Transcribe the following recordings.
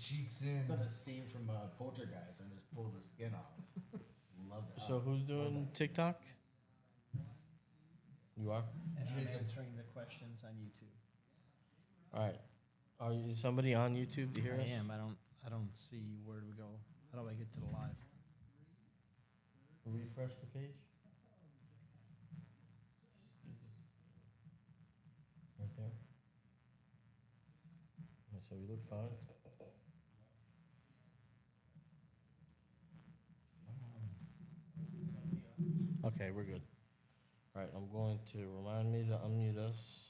cheeks in. It's like a scene from Poltergeist and just pull the skin off. Love that. So who's doing TikTok? You are? And I'm Jacob. answering the questions on YouTube. All right. Is somebody on YouTube to hear I us? am. I don't see where do we go. How do I get to the live? Refresh the page. Right there. Yeah, so we look fine. Okay, we're good. All right, I'm going to remind me to unmute us.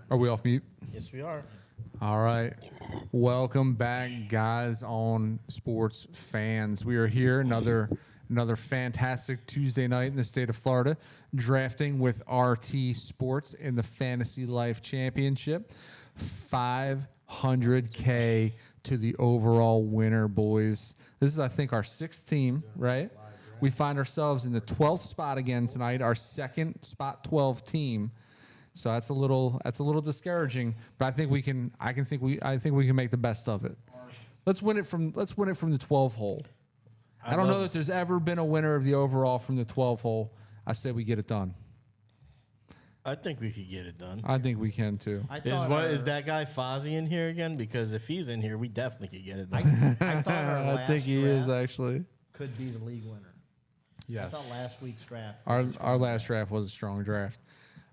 Are we off mute? Yes, we are. All right. Welcome back, guys, on Sports Fans. We are here, another fantastic Tuesday night in the state of Florida, drafting with RT Sports in the Fantasy Life Championship. $500K to the overall winner, boys. This is, I think, our 6th team, right? We find ourselves in the 12th spot again tonight, our second spot 12 team. So that's a little discouraging, but I think we can make the best of it. Let's win it from the 12 hole. I don't know that there's ever been a winner of the overall from the 12 hole. I say we get it done. I think we could get it done. I think we can too. Is that guy Fozzie in here again? Because if he's in here, we definitely could get it done. I thought our I last think he is draft actually. could be the league winner. I Yes. thought last week's draft. Our last draft was a strong draft.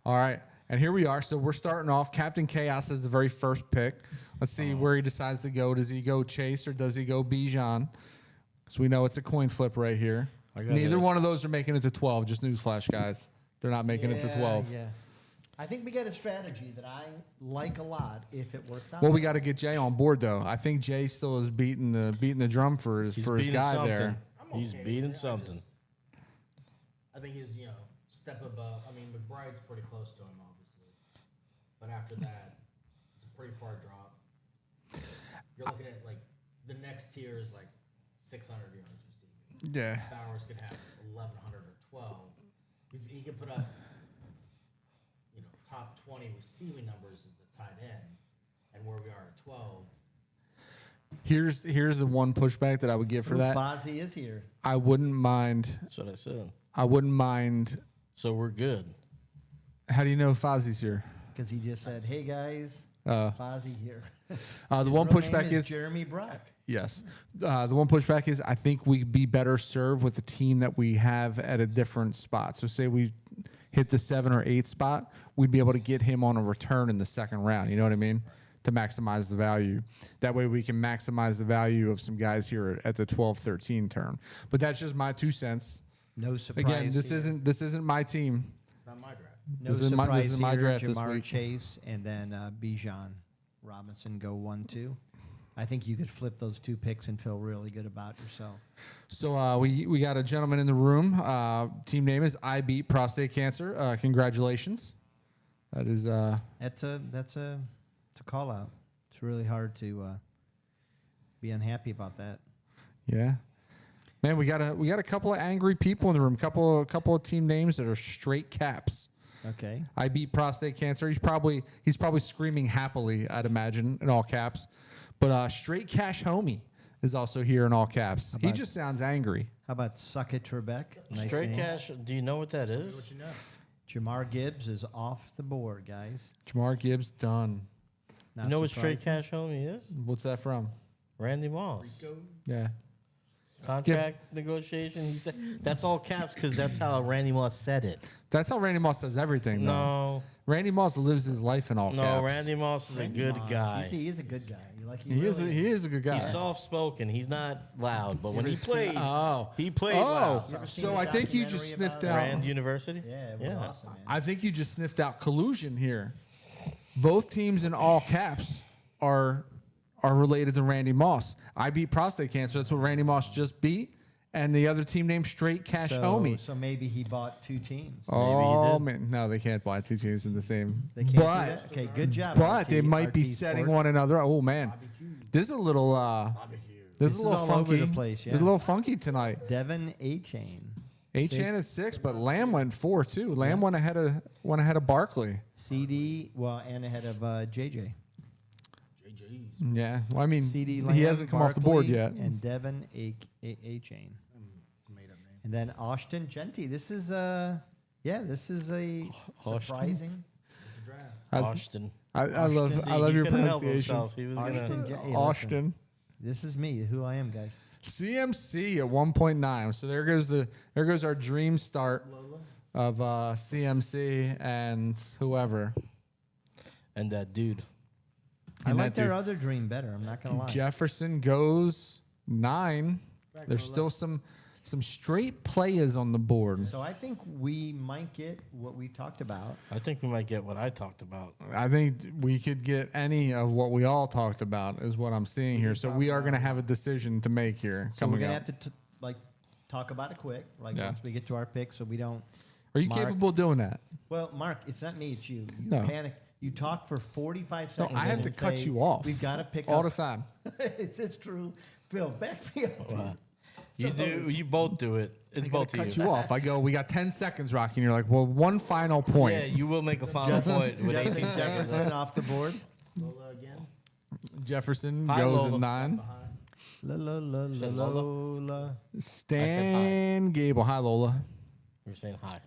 All right. And here we are. So we're starting off. Captain Chaos is the very first pick. Let's see where he decides to go. Does he go Chase or does he go Bijan? Because we know it's a coin flip right here. Neither one of those are making it to 12. Just newsflash, guys. They're not making it to 12. Yeah. I think we got a strategy that I like a lot if it works out. Well, we got to get Jay on board, though. I think Jay still is beating the drum for his beating guy something. there. He's beating something. I think he's, step above. I mean, McBride's pretty close to him, obviously. But after that, it's a pretty far drop. You're looking at, the next tier is, 600 yards receiving. Yeah. Bowers could have 1,100 or 12. He could put up, top 20 receiving numbers as a tight end. And where we are at 12. Here's the one pushback that I would give for that. Fozzie is here. I wouldn't mind. That's what I said. I wouldn't mind. So we're good. How do you know Fozzie's here? Because he just said, hey, guys, Fozzie here. The His one real pushback name is Jeremy Brock. yes. The one pushback is I think we'd be better served with the team that we have at a different spot. So say we hit the 7 or 8 spot, we'd be able to get him on a return in the second round. You know what I mean? To maximize the value. That way we can maximize the value of some guys here at the 12-13 turn. But that's just my 2 cents. No surprise. Again, this here. isn't my team. It's not my draft. No this is surprise my here. draft this Jamar week. Chase and then Bijan Robinson go 1-2. I think you could flip those 2 picks and feel really good about yourself. So we got a gentleman in the room. Team name is I Beat Prostate Cancer. Congratulations. That is That's a call out. It's really hard to be unhappy about that. yeah. Man, we got a couple of angry people in the room. Couple of team names that are straight caps. Okay. I Beat Prostate Cancer. He's probably screaming happily, I'd imagine, in all caps. But Straight Cash Homie is also here in all caps. He about- just sounds angry. How about Suck It Trebek? Nice Straight name. cash. Do you know what that is? Jamar Gibbs is off the board, guys. Jamar Gibbs done. Not You know what surprising. straight cash homie is? What's that from? Randy Moss. Yeah. Contract negotiation. He said that's all caps because that's how Randy Moss said it. That's how Randy Moss does everything, though. No, Randy Moss lives his life in all no. caps. Randy Moss is Randy a good Moss. guy. He is a good guy. He is a good guy. He's soft spoken. He's not loud, but when he played, Oh. he played loud. You ever seen So the I think you just documentary sniffed about out. Rand University. Yeah, it was awesome, man. I think you just sniffed out collusion here. Both teams in all caps are related to Randy Moss. I Beat Prostate Cancer. That's what Randy Moss just beat. And the other team named Straight Cash Homie. So maybe he bought 2 teams. Oh, did. man. No, they can't buy 2 teams in the same. They can't do but that? Okay, good job. but RT they might be setting Sports. one another. Oh, man. This is a little this is a little all funky. over the place, This is yeah. a little funky tonight. Devin A-Chain. H-Chan is 6, but Lamb went 4 too. Lamb went ahead of Barkley. CD, well, and ahead of JJ. Yeah, well, I mean, CD Lamb, he hasn't come off the board Barkley, yet. And Devin A-Chain. It's a made-up name. And then Austin Genty. This is this is a Austin? surprising. Austin. I love Austin. I love He your couldn't help pronunciations. himself. He was Austin gonna. Gen- hey, listen, Austin. This is me, who I am, guys. CMC at 1.9. So there goes our dream start of CMC and whoever. And that dude. I And like that their dude. other dream better. I'm not gonna lie. Jefferson goes 9. There's still some some straight players on the board. So I think we might get what we talked about. I think we might get what I talked about. I think we could get any of what we all talked about is what I'm seeing here. So we are going to have a decision to make here So we're coming gonna up. have to talk about it quick, Yeah. once we get to our pick, so we don't. Are you Mark. capable of doing that? Well, Mark, it's not me, it's you. You No. panic. You talk for 45 No, seconds. I have and to then cut say, you off. We've got to pick all up. the time. It's true. Phil, back me up. dude. You both do it. It's I both gotta of cut you. you off. I go, we got 10 seconds, Rocky, and you're like, well, one final point. Yeah, you will make a final point with Justin 18 seconds. Jefferson off the board. Lola again. Jefferson Hi, goes Lola. at 9. Behind. La la la la Said la. Lola? Stan Gable. Hi, Lola. You're saying hi.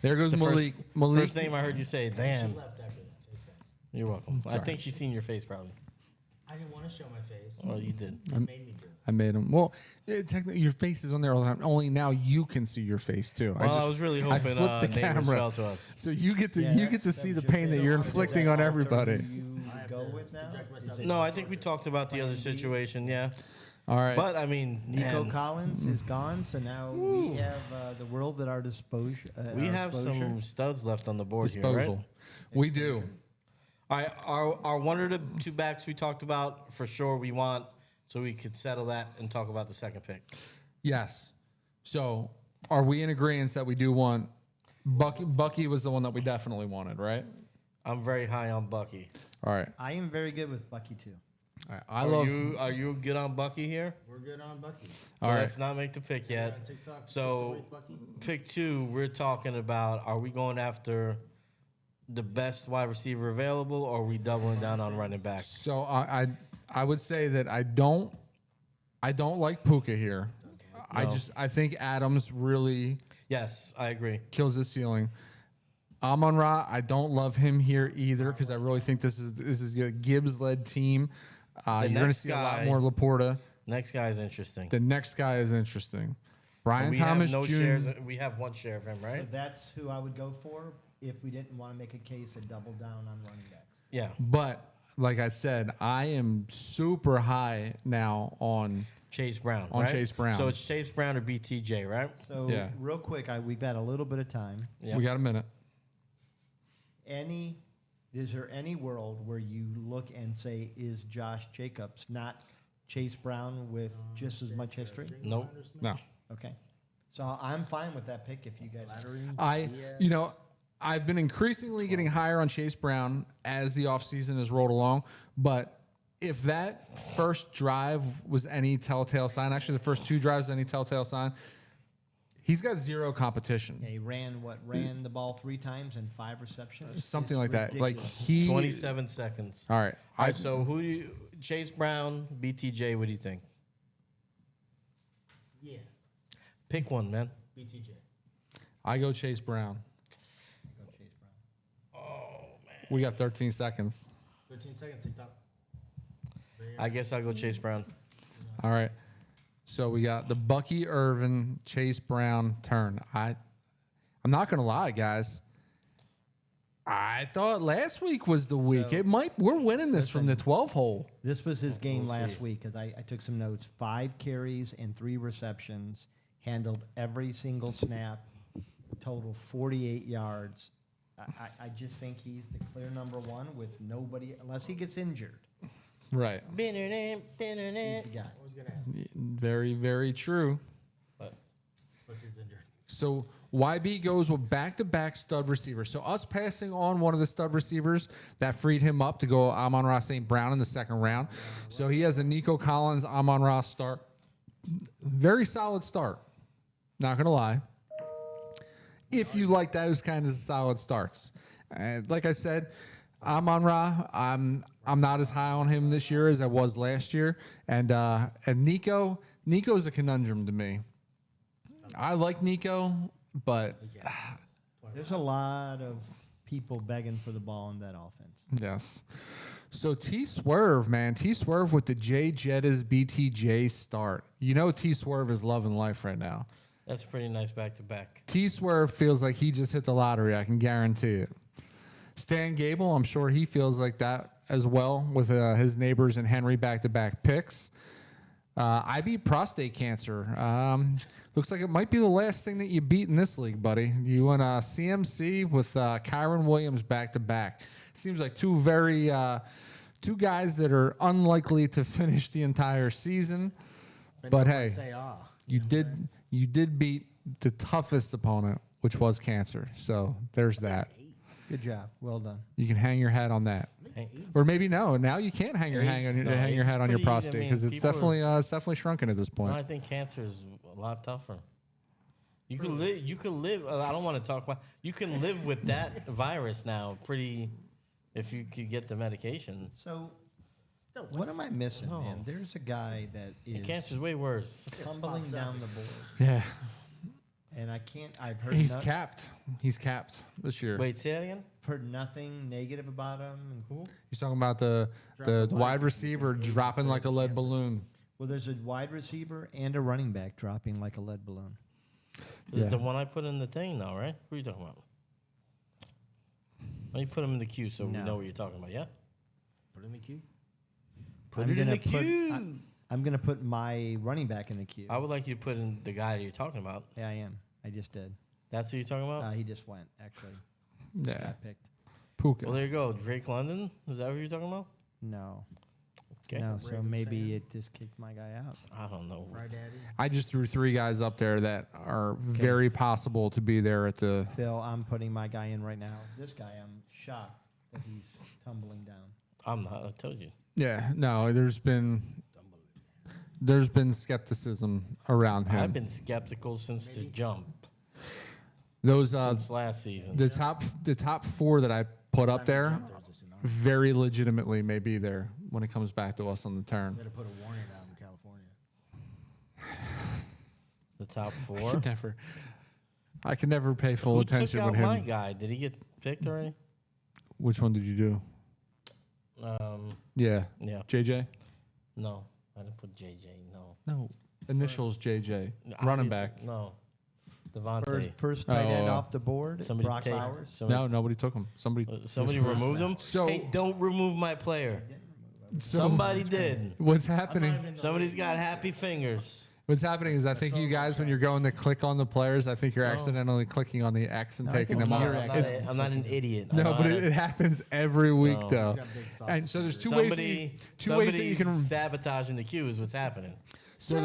There goes It's the Malik. First Malik. name I heard you say, She Dan. left after that. Face face. You're welcome. I Sorry. think she's seen your face probably. I didn't want to show my face. Well, you did. It made me do it. I made him. Well, technically, your face is on there all the time. Only now you can see your face too. Well, I was really hoping flipped the neighbors camera. fell to us. So you get to Yeah, you get to that's- see the that's pain your that you're pick. inflicting So on alter everybody. who You I have go to with now. subject Is myself it to No, I think we talked about the other situation. Yeah, All right. but I mean, Nico man, Collins is gone, so now we have the world at our disposal. we have some studs left on the board Disposal. here, right? We do. All right, our one or the two backs we talked about for sure we want, so we could settle that and talk about the second pick. Yes. So are we in agreement that we do want Bucky? Bucky was the one that we definitely wanted, right? I'm very high on Bucky. All right. I am very good with Bucky too. All right. I love. Are you good on Bucky here? We're good on Bucky. All So right. let's not make the pick yet. On TikTok. So- Wait, Bucky. Pick 2, we're talking about, are we going after the best wide receiver available, or are we doubling down on running backs? So I would say that I don't like Puka here. I think Adams really Yes, I agree. kills the ceiling. Amon Ra, I don't love him here either because I really think this is a Gibbs-led team. You're going to next see a lot guy- more Laporta. Next guy is interesting. The next guy is interesting. Brian we Thomas have no Jr. shares. We have one share of him, So right? that's who I would go for if we didn't want to make a case and double down on running backs. Yeah. But like I said, I am super high now on. Chase Brown. On right? Chase Brown. So it's Chase Brown or BTJ, right? So Yeah. real quick, we've got a little bit of time. Yeah. We got a minute. Is there any world where you look and say, is Josh Jacobs not Chase Brown with just as much history? Nope. No. Okay. So I'm fine with that pick if you guys. I've been increasingly getting higher on Chase Brown as the offseason has rolled along, but if that first drive was any telltale sign, actually the first 2 drives any telltale sign, he's got zero competition. He ran the ball 3 times and 5 receptions. Something It's like that. Like ridiculous. he 27 seconds. All right. All right, so who do you, Chase Brown, BTJ, what do you think? Yeah. Pick one, man. BTJ. I go Chase Brown. Go Chase Brown. We got 13 seconds. 13 seconds. TikTok. I guess I'll go Chase Brown. All right. So we got the Bucky Irvin, Chase Brown turn. I'm not gonna lie, guys. I thought last week was the week. So- We're winning this from the 12 hole. This was his game We'll last see. week because I took some notes. 5 carries and 3 receptions, handled every single snap, total 48 yards. I just think he's the clear number 1 with nobody, unless he gets injured. Right. He's the guy. I was going to ask. Very, very true. Plus he's injured. So YB goes with back-to-back stud receivers. So us passing on one of the stud receivers, that freed him up to go Amon-Ra St. Brown in the second round. So he has a Nico Collins, Amon-Ra start. Very solid start. Not going to lie. If you like those kinds of solid starts. Like I said, Amon-Ra, I'm not as high on him this year as I was last year. And Nico's a conundrum to me. I like Nico, but There's a lot of people begging for the ball in that offense. yes. So T Swerve, man, T Swerve with the J Jettas BTJ start. You know T Swerve is loving life right now. That's a pretty nice back-to-back. T Swerve feels like he just hit the lottery. I can guarantee it. Stan Gable, I'm sure he feels like that as well with his neighbors and Henry back-to-back picks. I beat prostate cancer. Looks like it might be the last thing that you beat in this league, buddy. You won CMC with Kyron Williams back to back. Seems like two guys that are unlikely to finish the entire season. But hey, Say you did beat the toughest opponent, which was cancer. So there's that. Good job. Well done. You can hang your hat on that. Hey, Or maybe no. Now you can't hang your AIDS hat on your pretty easy. I prostate mean, because it's people are- definitely shrunken at this no, point. I think cancer is a lot tougher. You could live. You could live. I don't want to talk about. You can live with that virus now. Pretty, if you could get the medication. So, what am I missing, No. man? There's a guy that is Cancer's way worse. tumbling down the board, Yeah, and I can't. I've heard he's no- capped. He's capped this year. Wait, say that again. heard nothing negative about him. And who? He's talking about the wide receiver dropping like a lead balloon. Well, there's a wide receiver and a running back dropping like a lead balloon. Yeah. The one I put in the thing now, right? What are you talking about? Let me put them in the queue so we No. know what you're talking about. Yeah. Put in the queue. Put I'm it in gonna the put- queue. I'm gonna put my running back in the queue. I would like you to put in the guy that you're talking about. Yeah, I am. I just did. That's who you're talking about. He just went. Actually, just Yeah, got picked. Puka. Well, there you go. Drake London. Is that who you're talking about? No, Okay. no. So Ravens maybe fan. it just kicked my guy out. I don't know. Fry Daddy. I just threw three guys up there that are very possible to be there at the. Phil, I'm putting my guy in right now. This guy, I'm shocked that he's tumbling down. I'm not. I told you. Yeah, no, there's been skepticism around him. I've been skeptical since the jump, Those since last season. the top four that I put up there very legitimately may be there when it comes back to us on the turn. Better put a warning out in California. The top I four. can never pay full Who attention took out when my him. guy? Did he get picked already? Which one did you do? Yeah, Yeah. JJ. No, I didn't put JJ. No. No, initials JJ. Obviously- Running back. No. Devontae. First tight end Oh. off the board. Somebody Brock take. Flowers. No, nobody took him. Somebody. Somebody removed him. So- hey, don't remove my player. So Somebody did. What's happening? Somebody's got happy fingers. What's happening is I think you guys, when you're going to click on the players, I think you're accidentally clicking on the X and No, I taking think them you're off. actually I'm not an idiot. I No, know but how to- it happens every week No. though. He's got big sausage And so there's fingers. two ways that you, Somebody's can. sabotaging the queue is what's happening. So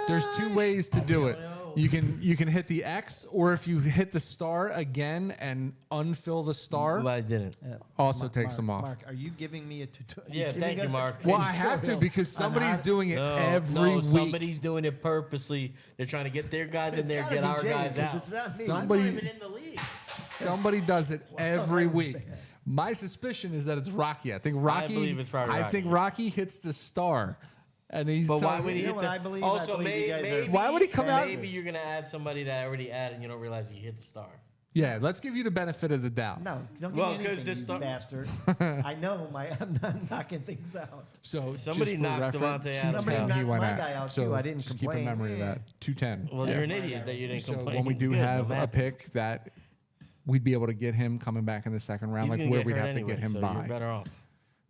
there's two ways to do it. You can hit the X, or if you hit the star again and unfill the star, But I didn't. also takes them off. Mark, are you giving me a tutorial? Yeah, thank you, Mark. Well, I have to because somebody's doing it No, every week. somebody's doing it purposely. They're trying to get their guys in there, get our guys out. It's not me. Somebody- I'm not even in the league. Somebody does it every week. My suspicion is that it's Rocky. I think Rocky. believe it's probably I think Rocky hits the star, and he's. But why telling- would he You know hit what the? I believe? Also, I believe you guys are- maybe Why would he come out- Maybe you're gonna add somebody that I already added, and you don't realize you hit the star. Yeah, let's give you the benefit of the doubt. No, don't Well, give me 'cause anything, this you stuff- bastard. I know I'm not knocking things out. So Somebody just for knocked reference, Devontae Adams Somebody out. knocked he went my at. guy out, so too. I didn't just complain. keep a memory of that. 210. Well, you're an idiot that you didn't So complain. when we do Good, have I'm a happy. pick that we'd be able to get him coming back in the second round, He's like gonna where get we'd hurt have to anyway, get him so you're by. better off.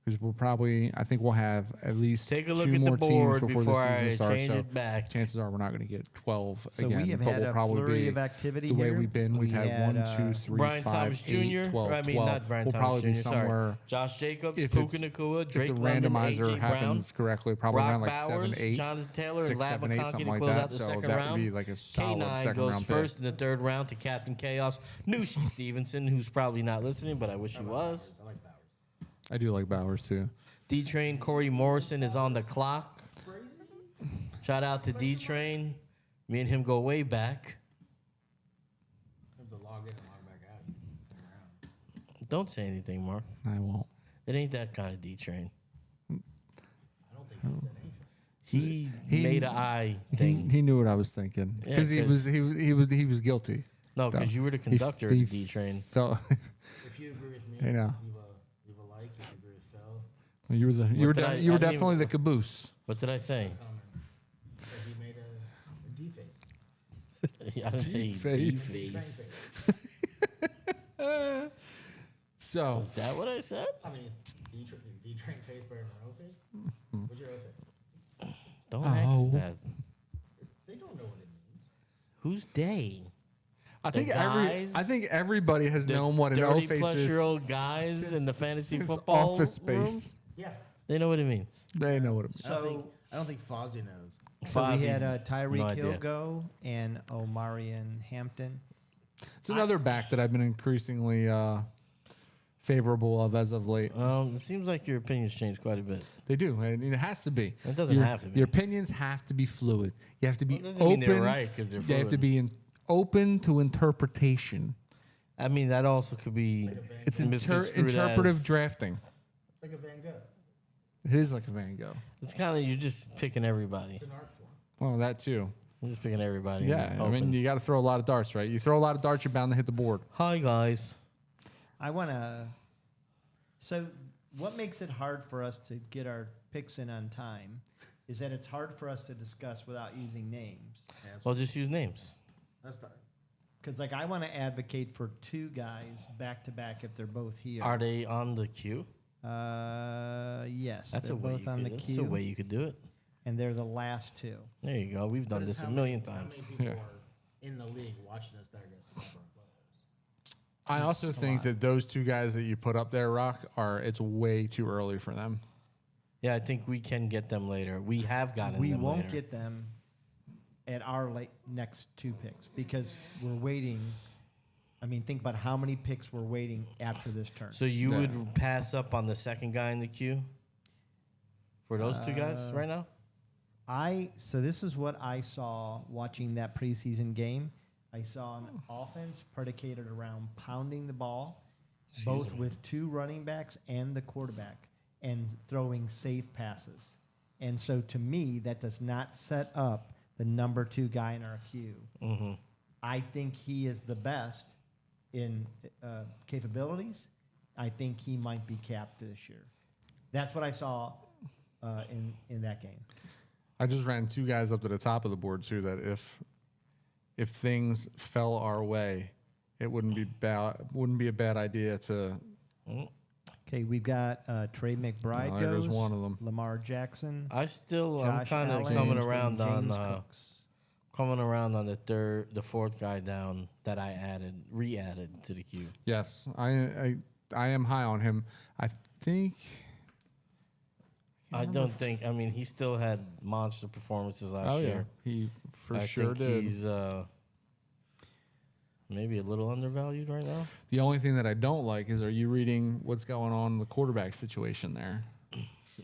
Because we'll probably, I think we'll have at least Take a two look at more the board teams before before the I season starts. change So it back. chances are we're not going to get 12 So again. we have but had we'll a probably flurry be of activity the way here. we've been. We've We had had, 1, 2, 3, Brian 5, Thomas 8, Jr. 12, I mean, 12. not Brian We'll Thomas probably Jr. be somewhere. Sorry. Josh Jacobs, If Puka it's- Nakua, If Drake the London, randomizer AJ Brown, happens correctly, probably Brock around like Bowers, 7, 8, Jonathan Taylor, 6, Lab 7, 8, McConkey something to like close that. out the So second that would round. be like a solid K9 second goes round first pick. in the third round to Captain Chaos. Nushi Stevenson, who's probably not listening, but I wish he was. I like Bowers. I do like Bowers too. D-Train Corey Morrison is on the clock. Shout out to D-Train. Me and him go way back. You have to log in and log back out. Hang around. Don't say anything, Mark. I won't. It ain't that kind of D-Train. I don't think he said anything. He made an eye He, thing. he knew what I was thinking Yeah, because he 'cause- was guilty. No, because you were the He- conductor he of the D-Train. Felt, If you agree with me, I know. leave a like. If you agree with Phil, you were the you What were did de- I- you were I didn't definitely even- the caboose. What did I say? comment. That he made a D face. I didn't say D-face. D-face. So Is that what I said? I mean, D train face better than O face. What's your O face? Don't Oh. ask that. They don't know what it means. Who's they? I The think guys? everybody has known what an O face is. 30-plus-year-old guys in the fantasy football Office rooms? Space. Yeah. They know what it means. They know what it means. I don't think Fozzie knows. So we Fozzie, had no Tyreek Hill idea. go and Omarion Hampton. It's another back that I've been increasingly favorable of as of late. It seems like your opinions changed quite a bit. They do, and it has to be. It doesn't have to be. Your opinions have to be fluid. You have to be Well, it doesn't open. mean they're right 'cause they're You have to fluid. be open to interpretation. I mean, that also could be It's misconstrued interpretive as- drafting. It's like a Van Gogh. It is like a Van Gogh. It's kind of, you're just picking everybody. It's an art form. Well, that too. You're just picking everybody. Yeah, I mean, Open. you got to throw a lot of darts, right? You throw a lot of darts, you're bound to hit the board. Hi, guys. I want to. So, what makes it hard for us to get our picks in on time is that it's hard for us to discuss without using names. Well, just use names. That's not. Because, like, I want to advocate for two guys back to back if they're both here. Are they on the queue? Yes, That's they're a way. both on the That's queue, a way you could do it. and they're the last two. There you go. We've done this a million times. How many people Yeah. are in the league watching us that are going to snap our players? I also think that those two guys that you put up there, Rock, it's way too early for them. Yeah, I think we can get them later. We have gotten We them won't later. get them at our next two picks because we're waiting. I mean, think about how many picks we're waiting after this turn. So you Yeah. would pass up on the second guy in the queue for those two guys right now? So this is what I saw watching that preseason game. I saw an offense predicated around pounding the ball, both with two running backs and the quarterback, and throwing safe passes. And so to me, that does not set up the number two guy in our queue. Mm-hmm. I think he is the best in capabilities. I think he might be capped this year. That's what I saw in that game. I just ran two guys up to the top of the board too. That if things fell our way, it wouldn't be a bad idea to. Okay, we've got Trey McBride Oh, there goes goes, one of them. Lamar Jackson, I'm Josh kind of Allen, coming and around James on Cooks. the fourth guy down that I re-added to the queue. Yes, I am high on him. I think. I don't think. I mean, he still had monster performances last Oh yeah, year. he for I sure think did. he's maybe a little undervalued right now. The only thing that I don't like is, are you reading what's going on in the quarterback situation there?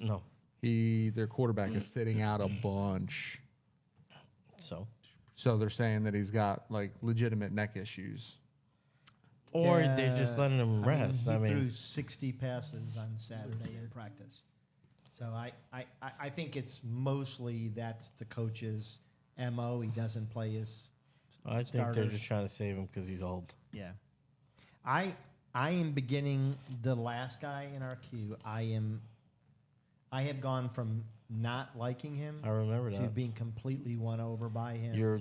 No, Their quarterback is sitting out a bunch. So they're saying that he's got like legitimate neck issues. or they're just letting him rest. He I mean, threw 60 passes on Saturday in practice. So I think it's mostly that's the coach's MO. He doesn't play his I think they're starters. just trying to save him because he's old. Yeah. I am beginning the last guy in our queue. I have gone from not liking him I remember to that. being completely won over by him. You're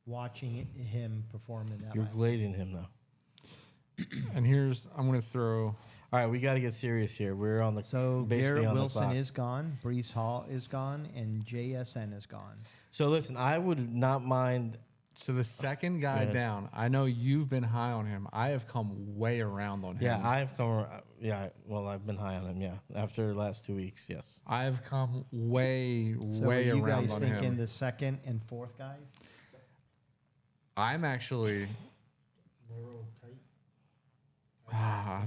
watching him perform in that you're last glazing him now. And I'm going to throw. All right, we got to get serious here. We're on the So basically Garrett on the Wilson clock. is gone, Brees Hall is gone, and JSN is gone. So listen, I would not mind. So the second guy ahead. down, I know you've been high on him. I have come way around on him. Yeah, I've come. Yeah, well, I've been high on him. Yeah, after the last 2 weeks, yes. I've come way, So way are you around guys on thinking him. the second and fourth guys? I'm actually. Moral kite.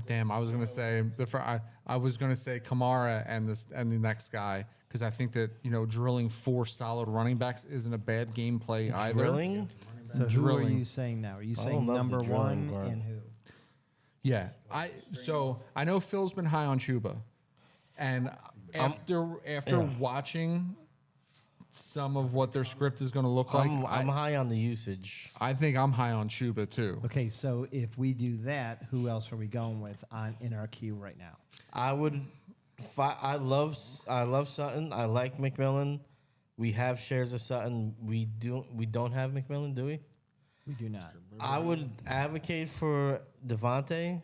Damn! I was gonna say I was gonna say Kamara and the next guy, because I think that drilling 4 solid running backs isn't a bad gameplay either. Drilling? So who are Drilling. you saying now? Are you I saying don't love the number drilling one part. and who? Yeah, I know Phil's been high on Chuba, and after yeah. watching some of what their script is going to look like, I'm high on the usage. I think I'm high on Chuba too. Okay, so if we do that, who else are we going with in our queue right now? I would. I love Sutton. I like McMillan. We have shares of Sutton. We don't have McMillan, do we? We do not. I would advocate for Devontae,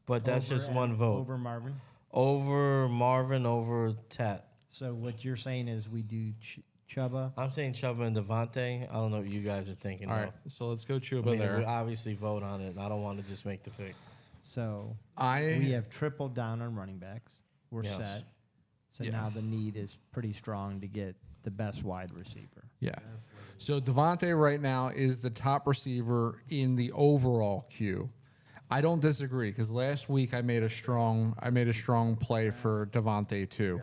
but that's just one vote. Over Marvin. Over Marvin, over Tat. So what you're saying is we do Chuba. I'm saying Chuba and Devontae. I don't know what you guys are thinking. All though. right, so let's go Chuba I mean, there. we obviously vote on it. I don't want to just make the pick. So I we have tripled down on running backs. We're Yes. set. So Yeah. now the need is pretty strong to get the best wide receiver. yeah. So Devontae right now is the top receiver in the overall queue. I don't disagree because last week I made a strong play for Devontae too.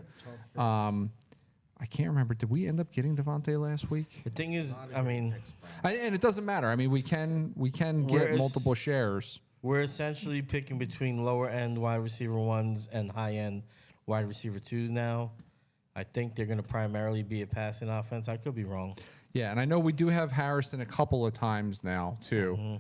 I can't remember. Did we end up getting Devontae last week? The thing is, I mean, And it doesn't matter. I mean, we can get Whereas- multiple shares. we're essentially picking between lower end wide receiver ones and high end wide receiver twos now. I think they're going to primarily be a passing offense. I could be wrong. Yeah, and I know we do have Harrison a couple of times now too.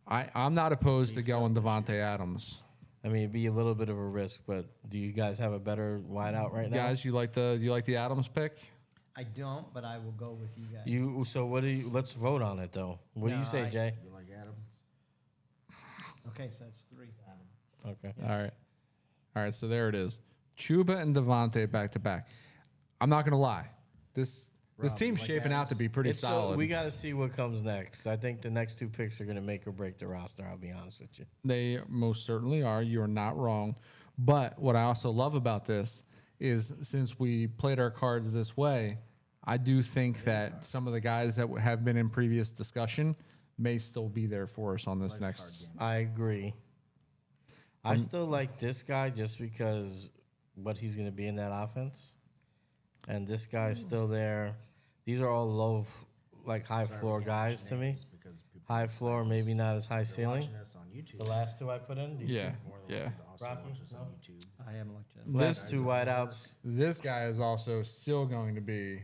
I'm not opposed to going Devontae Adams. I mean, it'd be a little bit of a risk, but do you guys have a better wideout right now? Guys, you like the Adams pick? I don't, but I will go with you guys. You so what do you? Let's vote on it though. What do No, you say, I- Jay? You like Adams? Okay, so that's 3. Okay. All right. So there it is. Chuba and Devontae back to back. I'm not gonna lie. This Rob, team's you like shaping out to be pretty It's solid. we got to see what comes next. I think the next 2 picks are going to make or break the roster. I'll be honest with you. They most certainly are. You are not wrong. But what I also love about this is since we played our cards this way, I do think that some of the guys that have been in previous discussion may still be there for us on this next. I agree. I still like this guy just because what he's going to be in that offense, and this guy's still there. These are all low, like high floor guys to me. Because people High floor, maybe not as high ceiling. watching us on YouTube. The last 2 I put in. do you Yeah, More than yeah. likely to also Rocky? watch us on No? YouTube. I haven't looked at it. see? Last 2 wideouts. This guy is also still going to be.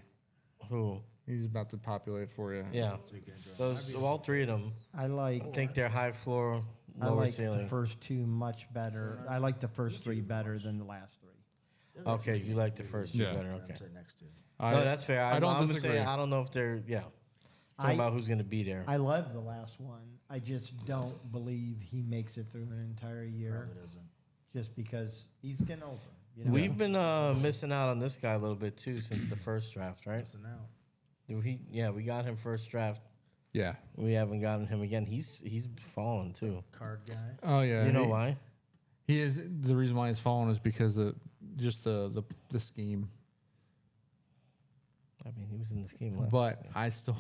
Who? He's about to populate for you. Yeah. So you can enjoy Those all 3 of them. I like I think they're high floor, I lower like ceiling. the first 2 much better. I like the first 3 better than the last 3. Okay, you like the first 2 Yeah. better. I'm Okay. sitting next to. No, that's fair. I don't I'm disagree. saying I don't know if they're talking I- about who's going to be there. I love the last one. I just don't believe he makes it through an entire year Probably doesn't. just because he's getting older. You know? We've been missing out on this guy a little bit too since the first draft, right? Listen out. We got him first draft. Yeah. We haven't gotten him again. He's fallen too. Card guy. Oh yeah. You know why? He is. The reason why he's fallen is because of just the scheme. I mean, he was in the scheme last. But I still,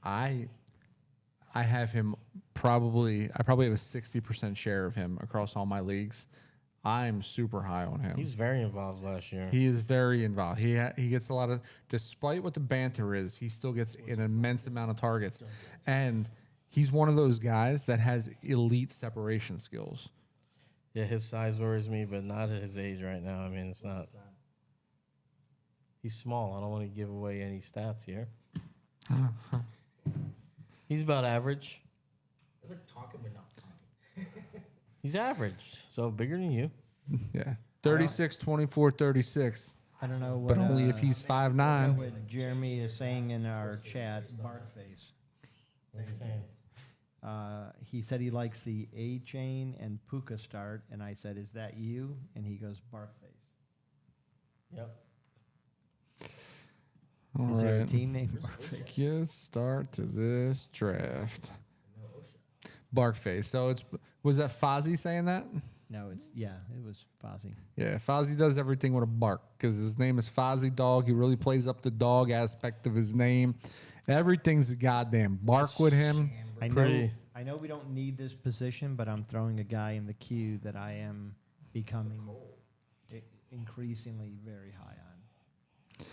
I have him probably. I probably have a 60% share of him across all my leagues. I'm super high on him. He's very involved last year. He is very involved. He gets a lot of, despite what the banter is, he still gets an immense amount of targets, and he's one of those guys that has elite separation skills. Yeah, his size worries me, but not at his age right now. I mean, it's not. He's small. I don't want to give away any stats here. He's about average. It's like talking but not talking. He's average, so bigger than you. Yeah, 36, 24, 36. I don't know what. But only if he's I don't know 5'9". what Jeremy is saying in our chat. Barkface. He said he likes the A chain and Puka start, and I said, "Is that you?" And he goes, "Barkface." Yep. All Is there a right. team named Barkface? Good start to this draft. Barkface. So was that Fozzie saying that? No, it was Fozzie. Yeah, Fozzie does everything with a bark because his name is Fozzie Dog. He really plays up the dog aspect of his name. Everything's a goddamn bark with him. I know we don't need this position, but I'm throwing a guy in the queue that I am becoming increasingly very high on.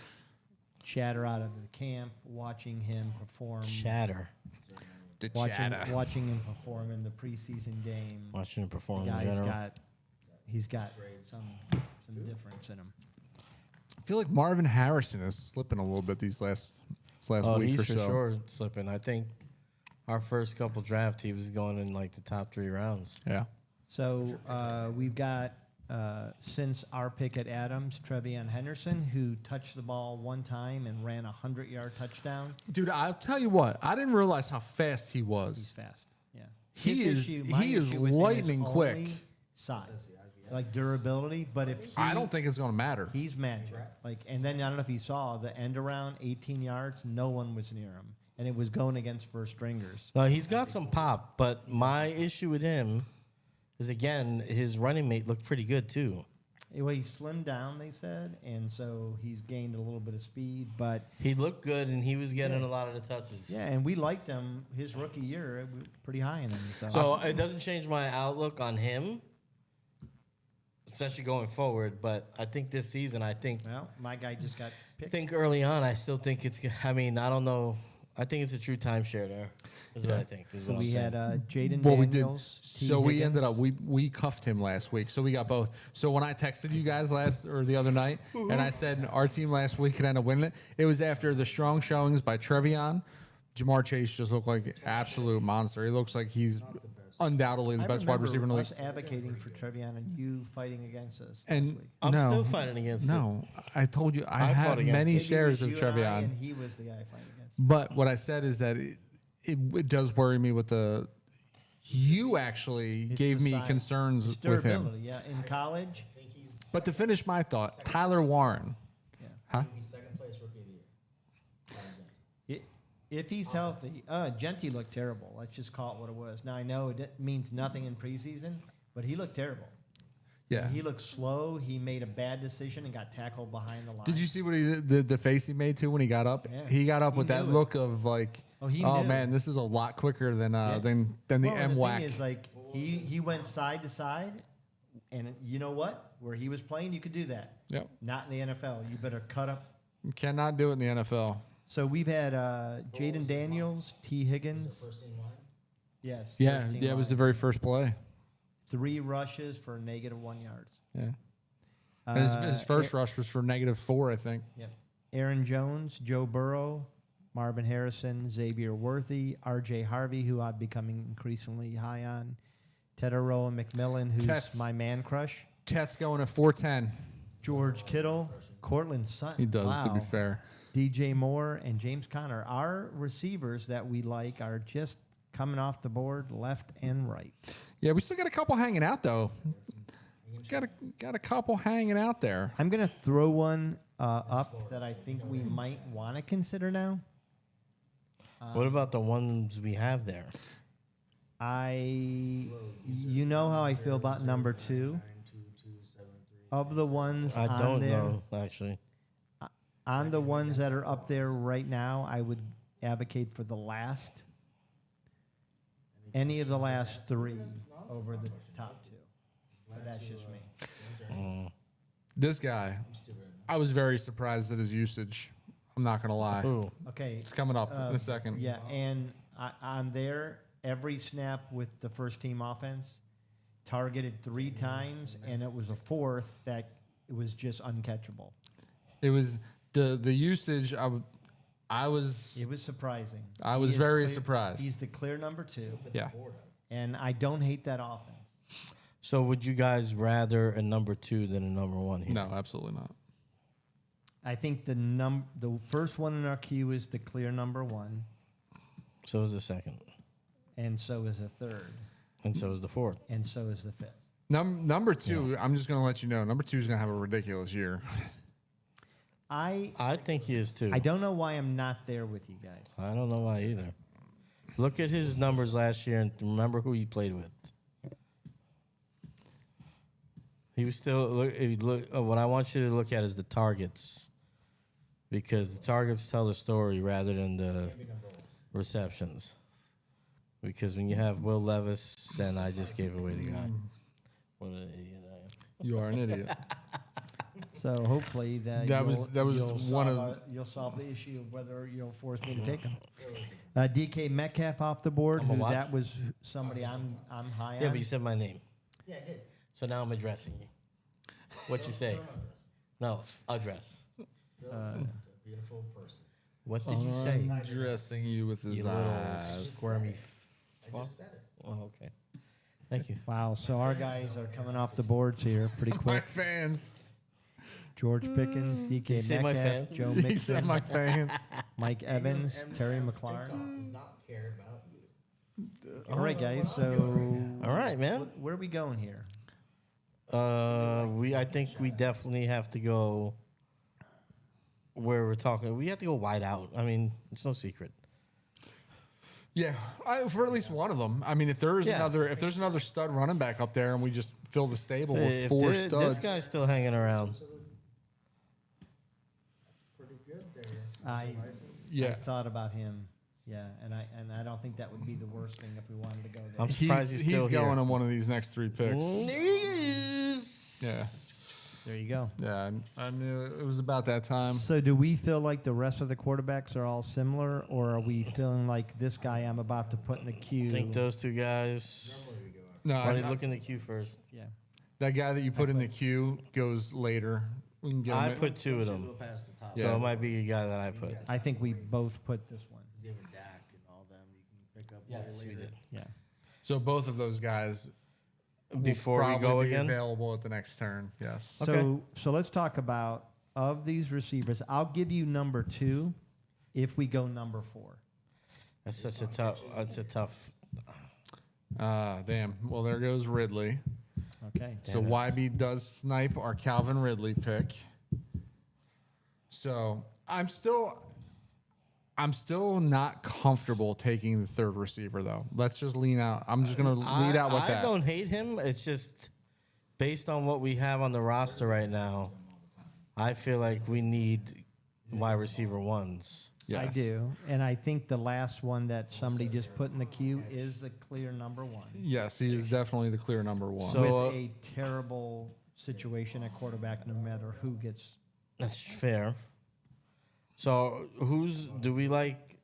Chatter out of the camp, watching him perform. Chatter. The Watching him perform in the preseason game. Watching him The perform in guy's general. he's got some difference in him. I feel like Marvin Harrison is slipping a little bit these last Oh, week he's or for so. sure slipping. I think our first couple draft, he was going in like the top 3 rounds. Yeah. So we've got, since our pick at Adams, Trevion Henderson, who touched the ball one time and ran a 100-yard touchdown. Dude, I'll tell you what. I didn't realize how fast he He's was. fast. Yeah. He His is- my he is issue with him lightning quick. only Size. like durability. But if he, I don't think it's going to matter. he's magic. Like, and then I don't know if he saw the end around 18 yards. No one was near him, and it was going against first stringers. No, he's got some pop, but my issue with him is again his running mate looked pretty good too. Well, he slimmed down, they said, and so he's gained a little bit of speed. But He looked good, and he was getting a lot of the touches. yeah, and we liked him his rookie year. It was pretty high in him. So it doesn't change my outlook on him, especially going forward. But I think this season, I think well, my guy just got picked. early on, I still think it's. I mean, I don't know. I think it's a true timeshare there. Is what Yeah. I think. Is So what we I'm saying. had Jaden Well, we did. Daniels. T. So we ended up Higgins. we cuffed him last week. So we got both. So when I texted you guys the other night, and I said our team last week could end up winning it, it was after the strong showings by Trevion. Jamar Chase just looked like an absolute monster. He looks like he's undoubtedly the I best wide remember receiver in the league. us advocating for Trevion and you fighting against us last And week. I'm no, still fighting against it. no, I told you I I have fought against many it. Maybe it shares was of you and I, Trevion. and he was the guy fighting against. But what I said is that it does worry me with the. You actually His gave me society- concerns His with durability, him. yeah. In college, I think he's But to finish my thought, Tyler Warren. Huh? he's second place rookie of the year. if he's healthy, Genty looked terrible. Let's just call it what it was. Now I know it means nothing in preseason, but he looked terrible. Yeah. He looked slow. He made a bad decision and got tackled behind the line. Did you see what he did, the face he made too when he got up? Yeah. He got up He with that knew it. look of like, Oh, he oh knew. man, this is a lot quicker than Yeah. than the Well, and MWAC. The thing is, like, he went side to side, and you know what? Where he was playing, you could do that. Yep. Not in the NFL. You better cut up. You cannot do it in the NFL. So we've had Jaden Daniels, T. Higgins. First team line. Yes. Yeah, first team yeah, it was the line. very first play. 3 rushes for -1 yards. Yeah. And his first Aaron, rush was for -4, I think. Yep. Aaron Jones, Joe Burrow, Marvin Harrison, Xavier Worthy, R.J. Harvey, who I'm becoming increasingly high on, Tedero and McMillan, who's Tets. my man crush, Chet's going at 410. George Kittle, Cortland Sutton. He does, to be Wow. fair. DJ Moore and James Conner. Our receivers that we like are just coming off the board left and right. Yeah, we still got a couple hanging out though. Got a couple hanging out there. I'm going to throw one up that I think we might want to consider now. What about the ones we have there? You know how I feel about number 2. Of the ones I on don't there, know actually. on the ones that are up there right now, I would advocate for the last. Any of the last 3 over the top 2. But that's just me. This guy, I was very surprised at his usage. I'm not gonna lie. Ooh. Okay. It's coming up in a second. Yeah, and I'm there every snap with the first team offense. Targeted 3 times, and it was a 4th that it was just uncatchable. It was the usage. I was It was surprising. I He was is very clear- surprised. He's the clear number 2, yeah. and I don't hate that offense. So would you guys rather a number 2 than a number 1 here? No, absolutely not. I think the first one in our queue is the clear number 1, So is the second, and so is the 3rd, and so is the 4th. and so is the 5th. Number 2, I'm just gonna let you know. Number 2 is gonna have a ridiculous year. I think he is too. I don't know why I'm not there with you guys. I don't know why either. Look at his numbers last year and remember who he played with. He was still what I want you to look at is the targets, because the targets tell the story rather than the receptions. Because when you have Will Levis, and I just gave away the guy. What an idiot I am. You are an idiot. So hopefully that was you'll one solve of- you'll solve the issue of whether you'll force me to take him. DK Metcalf off the board. I'm a Who what? that was somebody I'm high Yeah, on. but you said my name. Yeah, I did. So now I'm addressing you. What you say? No, address. Phil's a beautiful person. What did you say? Dressing you with his You little eyes. squirmy I fuck. just said it. Oh, okay. Thank you. Wow. So our guys are coming off the boards here pretty My quick. fans. George Pickens, DK You say my Metcalf, fan? Joe He said Mixon, my fans. Mike Evans, Terry McLaurin. Does not care about you. All right, guys. So All right, man. where are we going here? I think we definitely have to go where we're talking. We have to go wide out. I mean, it's no secret. Yeah, for at least one of them. I mean, if there's Yeah. another stud running back up there, and we just fill the stable with If four this studs, guy's still hanging around. Pretty good there. I yeah, thought about him. Yeah, and I don't think that would be the worst thing if we wanted to go there. I'm surprised he's still here. going on one of these next 3 picks. There he is. Yeah, There you go. yeah, I knew it was about that time. So do we feel like the rest of the quarterbacks are all similar, or are we feeling like this guy I'm about to put in the queue? I think those two guys. No, Why don't you look in the queue first? Yeah. that guy that you put in the queue goes later. We can get I him. put two of Go them, past the top. so Yeah. it might be a guy that I put. I think we both put this one. Even Dak and all them, you can pick up Yes, we later. did. Yeah. So both of those guys will Before we probably go be again? available at the next turn. Yes. Okay. So let's talk about of these receivers. I'll give you number 2 if we go number 4. That's such a tough. That's a tough. Damn. Well, there goes Ridley. Okay. So Damn it. YB does snipe our Calvin Ridley pick. So I'm still not comfortable taking the third receiver though. Let's just lean out. I'm just gonna lead out with I that. don't hate him. It's just based on what we have on the roster right now. I feel like we need wide receiver ones. I Yes. do. And I think the last one that somebody just put in the queue is the clear number 1. Yes, he is definitely the clear number one. So- with a terrible situation at quarterback no matter who gets. That's fair. So do we like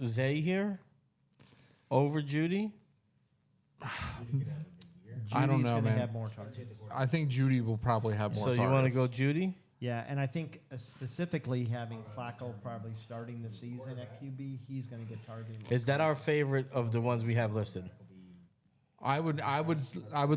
Zay here over Judy? I don't Judy's know, gonna man. have more targets. I think Judy will probably have more So targets. you want to go Judy? Yeah, and I think specifically having Flacco probably starting the season at QB, he's going to get targeted. Is that our favorite of the ones we have listed? I would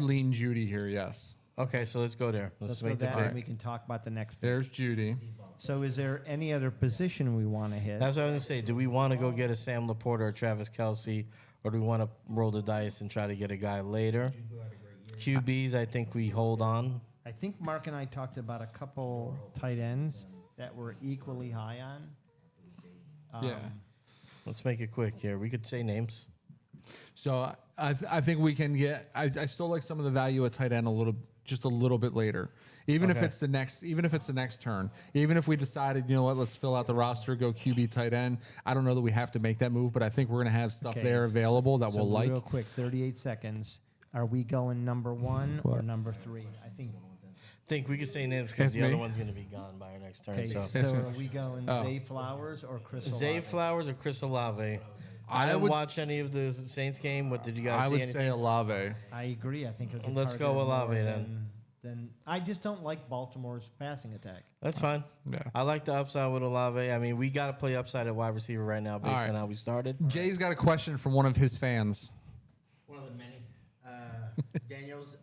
lean Judy here. Yes. Okay, so let's go there. Let's go make the that, pick. and we can talk about the next pick. There's Judy. So, is there any other position we want to hit? That's what I was gonna say. Do we want to go get a Sam Laporta or Travis Kelsey, or do we want to roll the dice and try to get a guy later? QBs, I think we hold on. I think Mark and I talked about a couple tight ends that we're equally high on. Yeah. Let's make it quick here. We could say names. So I think we can get. I still like some of the value at tight end just a little bit later. Even if Okay. it's the next turn. Even if we decided, you know what, let's fill out the roster, go QB tight end. I don't know that we have to make that move, but I think we're gonna have stuff Okay, there available that So we'll like. real quick, 38 seconds. Are we going number 1 or number 3? I think. Think we could say names because That's the other me. one's gonna be gone by our next turn. Okay, So so are we going Oh. Zay Flowers or Chris Zay Olave? Flowers or Chris Olave? I I didn't would watch any of the Saints game. What did you guys I see? would anything? say Olave. I agree. I think he'll get Let's go targeted Olave more then. than I just don't like Baltimore's passing attack. That's fine. Yeah. I like the upside with Olave. I mean, we got to play upside at wide receiver right now based All right. on how we started. Jay's got a question from one of his fans. One of the many. Daniels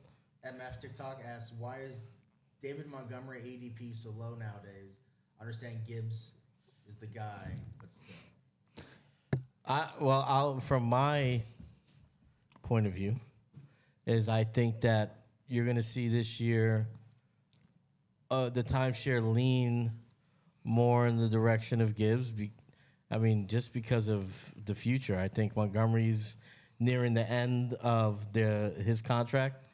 MF TikTok asks, why is David Montgomery ADP so low nowadays? I understand Gibbs is the guy, but still. From my point of view, is I think that you're going to see this year the timeshare lean more in the direction of Gibbs. Just because of the future. I think Montgomery's nearing the end of his contract.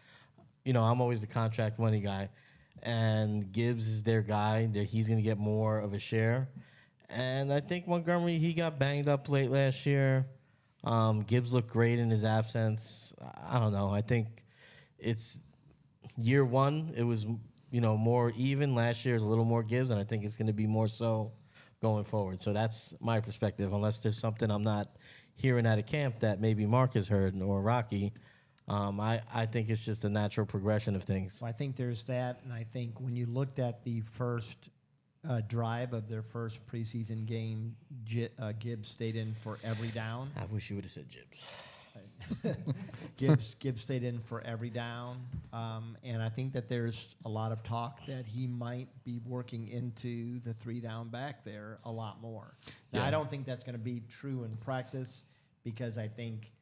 You know, I'm always the contract money guy, and Gibbs is their guy. He's going to get more of a share. And I think Montgomery, he got banged up late last year. Gibbs looked great in his absence. I don't know. I think it's year one. It was, more even. Last year is a little more Gibbs, and I think it's going to be more so going forward. So that's my perspective, unless there's something I'm not hearing out of camp that maybe Mark has heard or Rocky. I think it's just a natural progression of things. So I think there's that, and I think when you looked at the first drive of their first preseason game, Gibbs stayed in for every down. I wish you would have said Gibbs. Gibbs stayed in for every down, and I think that there's a lot of talk that he might be working into the 3-down back there a lot more. Now, I don't think that's going to be true in practice because I think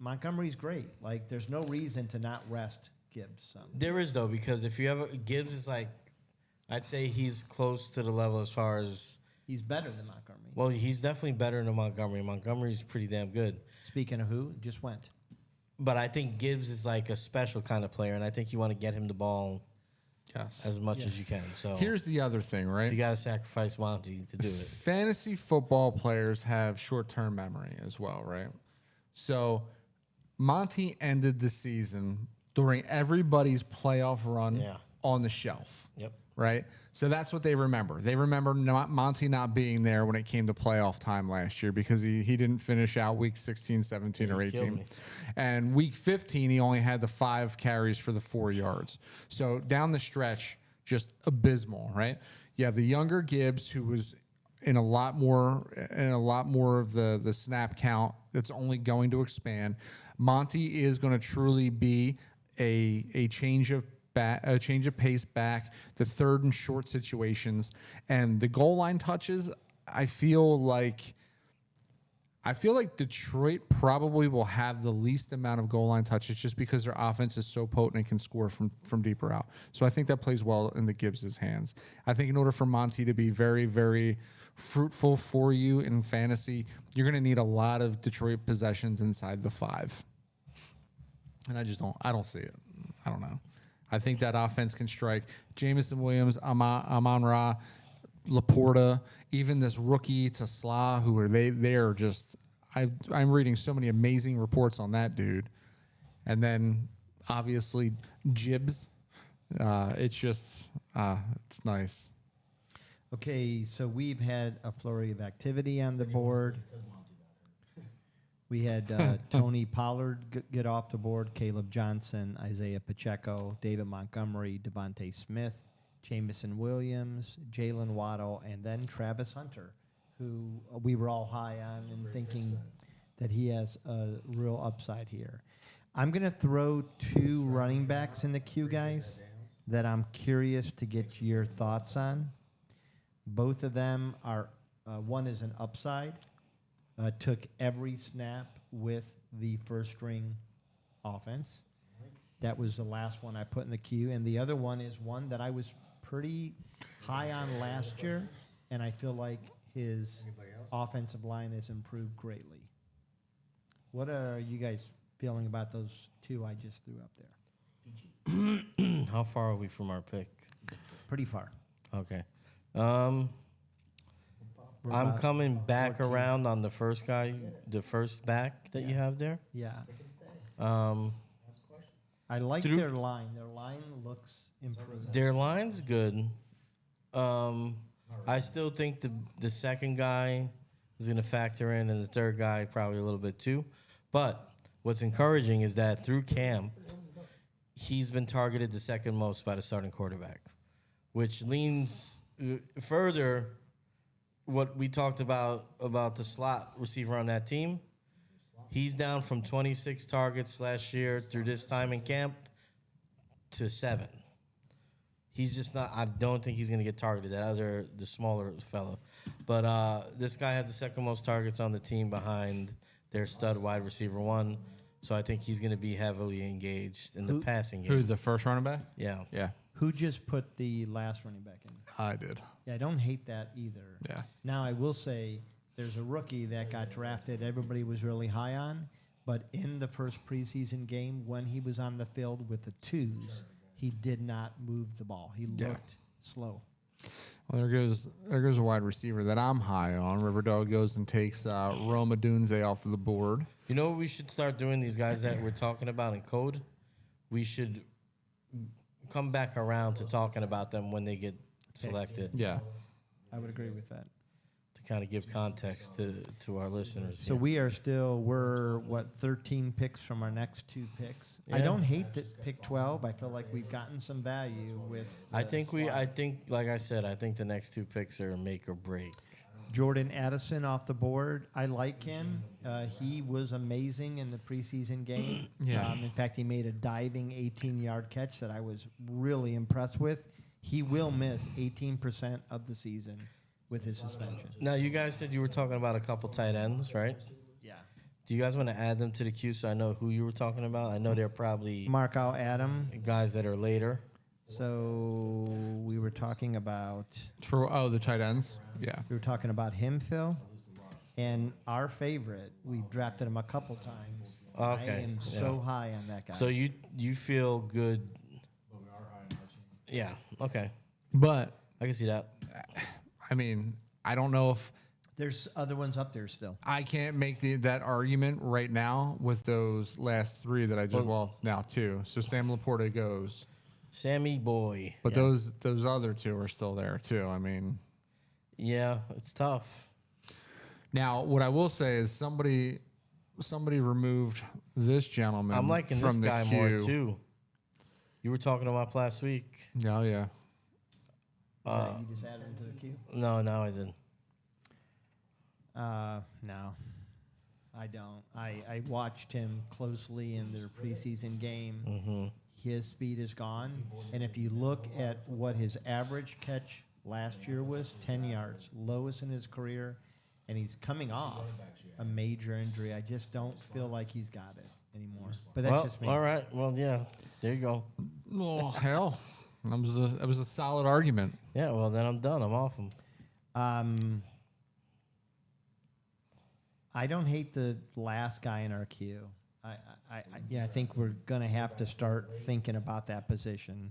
Montgomery's great. Like, there's no reason to not rest Gibbs some. There is though, because if you have Gibbs is like, I'd say he's close to the level as far as. He's better than Montgomery. Well, he's definitely better than Montgomery. Montgomery's pretty damn good. Speaking of who, just went. But I think Gibbs is like a special kind of player, and I think you want to get him the ball Yes. as much as you can. So Here's the other thing, you right? got to sacrifice Monty to do it. Fantasy football players have short-term memory as well, right? So Monty ended the season during everybody's playoff run Yeah. on the shelf. Yep. Right? So that's what they remember. They remember Monty not being there when it came to playoff time last year because he didn't finish out week 16, 17, or He killed 18. me. And week 15, he only had the 5 carries for the 4 yards. So down the stretch, just abysmal, right? You have the younger Gibbs who was in a lot more of the snap count that's only going to expand. Monty is going to truly be a change of pace back, the third and short situations, and the goal line touches. I feel like Detroit probably will have the least amount of goal line touches just because their offense is so potent and can score from deeper out. So I think that plays well in the Gibbs' hands. I think in order for Monty to be very, very fruitful for you in fantasy, you're going to need a lot of Detroit possessions inside the 5. And I don't see it. I don't know. I think that offense can strike. Jamison Williams, Amon-Ra, Laporta, even this rookie Tesla, who are they're just I'm reading so many amazing reports on that dude. And then obviously Gibbs. It's just it's nice. Okay, so we've had a flurry of activity on the board. We had Tony Pollard get off the board, Caleb Johnson, Isaiah Pacheco, David Montgomery, Devontae Smith, Jamison Williams, Jalen Waddle, and then Travis Hunter, who we were all high on and thinking that he has a real upside here. I'm going to throw 2 running backs in the queue, guys, that I'm curious to get your thoughts on. Both of them are, one is an upside. Took every snap with the first string offense. That was the last one I put in the queue. And the other one is one that I was pretty high on last year, and I feel like his offensive line has improved greatly. What are you guys feeling about those 2 I just threw up there? How far are we from our pick? Pretty far. Okay. We're I'm about coming back 14. around on the first guy, the first back that you have there. Yeah. Um, I like Through- their line. Their line looks improved. their line's good. I still think the second guy is going to factor in, and the third guy probably a little bit too. But what's encouraging is that through camp, he's been targeted the second most by the starting quarterback, which leans further what we talked about the slot receiver on that team. He's down from 26 targets last year through this time in camp to 7. He's just not. I don't think he's going to get targeted. The smaller fellow, but this guy has the second most targets on the team behind their stud wide receiver 1. So I think he's going to be heavily engaged in the passing game. Who, the first running back? Yeah. Yeah, Who just put the last running back in? I did. Yeah, I don't hate that either. Yeah. Now, I will say there's a rookie that got drafted everybody was really high on, but in the first preseason game, when he was on the field with the 2s, he did not move the ball. He Yeah. looked slow. Well, there goes a wide receiver that I'm high on. Riverdale goes and takes Roma Dunze off of the board. You know what we should start doing? These guys that we're talking about in code, we should come back around to talking about them when they get selected Yeah. I would agree with that. to kind of give context to our listeners. So we're 13 picks from our next 2 picks. I Yeah. don't hate that pick 12. I feel like we've gotten some value with. I the think slot. like I said, I think the next 2 picks are make or break. Jordan Addison off the board. I like him. He was amazing in the preseason game. Yeah. In fact, he made a diving 18-yard catch that I was really impressed with. He will miss 18% of the season with his suspension. Now, you guys said you were talking about a couple tight ends, right? Yeah. Do you guys want to add them to the queue so I know who you were talking about? I know they're probably Mark out Adam. guys that are later. So we were talking about The tight ends. Yeah. him, Phil, and our favorite. We've drafted him a couple times. I Okay, am yeah. so high on that guy. So you feel good? But we are high on our team. Yeah. Okay. But I can see that. I mean, I don't know if There's other ones up there still. I can't make that argument right now with those last three that I just now two. So Sam Laporta goes, Sammy boy. but those other two are still there too. I mean, Yeah, it's tough. now what I will say is somebody removed this gentleman. I'm liking from this the guy queue. more too. You were talking about last week. Yeah, yeah. You just added him to the queue? No, I didn't. No, I don't. I watched him closely in their preseason game. Mm-hmm. His speed is gone. And if you look at what his average catch last year was, 10 yards, lowest in his career, and he's coming off a major injury. I just don't feel like he's got it anymore. But that's Well, just me. all right. Well, yeah. There you go. Oh hell, that was a solid argument. Yeah. Well, then I'm done. I'm off him. I don't hate the last guy in our queue. I think we're gonna have to start thinking about that position,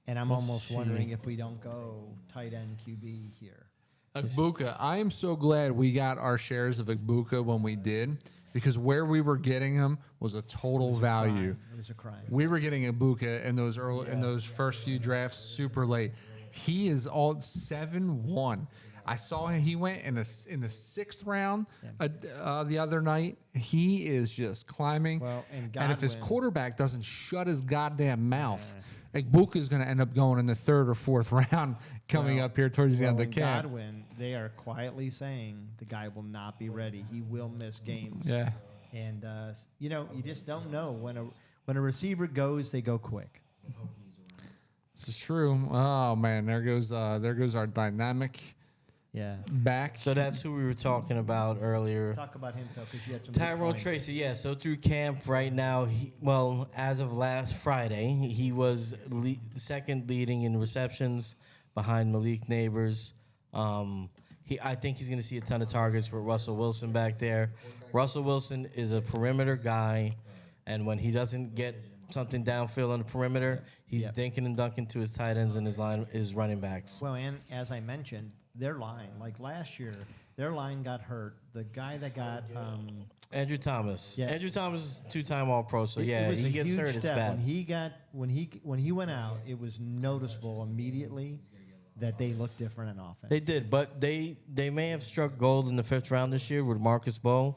and I'm almost wondering if we don't go tight end QB here. Igbuka, I am so glad we got our shares of Igbuka when we did, because where we were getting him was a total value. It was a crime. We were getting Igbuka in those first few drafts super late. He is all 7-1. I saw him. He went in the 6th round the other night. He is just climbing. Well, and if his Godwin- quarterback doesn't shut his goddamn mouth, Igbuka is going to end up going in the 3rd or 4th round coming up here towards the end of and the camp. Godwin, they are quietly saying the guy will not be ready. He will miss games. Yeah. And you just don't know when a receiver goes, they go quick. This is true. Oh man, there goes our dynamic Yeah. back. So that's who we were talking about earlier. Talk about him, Phil, because you had some good Tyrone points. Tracy, yeah. So through camp right now, as of last Friday, he was second leading in receptions behind Malik Neighbors. I think he's going to see a ton of targets with Russell Wilson back there. Russell Wilson is a perimeter guy, and when he doesn't get something downfield on the perimeter, he's dinking and dunking to his tight ends and his running backs. Well, and as I mentioned, their line, like last year, their line got hurt. The guy that got Andrew Thomas. Yeah. Andrew Thomas is 2-time All-Pro, so it yeah, was he a gets huge hurt. It's step. bad. When he went out, it was noticeable immediately that they looked different in offense. They did, but they may have struck gold in the 5th round this year with Marcus Bowe,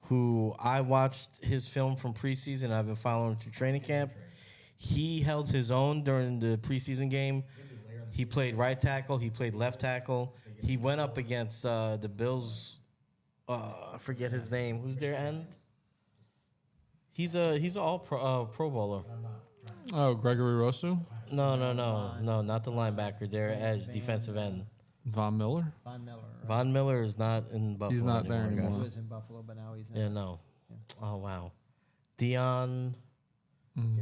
who I watched his film from preseason. I've been following through training camp. He held his own during the preseason game. He played right tackle. He played left tackle. He went up against the Bills. I forget his name. Who's their end? He's a all Pro Bowler. Oh, Gregory Rosu, No, not the linebacker. Their edge, defensive end. Von Miller. Von Miller. Von Miller is not in Buffalo. He's not there He anymore. guys. was in Buffalo, but now he's not. Yeah, no. Oh wow. Dion.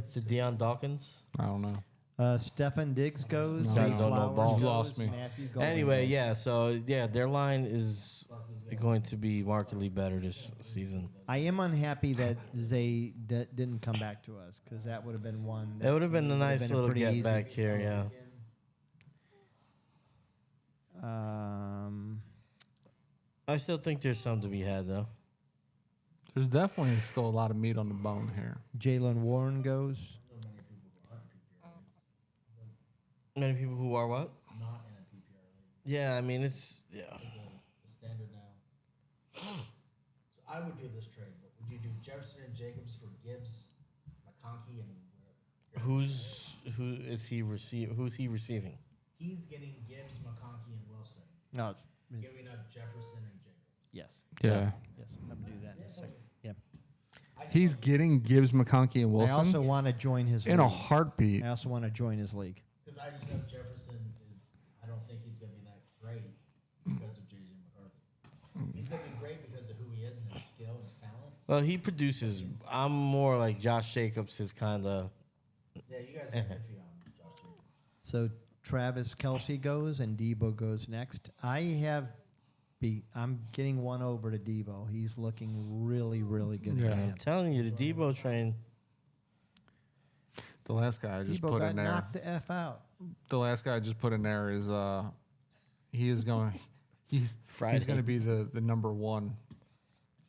Is it Dion Dawkins? I don't know. Stefan Diggs goes. No, Zay I don't know Flowers ball. goes, You lost me. Matthew Golden Anyway, goes. yeah. So yeah, their line is going to be markedly better this season. I am unhappy that Zay didn't come back to us because that would have been one. It would have been a would've nice been little pretty get easy. back here. Yeah. I still think there's some to be had though. There's definitely still a lot of meat on the bone here. Jalen Warren goes. Many people who are what? Not in a PPR league. Yeah, I mean it's The standard now. So I would do this trade, but would you do Jefferson and Jacobs for Gibbs, McConkey, and Who's he receiving? he's getting Gibbs, McConkey, and Wilson, No. giving up Jefferson and Jacobs. Yes. Yeah. Yes. I'm gonna do that in a second. Yeah. He's getting Gibbs, McConkey, and I Wilson also want to join his in a league. heartbeat. I also want to join his league. Because I just know Jefferson is. I don't think he's going to be that great because of JJ McCarthy. He's gonna be great because of who he is and his skill and his talent. Well, he produces. I'm more like Josh Jacobs, his kind of. Yeah, you guys are iffy on Josh Jacobs. So Travis Kelsey goes and Debo goes next. I'm getting one over to Debo. He's looking really, really good. Yeah. at I'm camp. telling you, the Debo train. The last guy I just Debo put got in there. knocked the F out. The last guy I just put in there is he is going. He's Friday. going to be the number one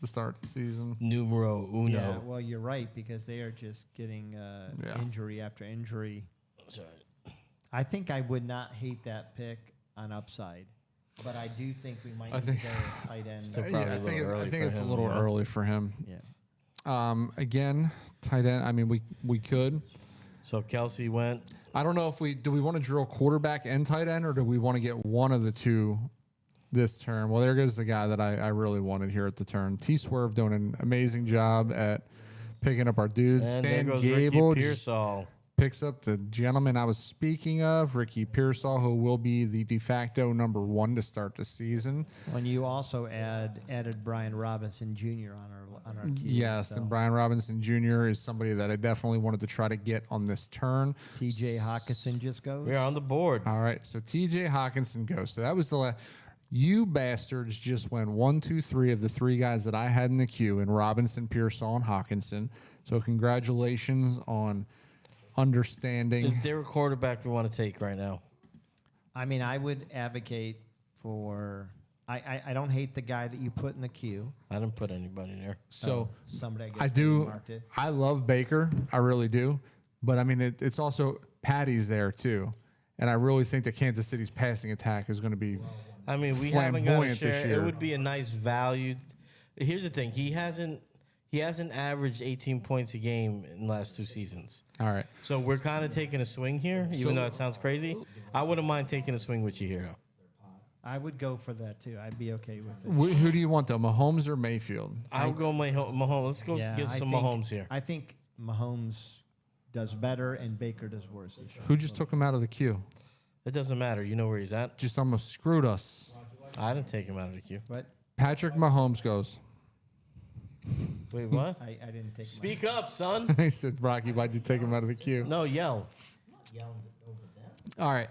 to start the season. Numero uno. Yeah, well, you're right because they are just getting Yeah. injury after injury. Sorry. I think I would not hate that pick on upside, but I do think we might I need think- to go with tight end. Still Yeah, probably I a think little I early think for it's a him, little yeah. early for him. Yeah. Again, tight end. I mean, we could. So Kelsey went. I don't know if we want to drill quarterback and tight end, or do we want to get one of the two this turn? Well, there goes the guy that I really wanted here at the turn. T Swerve doing an amazing job at picking up our dudes. And Stan there goes Gable Ricky just Pearsall. picks up the gentleman I was speaking of, Ricky Pearsall, who will be the de facto number one to start the season. When you also added Brian Robinson Jr. on our queue. Yes, so and Brian Robinson Jr. is somebody that I definitely wanted to try to get on this turn. T.J. Hawkinson just goes. We are on the board. All right, so TJ Hawkinson goes. So that was the last. You bastards just went 1, 2, 3 of the 3 guys that I had in the queue in Robinson, Pearsall, and Hawkinson. So congratulations on understanding. Is there a quarterback we want to take right now? I mean, I would advocate for. I don't hate the guy that you put in the queue. I didn't put anybody there. So Somebody I guess do. marked it. I love Baker. I really do. But I mean, it's also Patty's there too, and I really think that Kansas City's passing attack is going to be. I mean, we haven't got a Flamboyant this share. year. It would be a nice value. Here's the thing: he hasn't averaged 18 points a game in the last 2 seasons. All right. So we're kind of taking a swing here, even though it sounds crazy. I wouldn't mind taking a swing with you here, though. I would go for that too. I'd be okay with it. Who do you want though, Mahomes or Mayfield? I'll go Mahomes. Let's go get I some think- Mahomes here. I think Mahomes does better and Baker does worse this year. Who just took him out of the queue? It doesn't matter. You know where he's at. Just almost screwed us. I didn't take him out of the queue. But Patrick Mahomes goes. Wait, what? I didn't take. Speak up, son. He said, Rocky, why'd you take him out of the queue? No, yell. I'm not yelling over them. All right.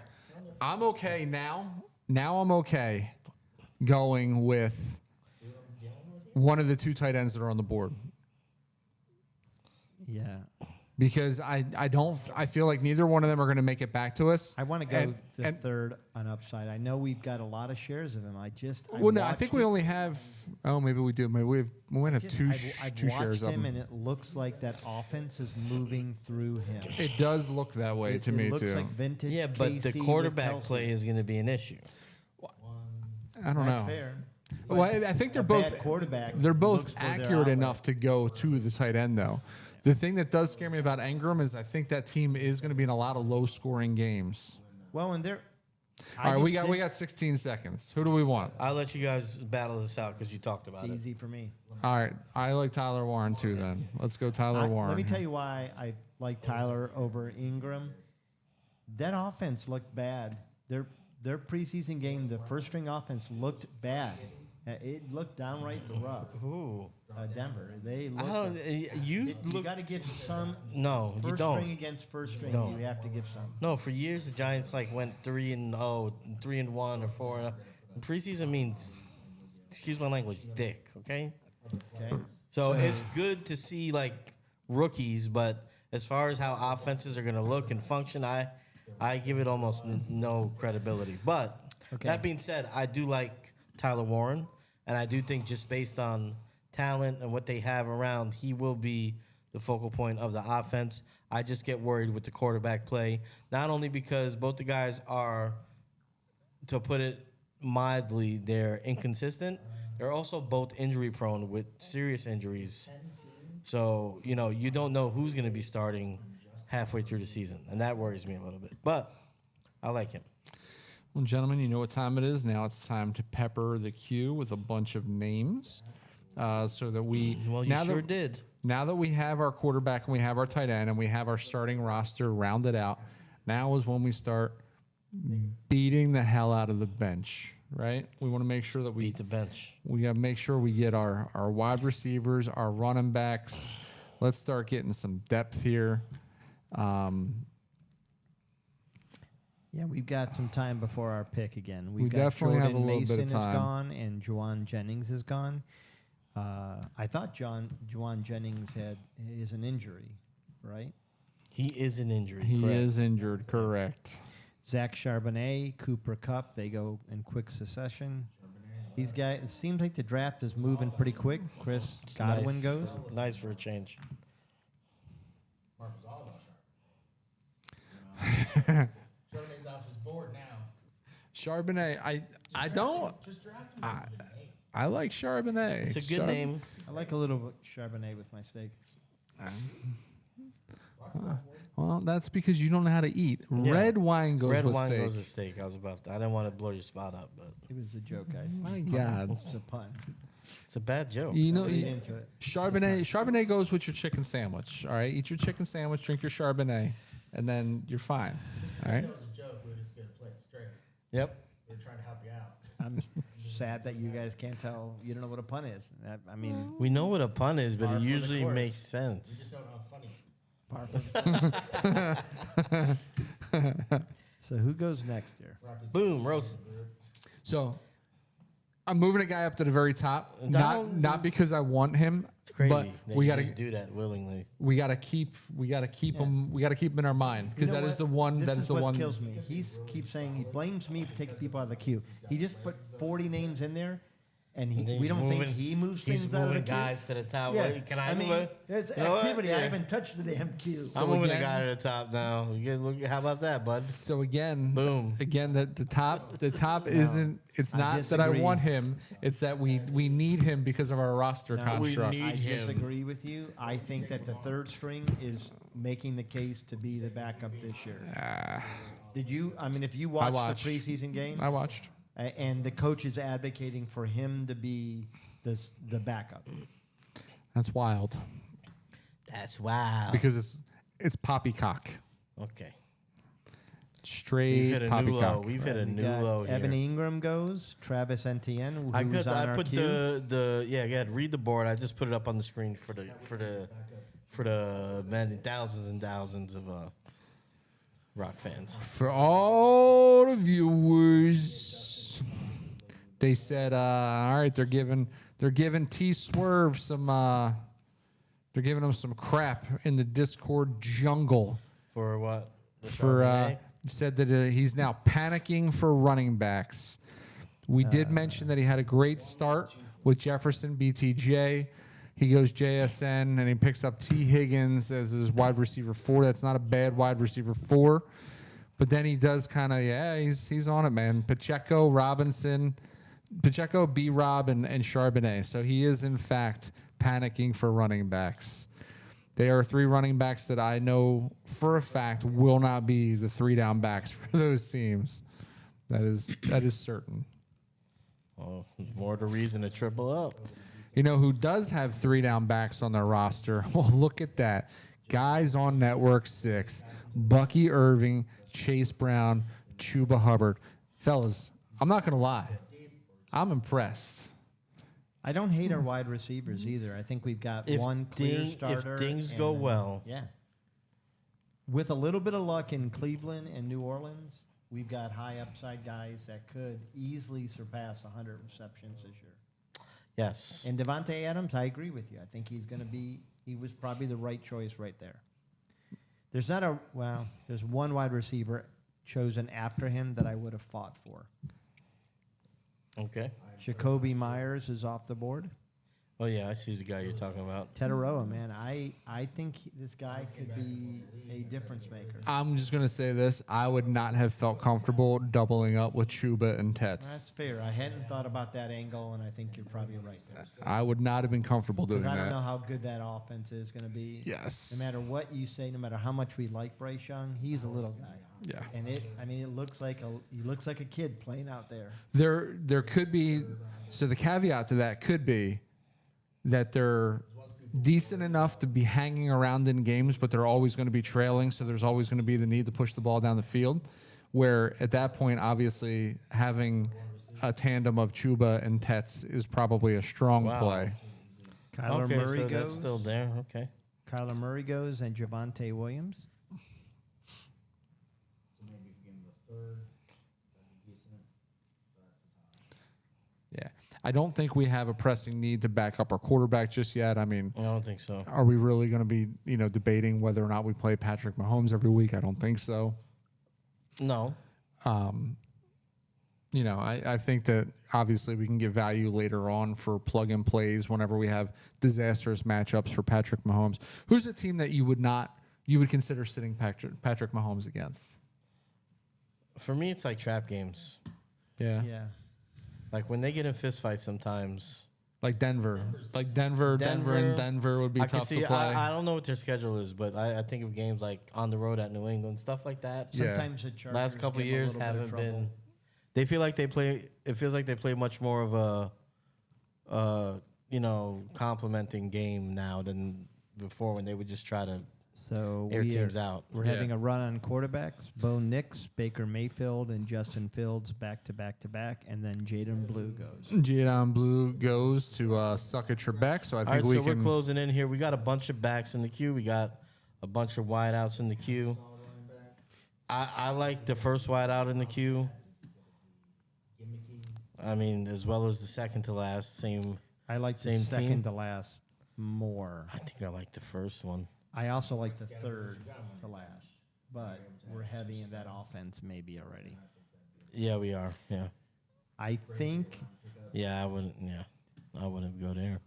I'm okay now. Now I'm okay going with one of the 2 tight ends that are on the board. Yeah, Because I feel like neither one of them are going to make it back to us. I want to go And- the and- third on upside. I know we've got a lot of shares of him. I Well, no, I watched think it- we only have. Oh, maybe we do. Maybe we might have just- two I've two shares watched of him, him. and it looks like that offense is moving through him. It does look that way to me looks too. like vintage. Yeah, but the KC with quarterback Kelsey. play is going to be an issue. I don't That's know. fair. Well, I think they're A both bad quarterback. They're both looks for their accurate outlet. enough to go to the tight end, though. The thing that does scare me about Ingram is I think that team is going to be in a lot of low-scoring games. Well, and they're. All right, we got 16 seconds. Who do we want? I'll let you guys battle this out because you talked about It's it. easy for me. All right, I like Tyler Warren too. Then let's go Tyler Warren. Let me tell you why I like Tyler over Ingram. That offense looked bad. Their preseason game, the first string offense looked bad. It looked downright rough. Ooh. Denver, they I looked. don't. You You look. got to give some. No, you First don't. string against first string, Don't. you have to give some. No, for years the Giants went 3-0, 3-1, or 4-0. Preseason means, excuse my language, dick. Okay. Okay. So it's good to see rookies, but as far as how offenses are going to look and function, I give it almost no credibility. But Okay. that being said, I do like Tyler Warren, and I do think just based on talent and what they have around, he will be the focal point of the offense. I just get worried with the quarterback play, not only because both the guys are, to put it mildly, they're inconsistent. They're also both injury prone with serious injuries. So, you don't know who's going to be starting halfway through the season, and that worries me a little bit. But I like him. Well, gentlemen, you know what time it is. Now it's time to pepper the queue with a bunch of names, so that we. Well, you now sure that, did. Now that we have our quarterback and we have our tight end and we have our starting roster rounded out, now is when we start beating the hell out of the bench. right? We want to make sure that Beat the bench. we got to make sure we get our wide receivers, our running backs. Let's start getting some depth here. Yeah, we've got some time before our pick again. We We've got definitely have Jordan a little bit Mason of is time. gone and Juwan Jennings is gone. I thought Juwan Jennings is an injury, right? He is an injury. He correct. is injured, correct. Zach Charbonnet, Cooper Cup, they go in quick succession. These guys, it seems like the draft is moving pretty quick. Chris It's Godwin nice. goes. Nice for a change. Mark was all about Charbonnet. Charbonnet's off his board now. Charbonnet, I don't. Just draft him. As a good name. I like Charbonnet. It's a good name. I like a little bit Charbonnet with my steak. Well, that's because you don't know how to eat. Yeah. Red wine goes Red with wine steak. goes with steak. I didn't want to blow your spot up, but It was a joke, guys. My God. It's a pun. it's a bad joke. You know, Read into it. Charbonnet goes with your chicken sandwich. All right, eat your chicken sandwich, drink your Charbonnet, and then you're fine. All right. That was a joke. We were just gonna play it straight. Yep. We were trying to help you out. I'm sad that you guys can't tell. You don't know what a pun is. I mean, We know what a pun is, but Par it for the usually course. makes We sense. just don't know how funny it is. so who goes next here? Rocky's Boom, roast. So I'm moving a guy up to the very top, Don't- not because I want him, It's crazy. but that we you gotta just do that willingly. we gotta keep him in our mind because You know that is what? the one This that is the what one. kills me. He keeps saying he blames me for taking people out of the queue. He just put 40 names in there, and And then we he's don't think moving- he moves He's things out of the moving queue. guys to the top. Yeah, Wait, can I, mean, move it? there's You know what? activity. I Yeah. haven't touched the damn queue. I'm moving a again- guy to the top now. How about that, bud? So again, Boom. the top isn't. It's I not that I disagree. want him. It's that we need him because of our roster No, we construct. need I him. disagree with you. I think that the third string is making the case to be the backup this year. Did you? I mean, if you watched watched. the preseason games, I watched. and the coach is advocating for him to be the backup. That's wild That's wow. because it's poppycock, Okay. We've straight hit a new low. poppycock. We've hit a We new got low here. Evan Ingram goes. Travis Etienne, who's I on our put queue. the yeah, go ahead, read the board. I just put it up on the screen for the many thousands and thousands of rock fans. For all the viewers, they said, all right, they're giving T Swerve some they're giving him some crap in the Discord jungle For what? The for Chardonnay? said that he's now panicking for running backs. We did mention that he had a great start with Jefferson BTJ. He goes JSN and he picks up T Higgins as his wide receiver 4. That's not a bad wide receiver 4. But then he does kind of, he's on it, man. Pacheco, Robinson, B-Rob, and Charbonnet. So he is, in fact, panicking for running backs. They are 3 running backs that I know for a fact will not be the 3 down backs for those teams. That is certain. Oh, more the reason to triple up. You know who does have 3 down backs on their roster? Well, look at that. Guys on Network 6. Bucky Irving, Chase Brown, Chuba Hubbard. Fellas, I'm not going to lie. I'm impressed. I don't hate our wide receivers either. I think we've got If one clear if starter. things and go then- well, yeah. With a little bit of luck in Cleveland and New Orleans, we've got high upside guys that could easily surpass 100 receptions this year. yes. And Devontae Adams, I agree with you. I think he was probably the right choice right there. There's one wide receiver chosen after him that I would have fought for. Okay. Jacoby Myers is off the board. Oh yeah, I see the guy you're talking about. Teteroa, man, I think this guy could be a difference maker. I'm just going to say this. I would not have felt comfortable doubling up with Chuba and That's Tets. fair. I hadn't thought about that angle, and I think you're probably right there. I would not have been comfortable doing 'Cause I don't know that. how good that offense is going to be. Yes. No matter what you say, no matter how much we like Bryce Young, he's a little guy. Yeah. And he looks like a kid playing out there. There could be, so the caveat to that could be that they're decent enough to be hanging around in games, but they're always going to be trailing, so there's always going to be the need to push the ball down the field, where at that point, obviously, having a tandem of Chuba and Tetz is probably a strong Wow. play. Kyler Okay, Murray so goes. that's still there. Okay. Kyler Murray goes and Javonte Williams. So maybe if you give him the third, that'd be decent. That's his high. Yeah. I don't think we have a pressing need to back up our quarterback just yet. I mean, I don't think so. are we really going to be, debating whether or not we play Patrick Mahomes every week? I don't think so. No. I think that obviously we can get value later on for plug-in plays whenever we have disastrous matchups for Patrick Mahomes. Who's a team that you would consider sitting Patrick Mahomes against? For me, it's like trap games. Yeah. Yeah. Like when they get in fist fights sometimes. Like Denver. Denver and Denver would be I can tough see. to play. I don't know what their schedule is, but I think of games like on the road at New England, stuff like that. Yeah. Sometimes the Chargers Last couple give 'em a years little bit of haven't trouble. been. They feel like they play. It feels like they play much more of a, complimenting game now than before when they would just try to So air teams out. we're having a run on quarterbacks. Bo Nix, Baker Mayfield, and Justin Fields back to back to back, and then Jaden Blue goes. Jadon Blue goes to suck at Trebek, so I All think right, we so can. we're closing in here. We got a bunch of backs in the queue. We got a bunch of wideouts in the queue. Solid running back. I like the first wideout in the queue. Gimmicky. I mean, as well as the second to last. Same. I like the Same second team? to last more. I think I like the first one. I also like the third to last, but we're heavy in that offense maybe already. Yeah, we are. Yeah. I think Yeah, I wouldn't. Yeah, I wouldn't go there.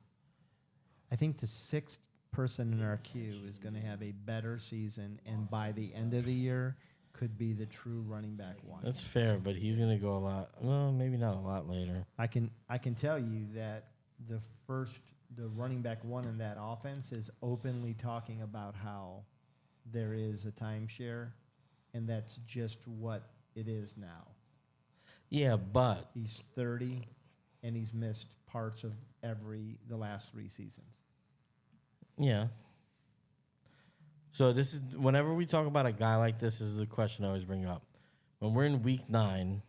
the sixth person in our queue is going to have a better season, and by the end of the year, could be the true running back one. That's fair, but he's gonna go a lot. Well, maybe not a lot later. I can tell you that the running back one in that offense is openly talking about how there is a timeshare, and that's just what it is now. Yeah, but He's 30, and he's missed parts of the last 3 seasons. yeah. So this is whenever we talk about a guy like this, is the question I always bring up. When we're in week 9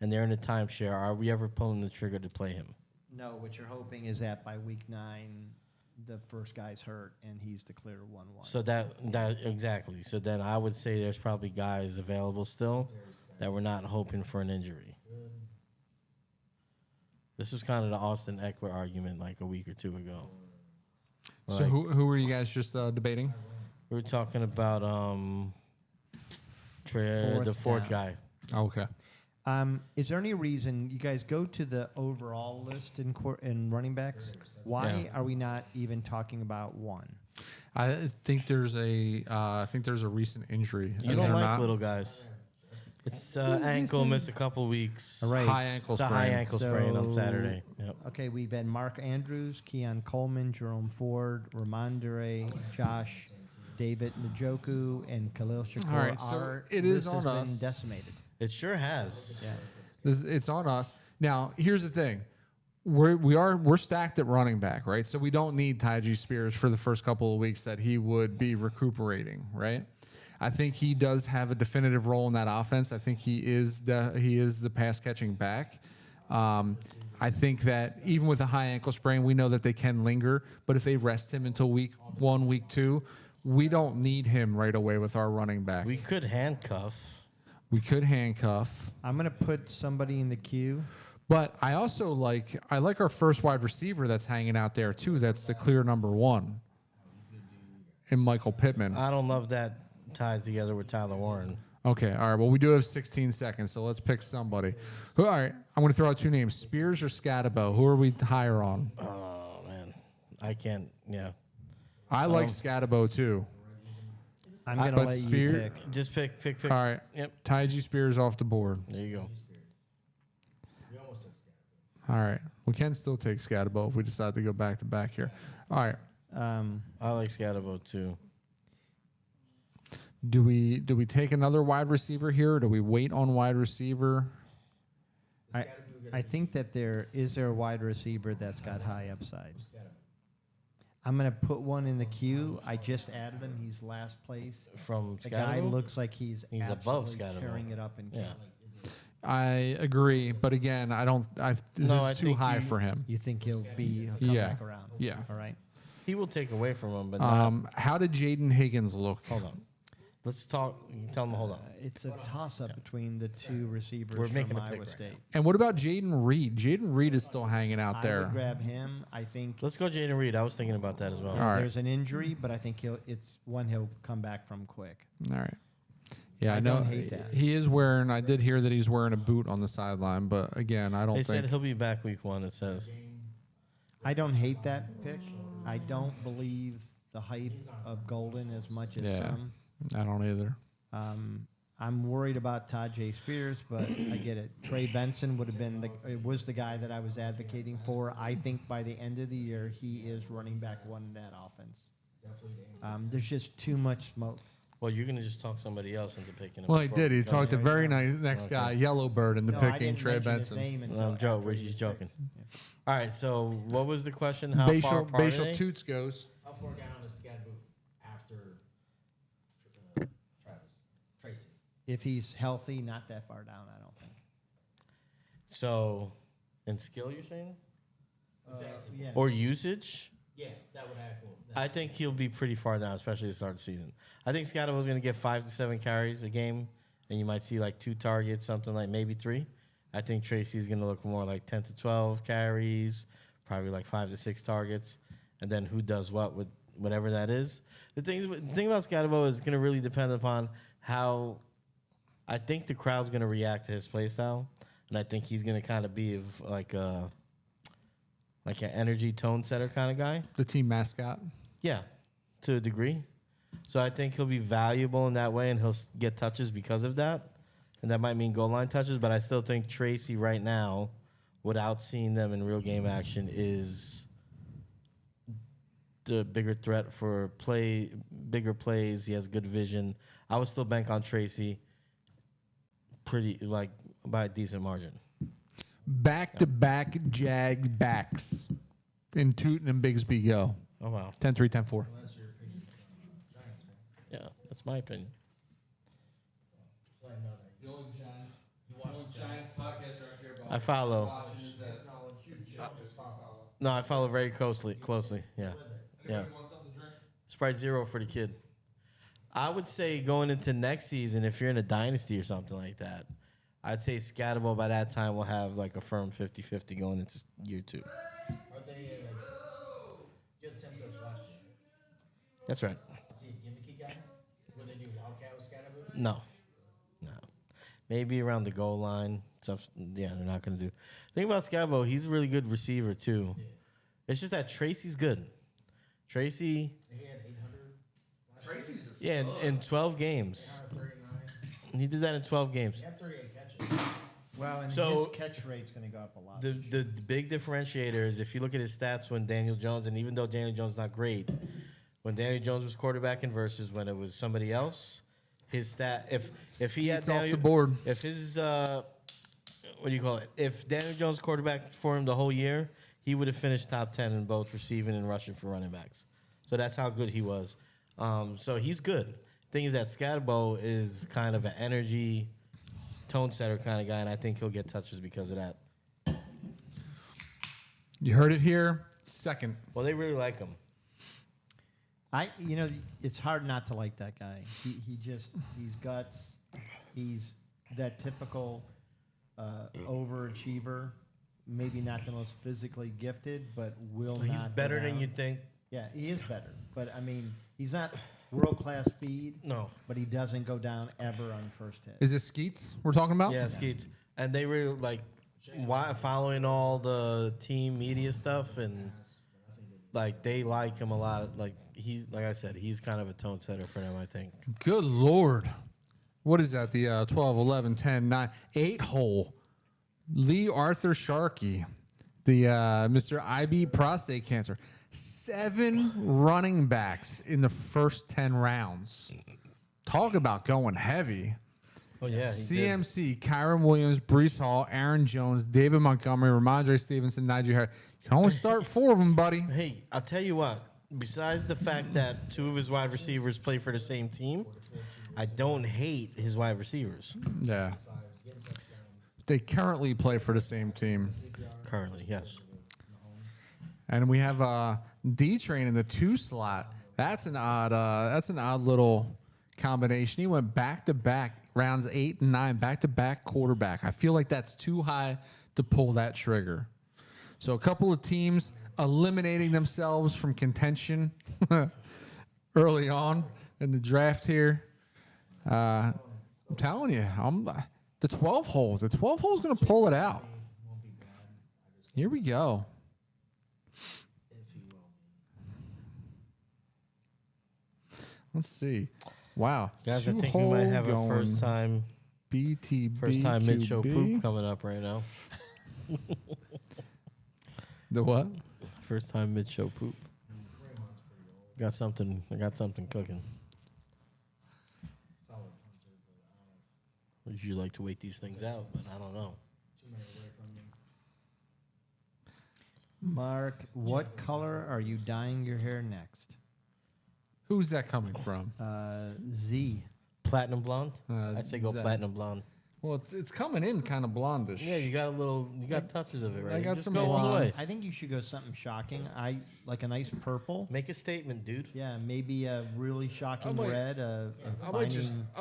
and they're in a timeshare, are we ever pulling the trigger to play him? No, what you're hoping is that by week 9, the first guy's hurt, and he's the clear 1-1. So that exactly. So then I would say there's probably guys available still that we're not hoping for an injury. This was kind of the Austin Eckler argument like a week or 2 ago. So Like, who were you guys just debating? we were talking about the fourth down. guy. Okay. Is there any reason you guys go to the overall list in running backs? Why Yeah. are we not even talking about one? I think there's a recent injury. You and don't they're like not- little guys. It's ankle, miss a couple weeks. All right. high ankle It's a sprain. high ankle sprain on So- Saturday. Yep. Okay, we've had Mark Andrews, Keon Coleman, Jerome Ford, Ramondre, Josh, David Njoku, and Khalil Shakur. All right, so Our it is list has on been us. decimated. It sure has. Yeah. It's on us. Now, here's the thing. We're stacked at running back, right? So we don't need Tyjae Spears for the first couple of weeks that he would be recuperating, right? I think he does have a definitive role in that offense. I think he is the pass catching back. I think that even with a high ankle sprain, we know that they can linger. But if they rest him until week 1, week 2, we don't need him right away with our running back. We could handcuff. We could handcuff. I'm going to put somebody in the queue. But I also like our first wide receiver that's hanging out there too. That's the clear number 1, and Michael Pittman. I don't love that tied together with Tyler Warren. Okay, all right. Well, we do have 16 seconds, so let's pick somebody. All right, I'm going to throw out 2 names: Spears or Scatabo. Who are we higher on? Oh man, I can't. Yeah, I like Scatabo too. I'm going to but let you Spear- pick. just pick. All right, Yep. Tyjae Spears off the board. There you go. We almost took Scattergood. All right, we can still take Scatabo if we decide to go back to back here. All right, I like Scatterbo too. do we take another wide receiver here, or do we wait on wide receiver? I think that there a wide receiver that's got high upside. I'm going to put one in the queue. I just added him. He's last place. From The guy Scatterbo? looks like he's He's above absolutely Scatterbo. tearing it up in Yeah. camp. I agree, but again, I don't. This No, I is too think high you- for him. You think he'll come Yeah. back around? Yeah. All right. He will take away from him, but not. How did Jaden Higgins look? Hold on. Let's talk. You tell him to hold on. It's a toss-up between the two receivers We're from making a pick Iowa right State. And what about Jaden Reed? Jaden Reed is still hanging out I there. would grab him. I think Let's go Jaden Reed. I was thinking about that as well. All right. there's an injury, but I think he'll come back from quick. All right. Yeah, I I know. don't hate that. He is wearing. I did hear that he's wearing a boot on the sideline, but again, I don't They think. said he'll be back week 1, it says. I don't hate that pick. I don't believe the hype of Golden as much as Yeah. some. I don't either. I'm worried about Tajay Spears, but I get it. Trey Benson was the guy that I was advocating for. I think by the end of the year, he is running back one in that offense. There's just too much smoke. Well, you're going to just talk somebody else into picking him. Well, he before did. we He go. talked to yeah, very yeah. nice next Okay. guy, Yellowbird, into No, I picking didn't Trey mention his Benson. name until No, Joe, after we're he just was joking. picked. All right, so what was the question? How far Bashal, apart are Bashal they? Toots goes. How far down is Scadboo after Tracy? If he's healthy, not that far down, I don't think. So, in skill, you're saying? Yeah. Or usage? Yeah, that would act cool. I think he'll be pretty far down, especially to start the season. I think Scotto's going to get 5 to 7 carries a game, and you might see like 2 targets, something like maybe 3. I think Tracy's going to look more like 10 to 12 carries, probably like 5 to 6 targets, and then who does what with whatever that is. The thing about Scotto is going to really depend upon how I think the crowd's going to react to his play style, and I think he's going to kind of be like an energy tone setter kind of guy. The team mascot. Yeah, to a degree. So I think he'll be valuable in that way, and he'll get touches because of that. And that might mean goal line touches, but I still think Tracy right now, without seeing them in real game action, is the bigger threat for bigger plays. He has good vision. I would still bank on Tracy by a decent margin. Back-to-back Jag backs in Tootin and Bigsby go. Oh, wow. 10-3, 10-4. Unless you're a Giants fan. Yeah, that's my opinion. So I know that. You watch the Giants. I follow. No, I follow very closely. Yeah. Yeah. Sprite 0 for the kid. I would say going into next season, if you're in a dynasty or something like that, I'd say Scatterbo by that time will have like a firm 50-50 going into year 2. Are they get the same coach last year? That's right. Is he a gimmicky guy? Will they do Wildcat with Scadaboo? No. Maybe around the goal line. Stuff. Yeah, they're not going to do. Thing about Scatterbo, he's a really good receiver too. Yeah. It's just that Tracy's good. Tracy, He had 800. yeah, in 12 games. 39. He did that in 12 games. He had 38 catches. Well, and So- his catch rate's going to go up a lot. The big differentiator is if you look at his stats when Daniel Jones, and even though Daniel Jones not great, when Daniel Jones was quarterbacking versus when it was somebody else, his stat if he had It's off Daniel, the board. if his what do you call it? If Daniel Jones quarterbacked for him the whole year, he would have finished top 10 in both receiving and rushing for running backs. So that's how good he was. So he's good. Thing is that Scatterbo is kind of an energy tone setter kind of guy, and I think he'll get touches because of that. You heard it here. Second. Well, they really like him. It's hard not to like that guy. He's guts. He's that typical overachiever. Maybe not the most physically gifted, but will He's not go better than down. you think. Yeah, he is better. But I mean, he's not world class speed. No. But he doesn't go down ever on first hit. Is it Skeets we're talking about? Yeah, Skeets. And they really following all the team media stuff, and they like him a lot. Like I said, he's kind of a tone setter for them, I think. Good Lord. What is that? The 12, 11, 10, 9, 8 hole. Lee Arthur Sharkey, the Mr. IB prostate cancer. 7 running backs in the first 10 rounds. Talk about going heavy. Oh yeah, he did. CMC, Kyron Williams, Brees Hall, Aaron Jones, David Montgomery, Ramondre Stevenson, Nigel Harris. You can only start 4 of them, buddy. Hey, I'll tell you what. Besides the fact that 2 of his wide receivers play for the same team, I don't hate his wide receivers. Yeah. They currently play for the same team. Currently, yes. And we have D Train in the 2 slot. That's an odd little combination. He went back to back rounds 8 and 9, back to back quarterback. I feel like that's too high to pull that trigger. So a couple of teams eliminating themselves from contention early on in the draft here. I'm telling you, the 12 hole. The 12 hole is going to pull it out. Won't be bad. I just Here we go. if he will be. Let's see. Wow. Guys, I think we Two-hole might have a going. first time mid-show poop coming up right now. The what? First time mid-show poop. I got something cooking. Solid puncher, but I don't know. Would you like to wait these things out? But I don't know. Too many away from me. Mark, what color are you dyeing your hair next? Who's that coming from? Z. Platinum blonde? I'd say go Zach. platinum blonde. Well, it's coming in kind of blondish. Yeah, you got touches of it, right? I got Just some go all the blonde. way. I think you should go something shocking. I like a nice purple. Make a statement, dude. Yeah, maybe a really shocking might- red. I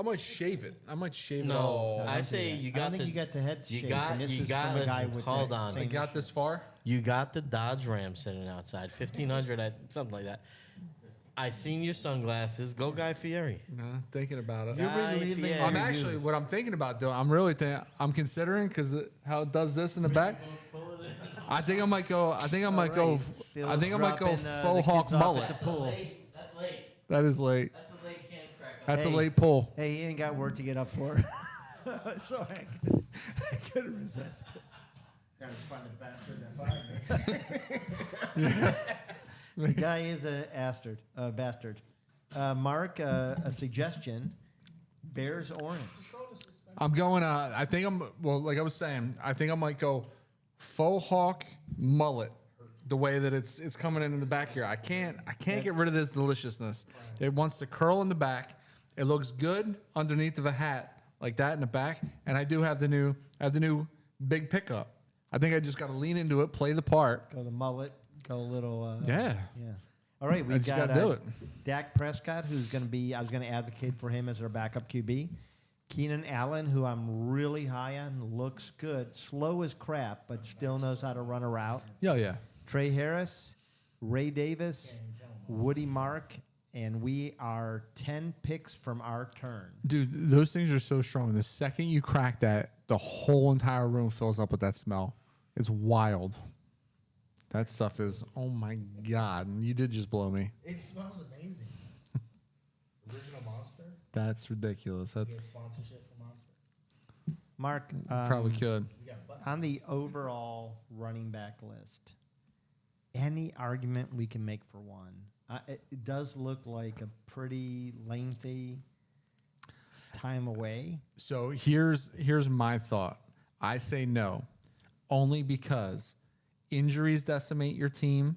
might shave it. I might shave it No, all. I say I you don't got think the you got the head you shape, got- and this you is got- from a guy listen, with hold that on. same I got issue. this far. you got the Dodge Ram sitting outside, 1,500 at something like that. I seen your sunglasses. Go Guy Fieri. Nah, thinking about it. You're really leaning Fieri. I'm actually what I'm thinking about doing. I'm considering because how it does this in the back. I think I might go. I think I might go. Phil's I think I might go dropping, the faux hawk kids off mullet. at the pool. That's late. That is late. That's a late can crack. That's a Hey. late pull. Hey, he ain't got work to get up for. So I couldn't resist. Gotta find a bastard that fired me. The guy is a bastard. Mark, a suggestion: Bears orange. I'm going. I think I'm. Well, like I was saying, I think I might go faux hawk mullet. The way that it's coming in the back here, I can't get rid of this deliciousness. It wants to curl in the back. It looks good underneath of a hat like that in the back. And I do have the new big pickup. I think I just got to lean into it, play the part. Go the mullet. Go a little. Yeah. Yeah. All right, we've just got gotta do it. Dak Prescott, who's going to be. I was going to advocate for him as our backup QB. Keenan Allen, who I'm really high on, looks good. Slow as crap, but still knows how to run a route. Yeah. Trey Harris, Ray Davis, Woody Mark, and we are 10 picks from our turn. Dude, those things are so strong. The second you crack that, the whole entire room fills up with that smell. It's wild. That stuff is, oh my God. You did just blow me. It smells amazing. Original Monster. That's ridiculous. That's Get sponsorship for Monster. Mark, probably could. We got buttons. on the overall running back list, any argument we can make for one. It does look like a pretty lengthy time away. So here's my thought. I say no, only because injuries decimate your team,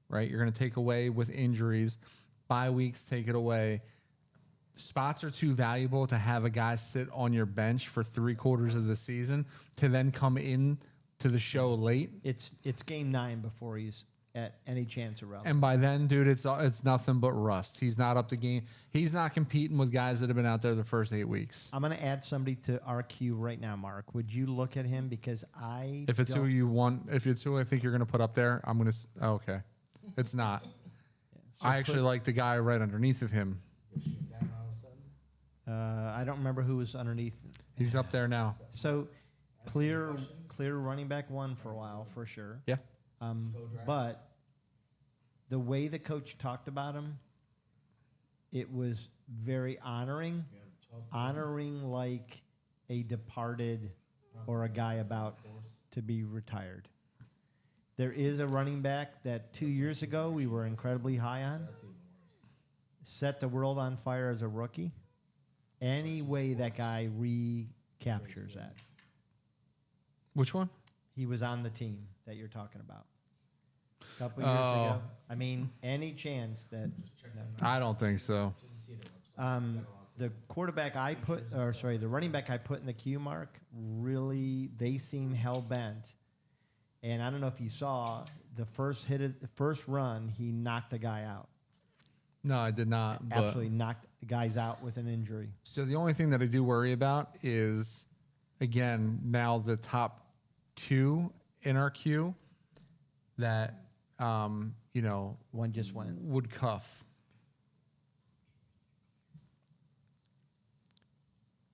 right? You're going to take away with injuries. Bye weeks take it away. Spots are too valuable to have a guy sit on your bench for 3/4 of the season to then come in to the show late. It's game 9 before he's at any chance of relevance. And by then, dude, it's nothing but rust. He's not up to game. He's not competing with guys that have been out there the first 8 weeks. I'm going to add somebody to our queue right now, Mark. Would you look at him? Because If it's who don't- you want, if it's who I think you're going to put up there, I'm going to. Okay. It's not. I actually like the guy right underneath of him. Get shoot down all of a sudden. I don't remember who was underneath. He's up there now. So clear running back 1 for a while, for sure. Yeah. But the way the coach talked about him, it was very honoring like a departed or a guy about to be retired. There is a running back that 2 years ago we were incredibly high on. Set the world on fire as a rookie. Any way that guy recaptures that. Which one? He was on the team that you're talking about. A couple years Oh. ago. I mean, any chance that. I don't think so. Just to see the website. Um, the quarterback I put, or sorry, the running back I put in the queue, Mark, really, they seem hell bent. And I don't know if you saw the first run, he knocked a guy out. No, I did not. But Absolutely knocked guys out with an injury. So the only thing that I do worry about is, again, now the top 2 in our queue that, One just went. would cuff.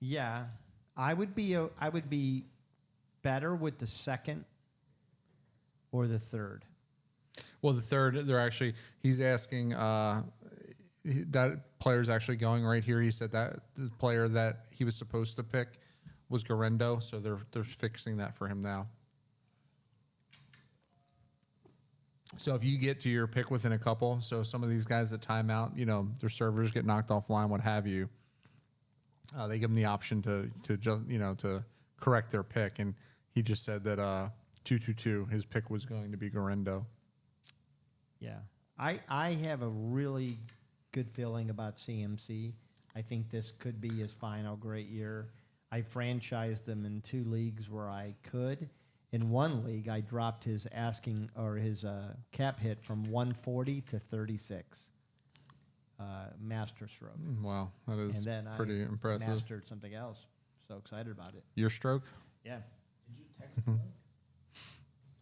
Yeah, I would be better with the second or the third. Well, the third, he's asking, that player's actually going right here. He said that the player that he was supposed to pick was Garendo, so they're fixing that for him now. So if you get to your pick within a couple, so some of these guys at timeout, their servers get knocked offline, what have you, they give them the option to just to correct their pick, and he just said that 222 his pick was going to be Garendo. Yeah, I have a really good feeling about CMC. I think this could be his final great year. I franchised him in 2 leagues where I could. In 1 league, I dropped his cap hit from 140 to 36. Master stroke. Wow, that is And then pretty I impressive. mastered something else. So excited about it. Your stroke? Yeah. Did you text Doug?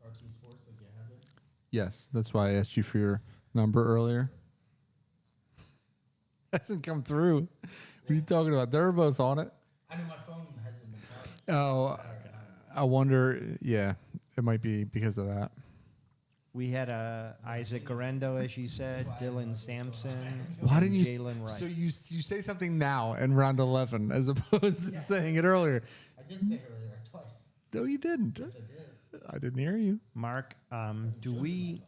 RT Sports, like you have it? Yes, that's why I asked you for your number earlier. Hasn't come through. What are you talking about? They're both on it. I know my phone hasn't been charged. Oh, I wonder. Yeah, it might be because of that. We had Isaac Garendo, as you said, Dylan Sampson, Why didn't you? Jalen Wright. So you say something now in round 11 as opposed to saying it earlier. I did say it earlier twice. No, you didn't. Yes, I did. I didn't hear you. Mark, do we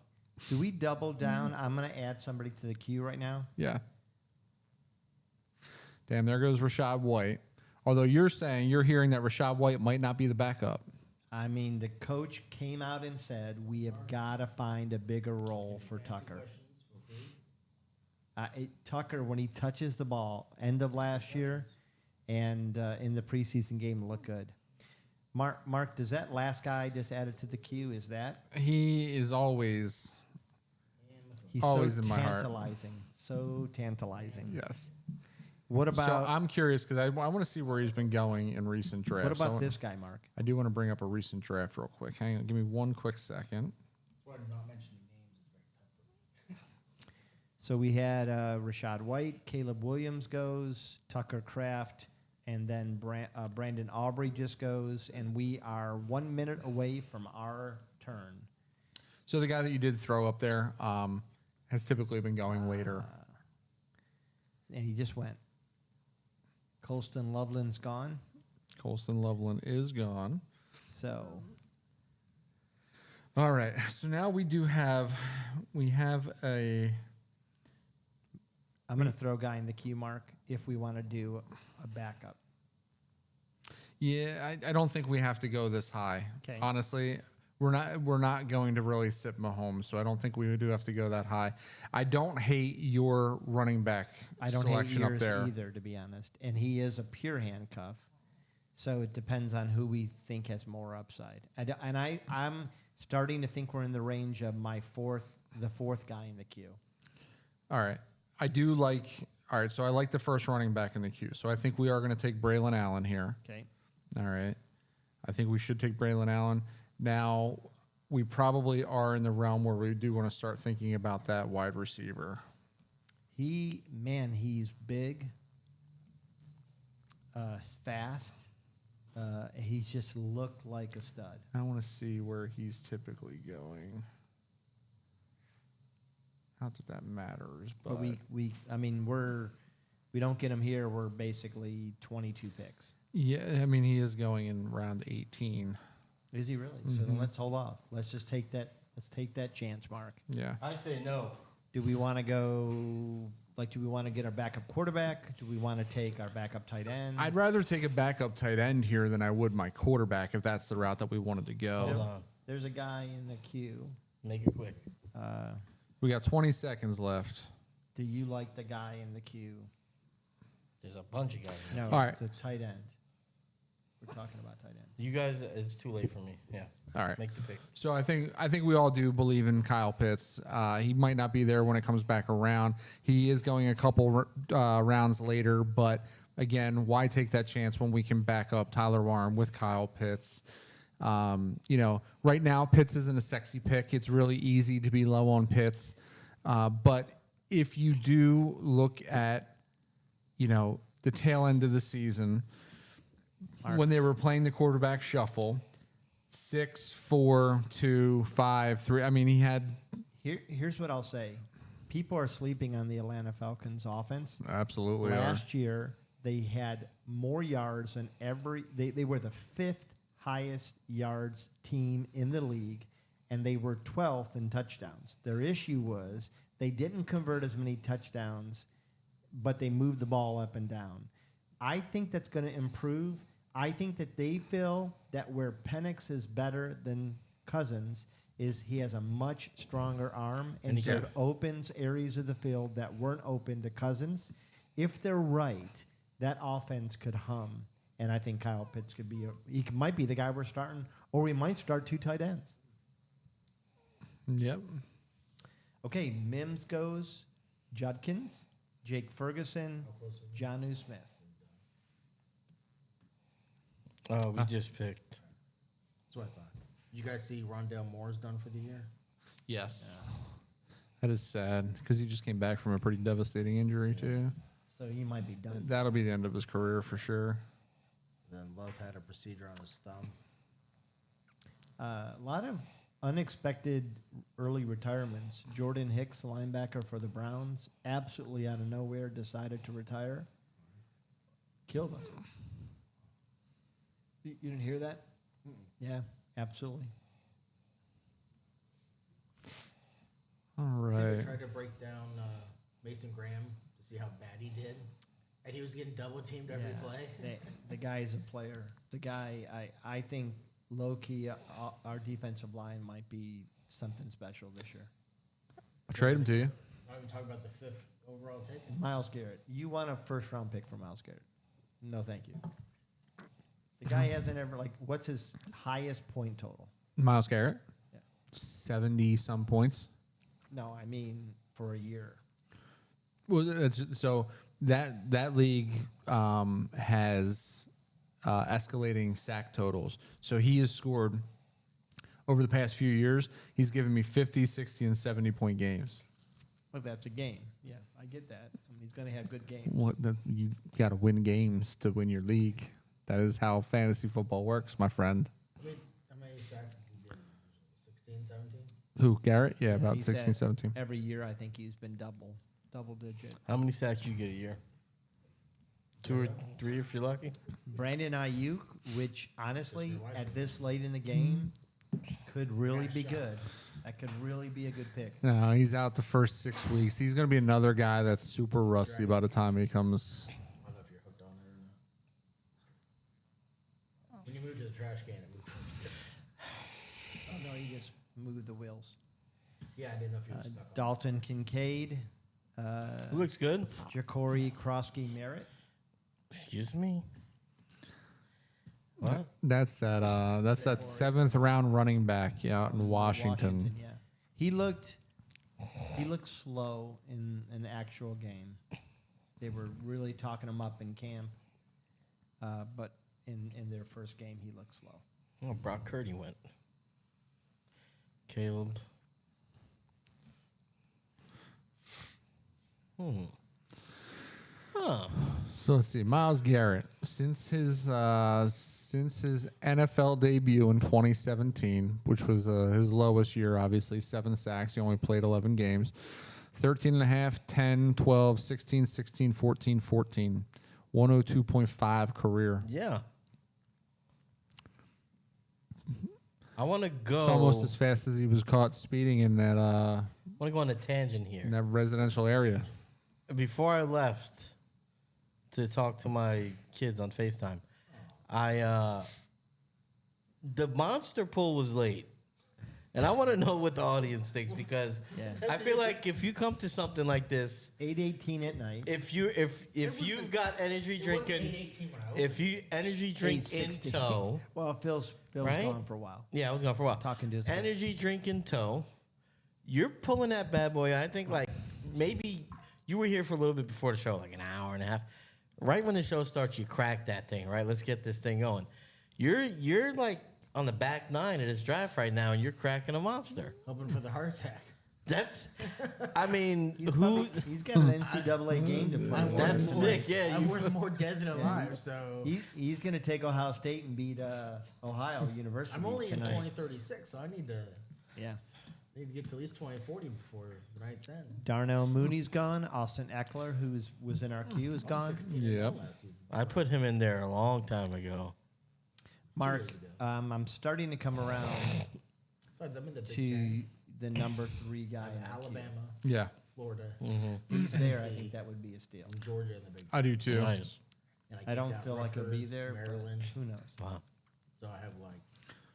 double down? I'm going to add somebody to the queue right now. Yeah. Damn, there goes Rashad White. Although you're hearing that Rashad White might not be the backup. I mean, the coach came out and said, we have got to find a bigger role for Tucker. Tucker, when he touches the ball, end of last year and in the preseason game, looked good. Mark, does that last guy just added to the queue? Is that? He is always He's Always so in my heart. tantalizing. So tantalizing. yes. What So about I'm curious because I want to see where he's been going in recent drafts. what So I about wa- this guy, Mark? I do want to bring up a recent draft real quick. Hang on, give me one quick second. That's why not mentioning names is very tough. So we had Rashad White, Caleb Williams goes, Tucker Kraft, and then Brandon Aubrey just goes, and we are 1 minute away from our turn. So the guy that you did throw up there has typically been going later. And he just went. Colston Loveland's gone. Colston Loveland is gone. So All right. So now we have a I'm going to throw a guy in the queue, Mark, if we want to do a backup. yeah. I don't think we have to go this high. Okay. Honestly, we're not going to really sit Mahomes, so I don't think we do have to go that high. I don't hate your running back I don't hate selection up yours there. either, to be honest. And he is a pure handcuff. So it depends on who we think has more upside. I'm starting to think we're in the range of the fourth guy in the queue. All right. I do like. All right. So I like the first running back in the queue. So I think we are going to take Braylon Allen here. Okay. All right. I think we should take Braylon Allen. Now, we probably are in the realm where we do want to start thinking about that wide receiver. He's big, fast. He's just looked like a stud. I want to see where he's typically going. Not that that matters, but But we don't get him here. We're basically 22 picks. yeah, I mean, he is going in round 18. Is he really? So then let's hold off. Let's just take that. Let's take that chance, Mark. Yeah. I say no. Do we want to go? Do we want to get our backup quarterback? Do we want to take our backup tight end? I'd rather take a backup tight end here than I would my quarterback if that's the route that we wanted to Hold go. on. There's a guy in the queue. Make it quick. We got 20 seconds left. Do you like the guy in the queue? There's a bunch of guys. No, All right. it's a tight end. We're talking about tight end. You guys, it's too late for me. Yeah. All right. Make the pick. So I think we all do believe in Kyle Pitts. He might not be there when it comes back around. He is going a couple rounds later, but again, why take that chance when we can back up Tyler Warren with Kyle Pitts? Right now Pitts isn't a sexy pick. It's really easy to be low on Pitts, but if you do look at the tail end of the season when they were playing the quarterback shuffle. 6, 4, 2, 5, 3. I mean, he had Here's what I'll say. People are sleeping on the Atlanta Falcons offense. absolutely Last year, they had more yards than they were the 5th highest yards team in the league, and they were 12th in touchdowns. Their issue was they didn't convert as many touchdowns, but they moved the ball up and down. I think that's going to improve. I think that they feel that where Penix is better than Cousins is he has a much stronger arm, and so it opens areas of the field that weren't open to Cousins. If they're right, that offense could hum, and I think Kyle Pitts could be he might be the guy we're starting, or we might start 2 tight ends. Yep. Okay, Mims goes, Judkins, Jake Ferguson, Jonnu Smith. We just picked. That's what I thought. Did you guys see Rondale Moore's done for the year? Yes. That is sad because he just came back from a pretty devastating injury too. So he might be done. That'll be the end of his career for sure. Then Love had a procedure on his thumb. A lot of unexpected early retirements. Jordan Hicks, linebacker for the Browns, absolutely out of nowhere decided to retire. Killed us. You didn't hear that? Yeah, absolutely. All See, they right. tried to break down Mason Graham to see how bad he did, and he was getting double teamed every play. The guy is a player. The guy, I think, low-key, our defensive line might be something special this year. I'll trade him to you. Not even talking about the 5th overall take. Miles Garrett. You want a first-round pick for Miles Garrett? No, thank you. The guy hasn't ever, what's his highest point total? Myles Garrett. Yeah. 70 some points. No, I mean for a year. Well, so that league has escalating sack totals. So he has scored over the past few years. He's given me 50, 60, and 70-point games. Well, that's a game. Yeah, I get that. I mean, he's going to have good games. You got to win games to win your league. That is how fantasy football works, my friend. How many sacks has he getting? 16, 17? Who, Garrett? Yeah, about he 16, said 17. Every year, I think he's been double digit. How many sacks you get a year? 2 or 3 if you're lucky. Brandon Ayuk, which honestly, at this late in the game, could really be good. That could really be a good pick. No, he's out the first 6 weeks. He's going to be another guy that's super rusty by the time he comes. I don't know if you're hooked on it or not. When you move to the trash can, it moves. Oh, no, he just moved the wheels. Yeah, I didn't know if you were stuck on Dalton Kincaid, Who looks good? Ja'Cory Krosky Merritt. Excuse me. What? That's that 7th round running back out in Washington. Yeah, he looked slow in an actual game. They were really talking him up in camp, but in their first game, he looked slow. Oh, Brock Purdy went. Caleb. Huh. So let's see, Myles Garrett, since his NFL debut in 2017, which was his lowest year, obviously 7 sacks. He only played 11 games. 13.5, 10, 12, 16, 16, 14, 14. 102.5 career. Yeah. I want to go. It's almost as fast as he was caught speeding in that I want to go on a tangent here. in that residential area. Before I left to talk to my kids on FaceTime, the monster pull was late. And I want to know what the audience thinks because Yeah. I feel like if you come to something like this, 8:18 at night. if you've got energy It wasn't drinking, 8:18 when I opened. if you energy drink in 8:16. tow, Well, Phil's Right? gone for a while. yeah, I was gone for a while. Talking to his energy drink in tow, you're pulling that bad boy. I think like maybe you were here for a little bit before the show, like an hour and a half. Right when the show starts, you crack that thing. Right, let's get this thing going. You're like on the back nine of this draft right now, and you're cracking a monster. Hoping for the heart attack. That's, I mean, He's got an NCAA game to play. I'm That's worth more- sick, yeah, I'm you- worth more dead than alive. So He's going to take Ohio State and beat Ohio University I'm only in tonight. 2036, so I need to Yeah. get to at least 2040 before the night's end. Darnell Mooney's gone. Austin Eckler, who was in our queue, is gone. 16 Yep. last season. I put him in there a long time ago. Mark, years ago. I'm starting to come around Besides, I'm in the Big to Ten. the number 3 I guy have in our queue. Alabama, Yeah, Florida, Mm. If he's there, I Tennessee. think that would be a steal. and Georgia in the Big Ten. I do too. Nice. And I kicked don't out feel like he'll be Rutgers, there, but Maryland. who knows? Wow. So I have like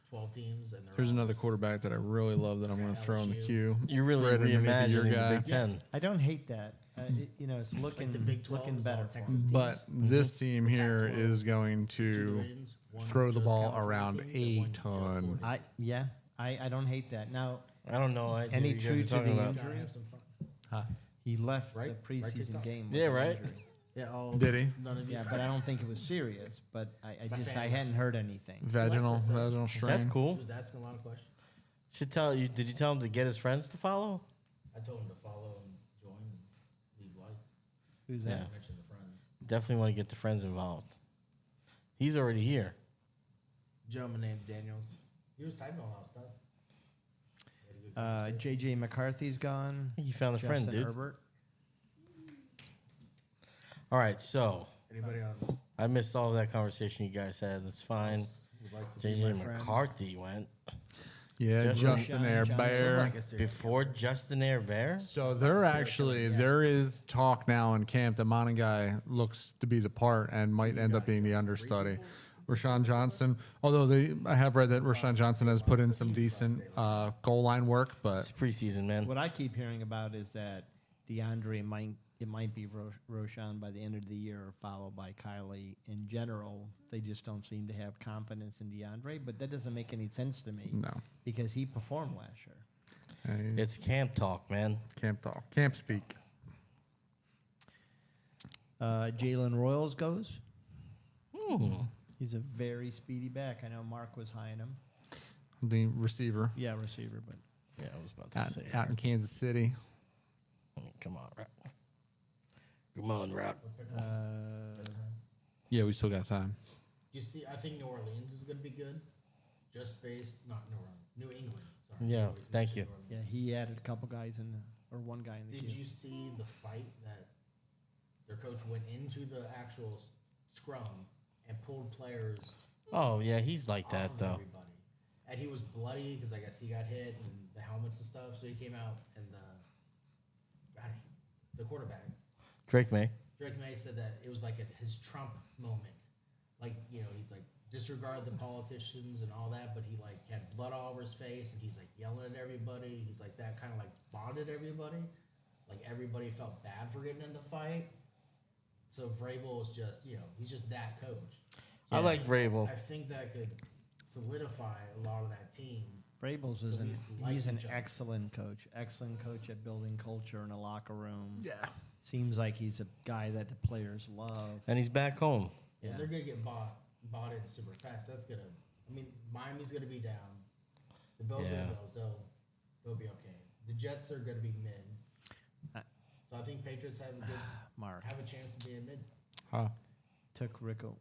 12 teams, and they're There's all- another quarterback that I really love that I'm going to throw in the LSU. queue. You're really Right underneath reimagining your guy. the Big Ten. I don't hate that. It's looking the Big 12 looking is all better. Texas for him. But this team here Pac-12, is going two to divisions, one throw the just ball California around teams, and a one just ton. Florida. I don't hate that. Now I don't know. Any you guys are truth to talking the about. injury? Gotta have some fun. he left Right? the preseason TikTok? game. Yeah, with an right? injury. Yeah, all, Did he? None of you. Yeah, but I don't think it was serious. But I My just family. hadn't heard anything. Vaginal, this, vaginal strain. That's He cool. was asking a lot of questions. Should tell you. Did you tell him to get his friends to follow? I told him to follow and join and leave likes. Who's Yeah. that? I mentioned the friends. Definitely want to get the friends involved. He's already here. Gentleman named Daniels. He was typing a lot of stuff. We had a good conversation. JJ McCarthy's gone. I think you found a Justin friend, dude. Herbert. All right, so Anybody on I missed all of that conversation you guys had. That's fine. would like to be JJ my friend? McCarthy went Yeah, Justin Justin Johnson. Airbear. Like a serial before Justin Herbert. So they're actually there is talk now in camp that Monangai looks to be the part and might end up being the understudy. Rashawn Johnson, although I have read that Rashawn Johnson has put in some decent goal line work, but It's preseason, man. What I keep hearing about is that DeAndre might be Roshan by the end of the year, followed by Kylie. In general, they just don't seem to have confidence in DeAndre, but that doesn't make any sense to me no. because he performed last year. Hey, It's camp talk, man. camp talk, camp speak. Jalen Royals goes. Hmm. He's a very speedy back. I know Mark was high on him. The receiver Yeah, receiver, but Yeah, I was about to say. out in Kansas City. Come on, Rock. Come on, Rock. Yeah, we still got time. You see, I think New Orleans is going to be good. Just based, not New Orleans, New England. Sorry. Yeah, I always thank mention you. New Orleans. yeah, he added a couple guys in, or one guy in the Did queue. you see the fight that their coach went into the actual scrum and pulled players Oh yeah, he's like off that of though. everybody? And he was bloody because I guess he got hit and the helmets and stuff. So he came out and the quarterback Drake May. Drake May said that it was like his Trump moment. Like, you know, he's like, disregard the politicians and all that, but he like had blood all over his face and he's like yelling at everybody. He's like that kind of like bonded everybody. Like everybody felt bad for getting in the fight. So Vrabel is just, you know, he's just that coach. I like Vrabel. I think that could solidify a lot of that team. Vrabel's To is at an, least like he's an each other. excellent coach at building culture in a locker room. Yeah. Seems like he's a guy that the players love. And he's back home. Yeah. Yeah. They're gonna get bought in super fast. That's gonna. I mean, Miami's gonna be down. The Bills Yeah. are the Bills. They'll be okay. The Jets are gonna be mid. Uh, So I think Patriots have a good Mark have a chance to be a mid. Huh. took Rico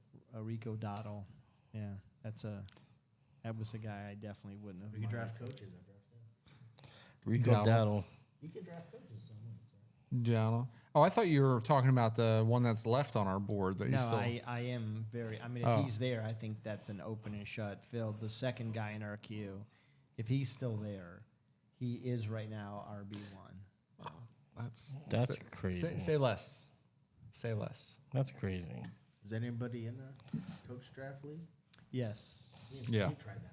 Dottle. Yeah, that was a guy I definitely wouldn't have. We can minded. draft coaches. I drafted. Rico Dowdle. Dowdle. You can draft coaches. Someone. Gianna. Oh, I thought you were talking about the one that's left on our board that you No, still. I am very. I mean, if Oh. he's there, I think that's an open and shut. Phil, the second guy in our queue, if he's still there, he is right now RB1. That's say, crazy. Say less. Say less. That's crazy. Is anybody in a coach draft league? Yes. Me and Yeah. Steve tried that one.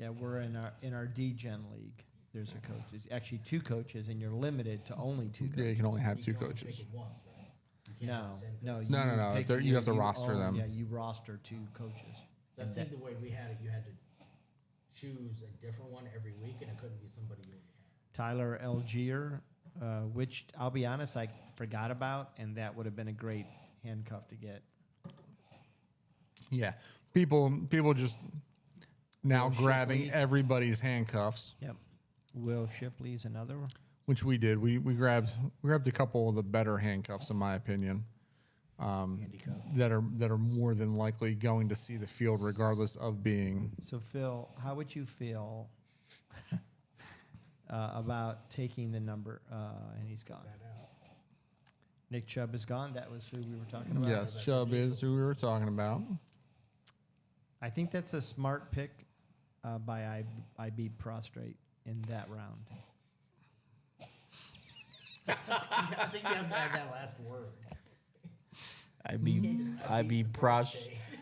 Yeah, we're in our D-Gen league. There's a coach. There's actually 2 coaches, and you're limited to only 2 Yeah, coaches. you can only have You 2 can only coaches. pick it once, right? You can't No, have the same no, coach. No. pick- You have to roster them. Yeah, you roster 2 coaches. So I think the way we had it, you had to choose a different one every week, and it couldn't be somebody you already had. Tyler Algier, which I'll be honest, I forgot about, and that would have been a great handcuff to get. Yeah, people just now Will grabbing Shipley. everybody's handcuffs, Yep. Will Shipley's another one. which we did. We grabbed a couple of the better handcuffs, in my opinion, that are more than likely going to see the field regardless of being. So Phil, how would you feel about taking the number? And he's gone. Nick Chubb is gone. That was who we were talking about. Yes, Chubb is who we were talking about. I think that's a smart pick by IB Prostrate in that round. I think you have to add that last word. I be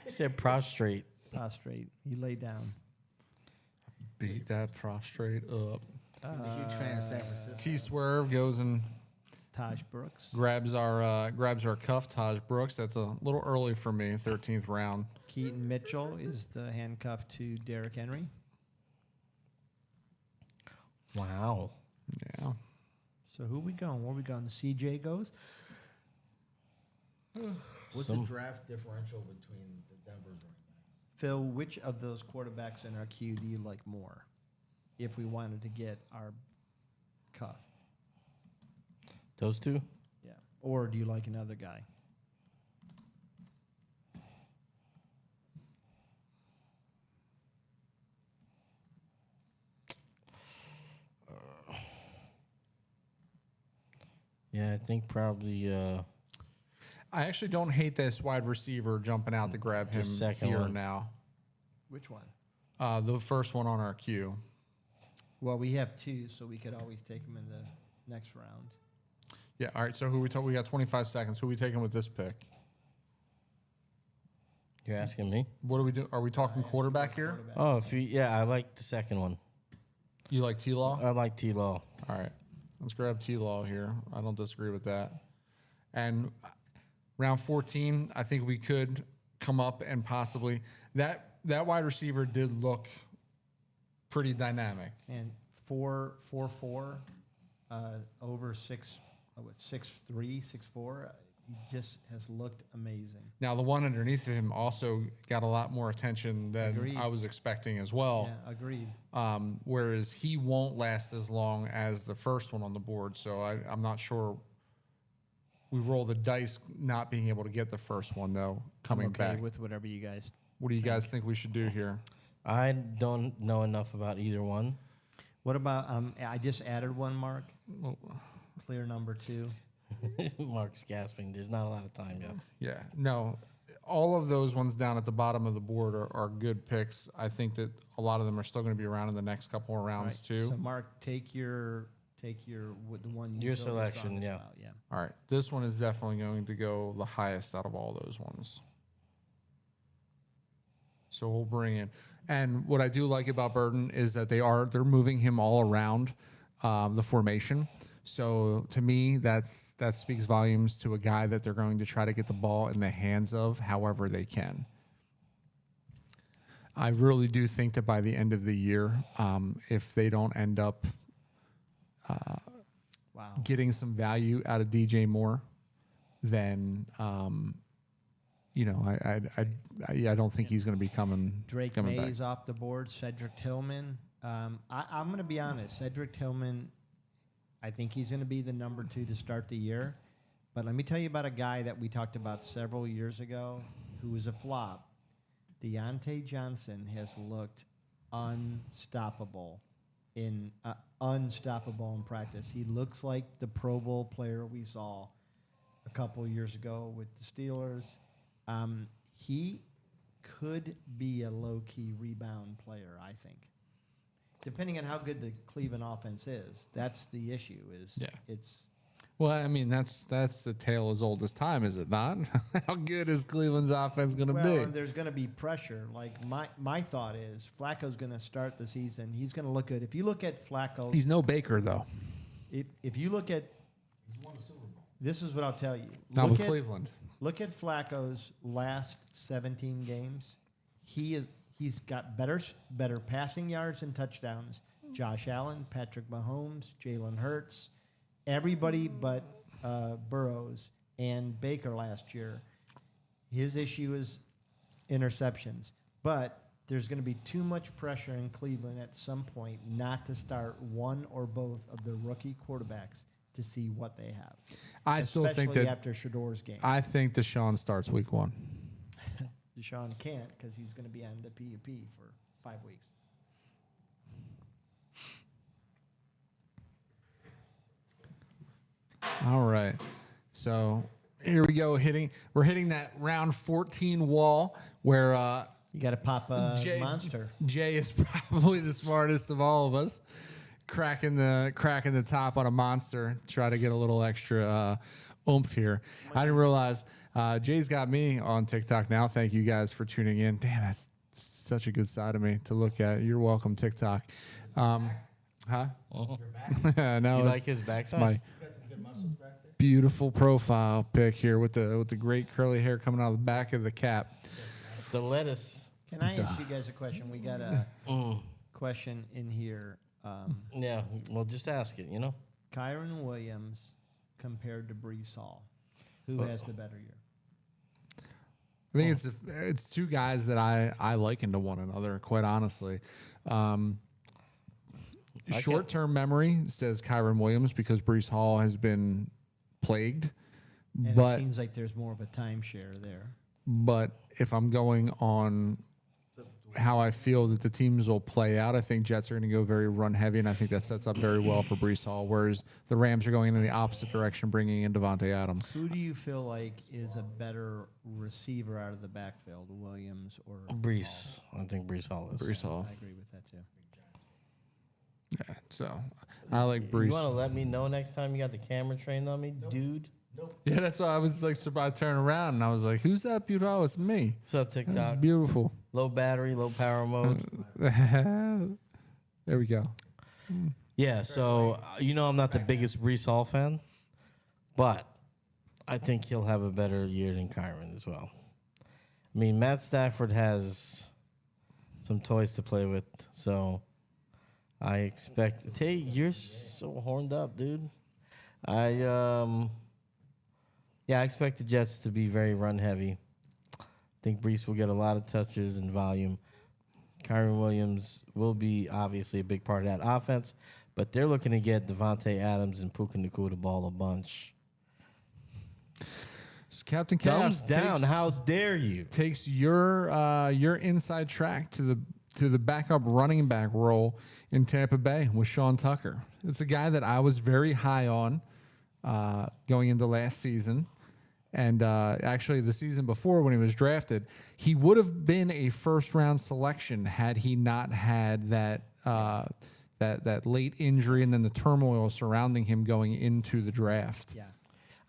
said prostrate. Prostrate. He lay down. Beat that prostrate up. He's a huge fan of San Francisco. T Swerve goes and Taj Brooks. grabs our cuff, Taj Brooks. That's a little early for me, 13th round. Keaton Mitchell is the handcuff to Derrick Henry. Wow. Yeah. So who we going? Where we going? CJ goes. What's the draft differential between the Denver's running backs? Phil, which of those quarterbacks in our queue do you like more? If we wanted to get our cuff, Those 2? yeah. Or do you like another guy? Yeah, I think probably I actually don't hate this wide receiver jumping out to grab The him second here one. now. Which one? The first one on our queue. Well, we have 2, so we could always take them in the next round. Yeah. All right. So who we we got 25 seconds. Who we taking with this pick? you're asking me. What do we do? Are we talking quarterback here? Quarterback. Oh, if you I like the second one. You like T Law? I like T Law. All right. Let's grab T Law here. I don't disagree with that. And round 14, I think we could come up and possibly that wide receiver did look pretty dynamic. And 4.44, over 6'3", 6'4". He just has looked amazing. Now the one underneath him also got a lot more attention than Agreed. I was expecting as well. Yeah, agreed. Whereas he won't last as long as the first one on the board. So I'm not sure. We roll the dice not being able to get the first one though. Coming I'm okay back. with whatever you guys. What do you guys think we should do here? I don't know enough about either one. What about I just added one, Mark. Well, Clear number 2. Mark's gasping. There's not a lot of time yet. yeah, no, all of those ones down at the bottom of the board are good picks. I think that a lot of them are still going to be around in the next couple of rounds Right. too. So Mark, take your the one you Your feel the selection, strongest yeah. about, yeah. All right, this one is definitely going to go the highest out of all those ones. So we'll bring in, and what I do like about Burton is that they're moving him all around the formation. So to me, that speaks volumes to a guy that they're going to try to get the ball in the hands of however they can. I really do think that by the end of the year, if they don't end up Wow. getting some value out of DJ Moore, then I don't think he's going to be coming Drake coming back. Mays off the board. Cedric Tillman. I'm going to be honest. Cedric Tillman, I think he's going to be the number 2 to start the year. But let me tell you about a guy that we talked about several years ago who was a flop. Deontay Johnson has looked unstoppable in practice. He looks like the Pro Bowl player we saw a couple years ago with the Steelers. He could be a low-key rebound player, I think. Depending on how good the Cleveland offense is, that's the issue. Yeah. It's Well, I mean, that's the tale as old as time, is it not? How good is Cleveland's offense going to Well, be? and there's going to be pressure. Like my thought is Flacco's going to start the season. He's going to look good. If you look at Flacco, He's no Baker, though. if you look at, He's won a Super Bowl. this is what I'll tell you. Not Look with at- Cleveland. Look at Flacco's last 17 games. He's got better passing yards and touchdowns. Josh Allen, Patrick Mahomes, Jalen Hurts, everybody but Burrows and Baker last year. His issue is interceptions, but there's going to be too much pressure in Cleveland at some point not to start one or both of the rookie quarterbacks to see what they have. I still think Especially that after Shador's game. I think Deshaun starts week 1. Deshaun can't because he's going to be on the PUP for 5 weeks. All right. So here we go. We're hitting that round 14 wall where You got to pop a Jay- monster. Jay is probably the smartest of all of us. Cracking the top on a monster. Try to get a little extra oomph here. I didn't realize Jay's got me on TikTok now. Thank you guys for tuning in. Damn, that's such a good side of me to look at. You're welcome, TikTok. Huh? Your back. No, You it's like his backside? my He's got some good muscles back there. beautiful profile pic here with the great curly hair coming out of the back of the cap. It's the lettuce. Can I ask you guys a question? We got a question in here. Yeah, well, just ask it, you know? Kyron Williams compared to Brees Hall. Who has the better year? I think it's two guys that I liken to one another, quite honestly. Short-term memory says Kyron Williams because Brees Hall has been plagued. And it But seems like there's more of a timeshare there. if I'm going on how I feel that the teams will play out, I think Jets are going to go very run-heavy, and I think that sets up very well for Brees Hall, whereas the Rams are going in the opposite direction, bringing in Devontae Adams. Who do you feel like is a better receiver out of the backfield, Williams or Brees. I think Brees Hall is. Brees Hall. I agree with that too. Yeah, so I like You Brees. want to let me know next time you got the camera trained on me, dude? Yeah, that's why I was like surprised to turn around, and I was like, "Who's that beautiful?" Oh, it's me. What's up, TikTok? Beautiful. Low battery, low power mode. There we go. Yeah, so you know I'm not the biggest Brees Hall fan, but I think he'll have a better year than Kyron as well. I mean, Matt Stafford has some toys to play with, so I expect. Hey, you're so horned up, dude. I expect the Jets to be very run heavy. I think Brees will get a lot of touches and volume. Kyron Williams will be obviously a big part of that offense, but they're looking to get Devontae Adams and Puka Nacua the ball a bunch. So Captain Thumbs Cass down! takes- How dare you? takes your inside track to the backup running back role in Tampa Bay with Sean Tucker. It's a guy that I was very high on going into last season. And actually, the season before when he was drafted, he would have been a first-round selection had he not had that late injury and then the turmoil surrounding him going into the draft. Yeah.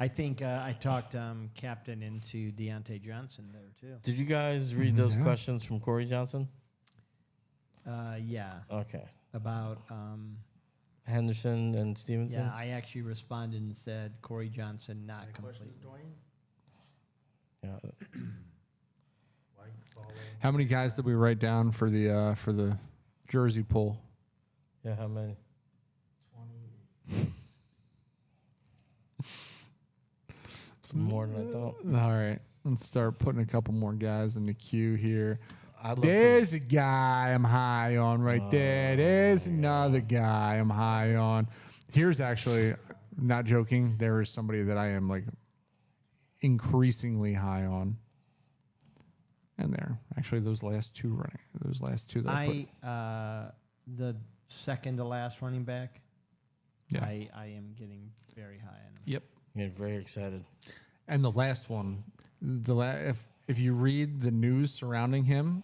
I think I talked Captain into Deontay Johnson there too. Did you guys read those questions from Corey Johnson? Yeah. Okay. About Henderson and Stevenson? yeah, I actually responded and said Corey Johnson not Any complete. questions, Dwayne? Yeah. Mike, follow. How many guys did we write down for the jersey pull? Yeah, how many? 20. Some more than I thought. All right, let's start putting a couple more guys in the queue here. I'd love There's a guy I'm high on right there. There's another guy I'm high on. Here's actually, not joking, there is somebody that I am like increasingly high on. And there, actually, those last two that I put. The second to last running back. Yeah. I am getting very high on him. Yep. I'm getting very excited. And the last one, if you read the news surrounding him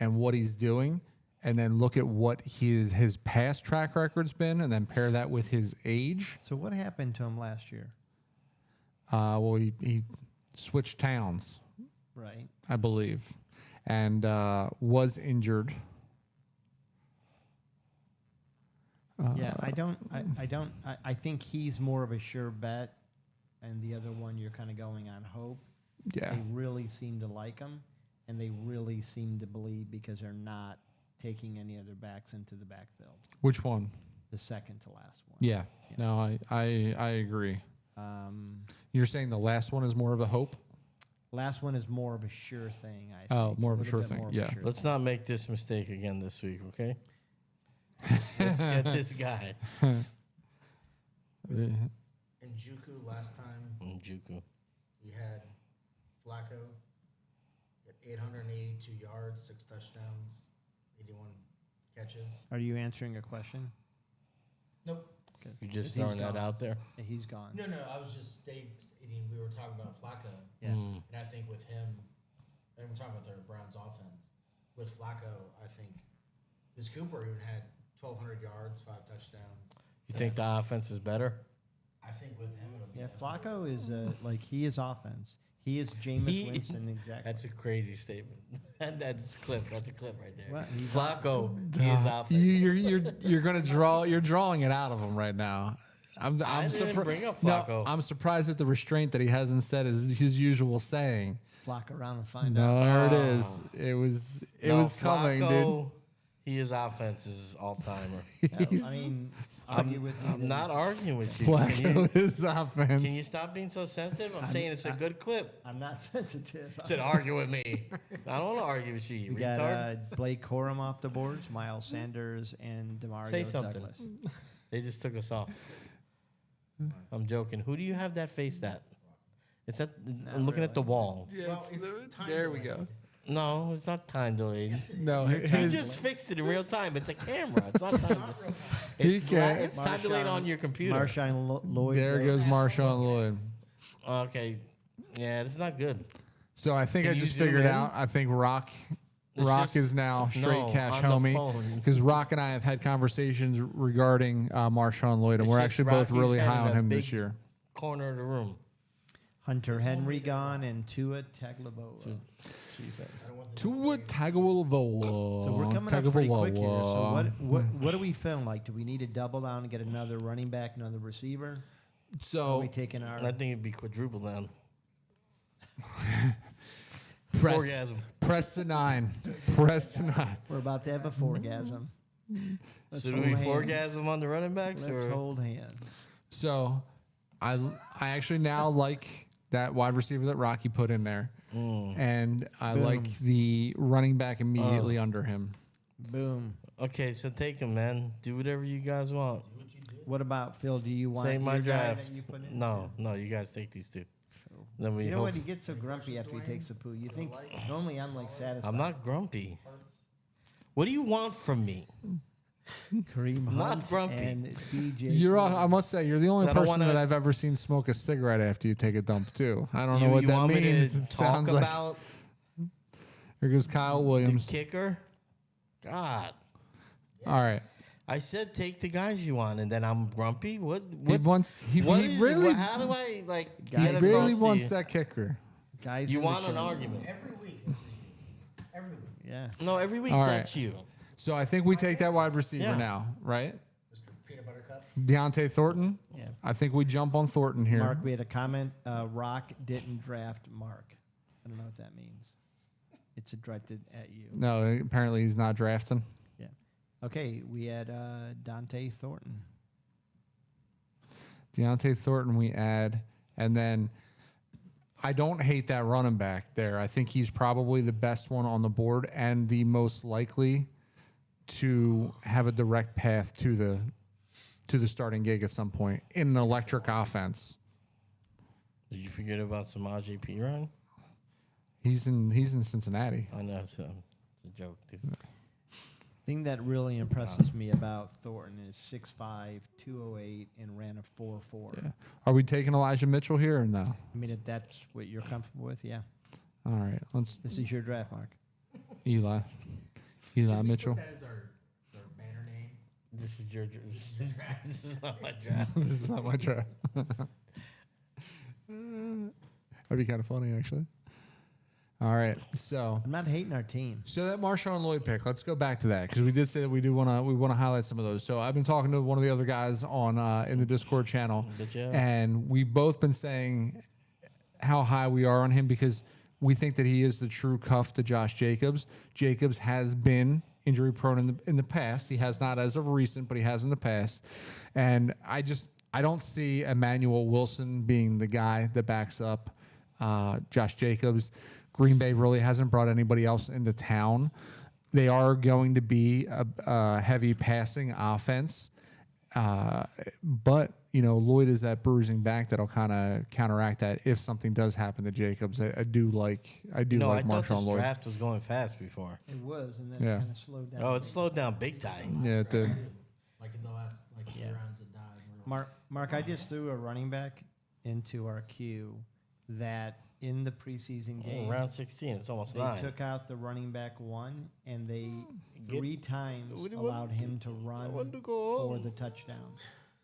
and what he's doing, and then look at what his past track record's been, and then pair that with his age. So what happened to him last year? Well, he switched towns, Right. I believe, and was injured. Yeah, I think he's more of a sure bet, and the other one you're kind of going on hope. Yeah. They really seem to like him, and they really seem to believe because they're not taking any other backs into the backfield. Which one? The second to last one. Yeah. No, I agree. You're saying the last one is more of a hope? Last one is more of a sure thing, I think. Oh, more of a little sure bit thing, more of yeah. sure Let's thing. not make this mistake again this week, okay? Let's get this guy. In Juku last time, Juku. he had Flacco at 882 yards, 6 touchdowns, 81 catches. Are you answering a question? Nope. You're just He's throwing that gone. out there. Yeah, he's gone. No, I was just stating we were talking about Flacco, Yeah. Mm. and I think with him, and we're talking about their Browns offense. With Flacco, I think this Cooper even had 1,200 yards, 5 touchdowns. You think the offense is better? I think with him, it'll be Yeah, definitely- Flacco is like he is offense. He is Jameis He- Winston exactly. That's a crazy statement. That's a clip. That's a clip right there. What? He's Flacco, he is offense. You're gonna draw. You're drawing it out of him right now. I'm didn't surpri- bring up No, Flacco. I'm surprised at the restraint that he hasn't said his usual saying. Flock around and find No, out. there it is. It No, was coming, Flacco, he is offense's all timer. I mean, argue with me. I'm that not it's- arguing with you. Flacco is offense. Can you stop being so sensitive? I'm saying it's a good clip. I'm not sensitive. Said argue with me. I don't want to argue with you, you We got retard. Blake Corum off the boards, Miles Sanders, and Demario Say something. Douglas. They just took us off. I'm joking. Who do you have that face at? It's at. I'm looking at the wall. Well, it's time there we delayed. go. No, it's not time delayed. No, You his, just fixed it in real time. It's a camera. It's not time. Not real time. He It's, can't. it's time delayed on your computer. Marshawn Lloyd. there Gray. goes Marshawn Lloyd. Okay. Yeah, it's not good. So I think Can I you just zoom figured in? out. I think Rock It's just- is now straight No, cash on the homie phone. because Rock and I have had conversations regarding Marshawn Lloyd, and It's we're just actually both Rocky's really high having on a him big- this year. Corner of the room. Hunter Henry gone and Tua Tagovailoa. She said. I don't want the Tua Tagovailoa. So we're coming up pretty quick here. So Tagovailoa. what do we film like? Do we need to double down and get another running back, another receiver? Are So we taking our? I think it'd be quadruple down. press, Orgasm. press the 9. Press the 9. We're about to have a foregasm. Let's So do hold we hands. foregasm on the running backs? Let's or? hold hands. So I actually now like that wide receiver that Rocky put in there, and I like the running back immediately under him. Boom. Okay, so take him, man. Do whatever you guys want. What about Phil? Do you want Say my your guy draft. that you put in? No, you guys take these two. Then we You know hope. what? He gets so grumpy after he takes a poo. You think normally I'm like satisfied. I'm not grumpy. What do you want from me? Kareem I'm not Hunt grumpy. and DJ. You're, I must say, you're the only I don't person wanna- that I've ever seen smoke a cigarette after you take a dump too. I don't know You, what you that want means. me It to talk sounds like about here goes Kyle the Williams. kicker? God. All right, I said take the guys you want, and then I'm grumpy. What? he What? wants. He what is it? really, How do I like? he get across really to wants you? that kicker. Guys. You in the want an chamber. argument? Every week, this is you. Every week. Yeah. No, every week All that's right. you. So I think we take that wide receiver Yeah. now, right? Mr. Peanut Butter Cup. Deontay Thornton. Yeah. I think we jump on Thornton here. Mark, we had a comment. Rock didn't draft Mark. I don't know what that means. It's directed at you. No, apparently he's not drafting. Yeah. Okay, we had Dante Thornton. Deontay Thornton we add, and then I don't hate that running back there. I think he's probably the best one on the board and the most likely to have a direct path to the starting gig at some point in an electric offense. Did you forget about Samaje Perine? He's in Cincinnati. I know it's a joke, dude. Thing that really impresses me about Thornton is 6'5", 208, and ran a 4.4. Yeah. Are we taking Elijah Mitchell here or no? I mean, if that's what you're comfortable with, yeah. All right, let's This is your draft, Mark. Eli Should we Mitchell. put that as our banner name? This is your. This is not my draft. This is not my draft. That'd be kind of funny, actually. All right, so I'm not hating our team. that Marshawn Lloyd pick. Let's go back to that because we did say that we want to highlight some of those. So I've been talking to one of the other guys on in the Discord channel, Did ya? and we've both been saying how high we are on him because we think that he is the true cuff to Josh Jacobs. Jacobs has been injury prone in the past. He has not as of recent, but he has in the past. And I don't see Emmanuel Wilson being the guy that backs up Josh Jacobs. Green Bay really hasn't brought anybody else into town. They are going to be a heavy passing offense. But, Lloyd is that bruising back that'll kind of counteract that if something does happen to Jacobs. I do like I thought Marshawn this Lloyd. draft was going fast before. It was, and then Yeah. it kind of slowed down. Oh, it slowed down big time. Yeah, it did. Like in the last few Yeah. rounds it died. We're like, Mark, I just threw a running back into our queue that in the preseason game, Round 16, it's almost they 9. took out the running back one, and they Get- 3 times What do you want- allowed him to run want to go for home. the touchdown.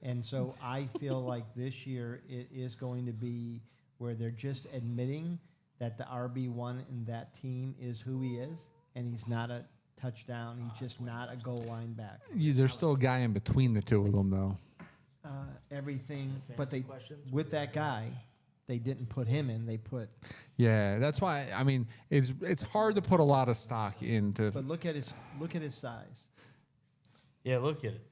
And so I feel like this year it is going to be where they're just admitting that the RB1 in that team is who he is, and he's not a touchdown. He's just not a goal line back. There's still a guy in between the two of them, though. Everything, but Fantasy they questions? with that guy, they didn't put him in. They put. Yeah, that's why. I mean, it's hard to put a lot of stock into. But look at his size. Yeah, look at it.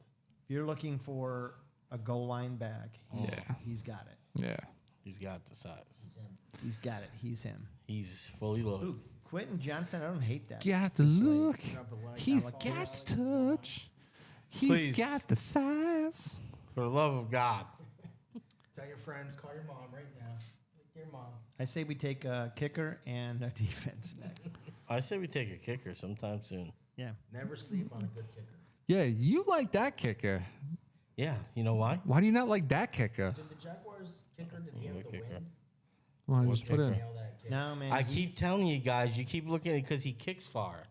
If you're looking for a goal line back, he's got it. Yeah, He's got the size. He's got it. He's him. He's fully loaded. Ooh, Quentin Johnson. I don't hate that. got the This late. look. drop a leg, He's like got this. the touch. He's Please. got the thighs. For the love of God. Tell your friends, call your mom right now. Like your mom. I say we take a kicker and a defense next. I say we take a kicker sometime soon. Yeah. Never sleep on a good kicker. Yeah, you like that kicker. Yeah, you know why? Why do you not like that kicker? Did the Jaguars kicker, did he have What the kicker? wind? Well, What just put in. Nail that kick. No man. I he's- keep telling you guys, you keep looking at it because he kicks far.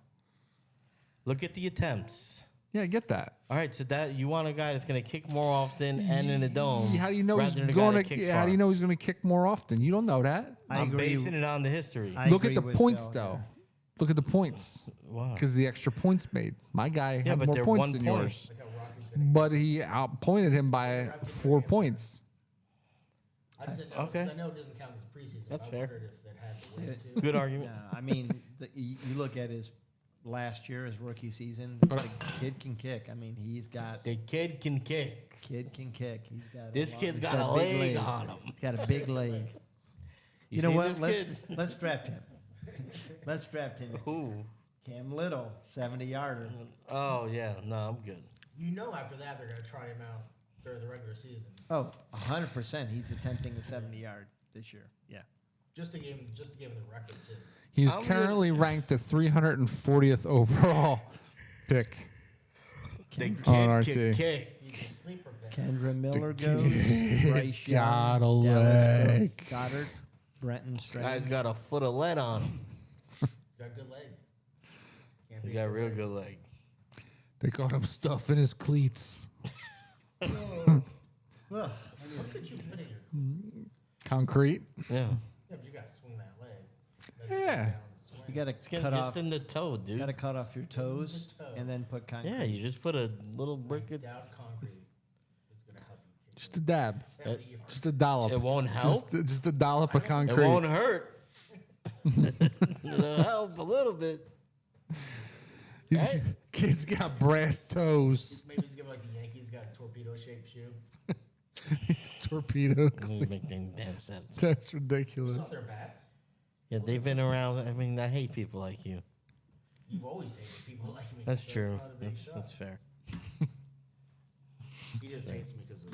Look at the attempts. Yeah, I get that. All right, so that you want a guy that's going to kick more often and in the dome. How do you know he's rather than a guy going that to? kicks How far. do you know he's going to kick more often? You don't know that. I I'm agree. basing it on the history. I Look at agree the with points, Bill though. here. Look at the points Wow. because the extra points made. My guy Yeah, had but more they're points 1 than point. yours, Like how Rocky's gonna but he outpointed him by 4 points. I just didn't know. Okay. 'Cause I know it doesn't count as a preseason. That's I fair. wondered if it had the wind too. Good argument. Yeah, I mean, you look at his last year, his rookie season. The kid can kick. I mean, he's got The kid can kick. kid can kick. He's got This kid's he's got a big leg on him. He's got a big leg. You know seen what? this Let's draft him. Let's draft him. Who? Cam Little, 70-yarder. Oh, yeah. No, I'm good. You know, after that they're gonna try him out during the regular season, Oh, 100%. He's attempting a 70-yard this year. Yeah. just to give him the record too. He's I'm currently ranked the 340th overall pick. The kid On RT. can kick. He's a sleeper pick. Kendra Miller goes. Bryce got Young, a Dallas leg. Goddard, Brenton Guy's Strange. got a foot of lead on him. He's got a good leg. Can't He beat got a good real leg. good leg. They got him stuff in his cleats. Look at you putting your. Concrete. Yeah. Yeah, but you gotta swing that leg. Let it Yeah. go down and swing. You got It's to getting cut just off. in the toe, dude. Got to cut off your toes toe. and then put concrete. Yeah, you just put a little brick of... Down concrete is gonna help you kick Just a dab. 70 yards. Just a dollop. It won't help? Just a dollop of It concrete. won't hurt. It'll help a little bit. These Kid's got brass toes. Maybe he's gonna like the Yankees got a torpedo-shaped shoe. Torpedo. Doesn't make any damn sense. That's ridiculous. Saw their bats. Yeah, they've been around. I mean, I hate people like you. You've always hated people like me. That's so it's true. not a big shock. That's fair. He just hates me because of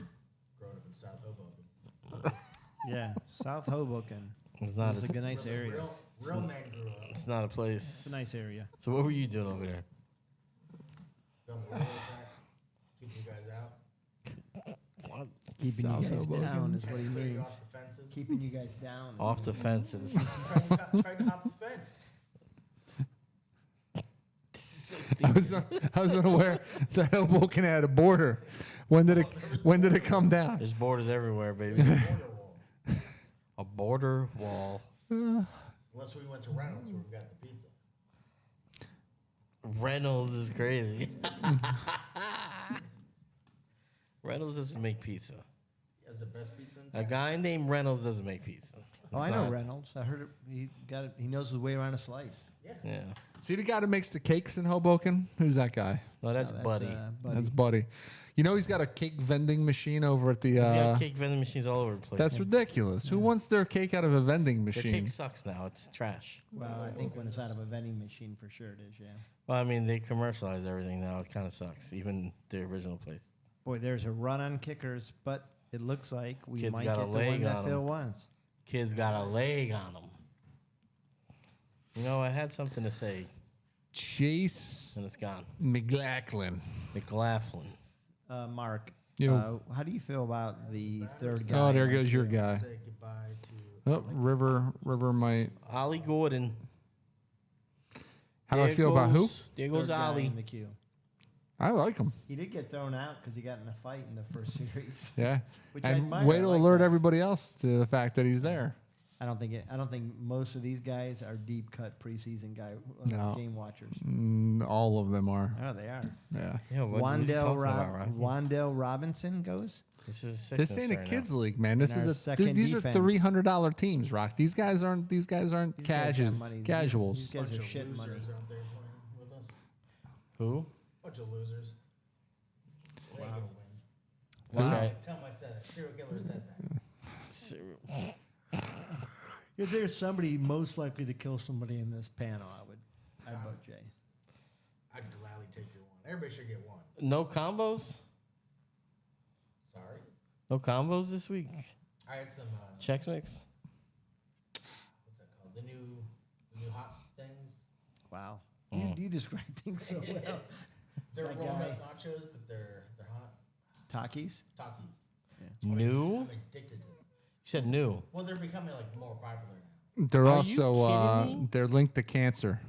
growing up in South Hoboken. Yeah, South Hoboken. It's not. It's a good, nice area. Real man grew up. It's not a place. It's a nice area. So what were you doing over there? Building railroad tracks, keep you guys out, What? Keeping South you guys Hoboken. down is what he clear you means. off the fences. Keeping you guys down. Off the fences. Tried to hop the fence. I was unaware that Hoboken had a border. When did it come down? There's borders everywhere, baby. Border wall. A border wall. Unless we went to Reynolds where we got the pizza. Reynolds is crazy. Reynolds doesn't make pizza. He has the best pizza in A town. guy named Reynolds doesn't make pizza. Oh, It's I know not- Reynolds. I heard it. He got it. He knows his way around a slice. Yeah. See the guy that makes the cakes in Hoboken? Who's that guy? No, that's No, Buddy. That's Buddy. You know he's got a cake vending machine over at the. He's got cake vending machines all over the place. That's ridiculous. Who wants their cake out of a vending the machine? cake sucks now. It's trash. Well, I think when it's out of a vending machine, for sure it is. Yeah. Well, I mean, they commercialize everything now. It kind of sucks. Even the original place. Boy, there's a run on kickers, but it looks like we Kid's might got a get the leg one that on Phil him. wants. Kid's got a leg on them. You know, I had something to say, Chase and it's gone. McLachlan. McLaughlin. Mark, Yo. how do you feel about the third guy? Oh, there goes your guy. Say goodbye to. Oh, River might. Ollie Gordon. How do I feel about who? There Third goes guy Ollie. in the queue. I like him. He did get thrown out because he got in a fight in the first series. Yeah. Which I And admire. way I to like alert that. everybody else to the fact that he's there. I don't think most of these guys are deep cut preseason No. game watchers. All of them are. Oh, they are. Yeah. Yeah, what are you talking about, Rocky? Wandale Robinson goes. This is sickness This ain't a right kids now. league, man. This And our is second these are defense. $300 teams, Rock. These guys aren't These guys got money. casuals. These guys Bunch are of shit money. losers out there playing with us. Who? Bunch of losers. They ain't gonna win. That's Wow. right. Tell him I said it. Serial killer said that. If there's somebody most likely to kill somebody in this panel, I'd vote Jay. I'd gladly take your one. Everybody should get one. No combos? Sorry. No combos this week? I had some. Chex Mix? What's that called? The new hot things. Wow. Mm. You describe things so well. They're That rolled guy. up nachos, but they're hot. Takis? Takis. New? I'm addicted to them. You said new. Well, they're becoming like more popular now. They're Are you also kidding me? they're linked to cancer.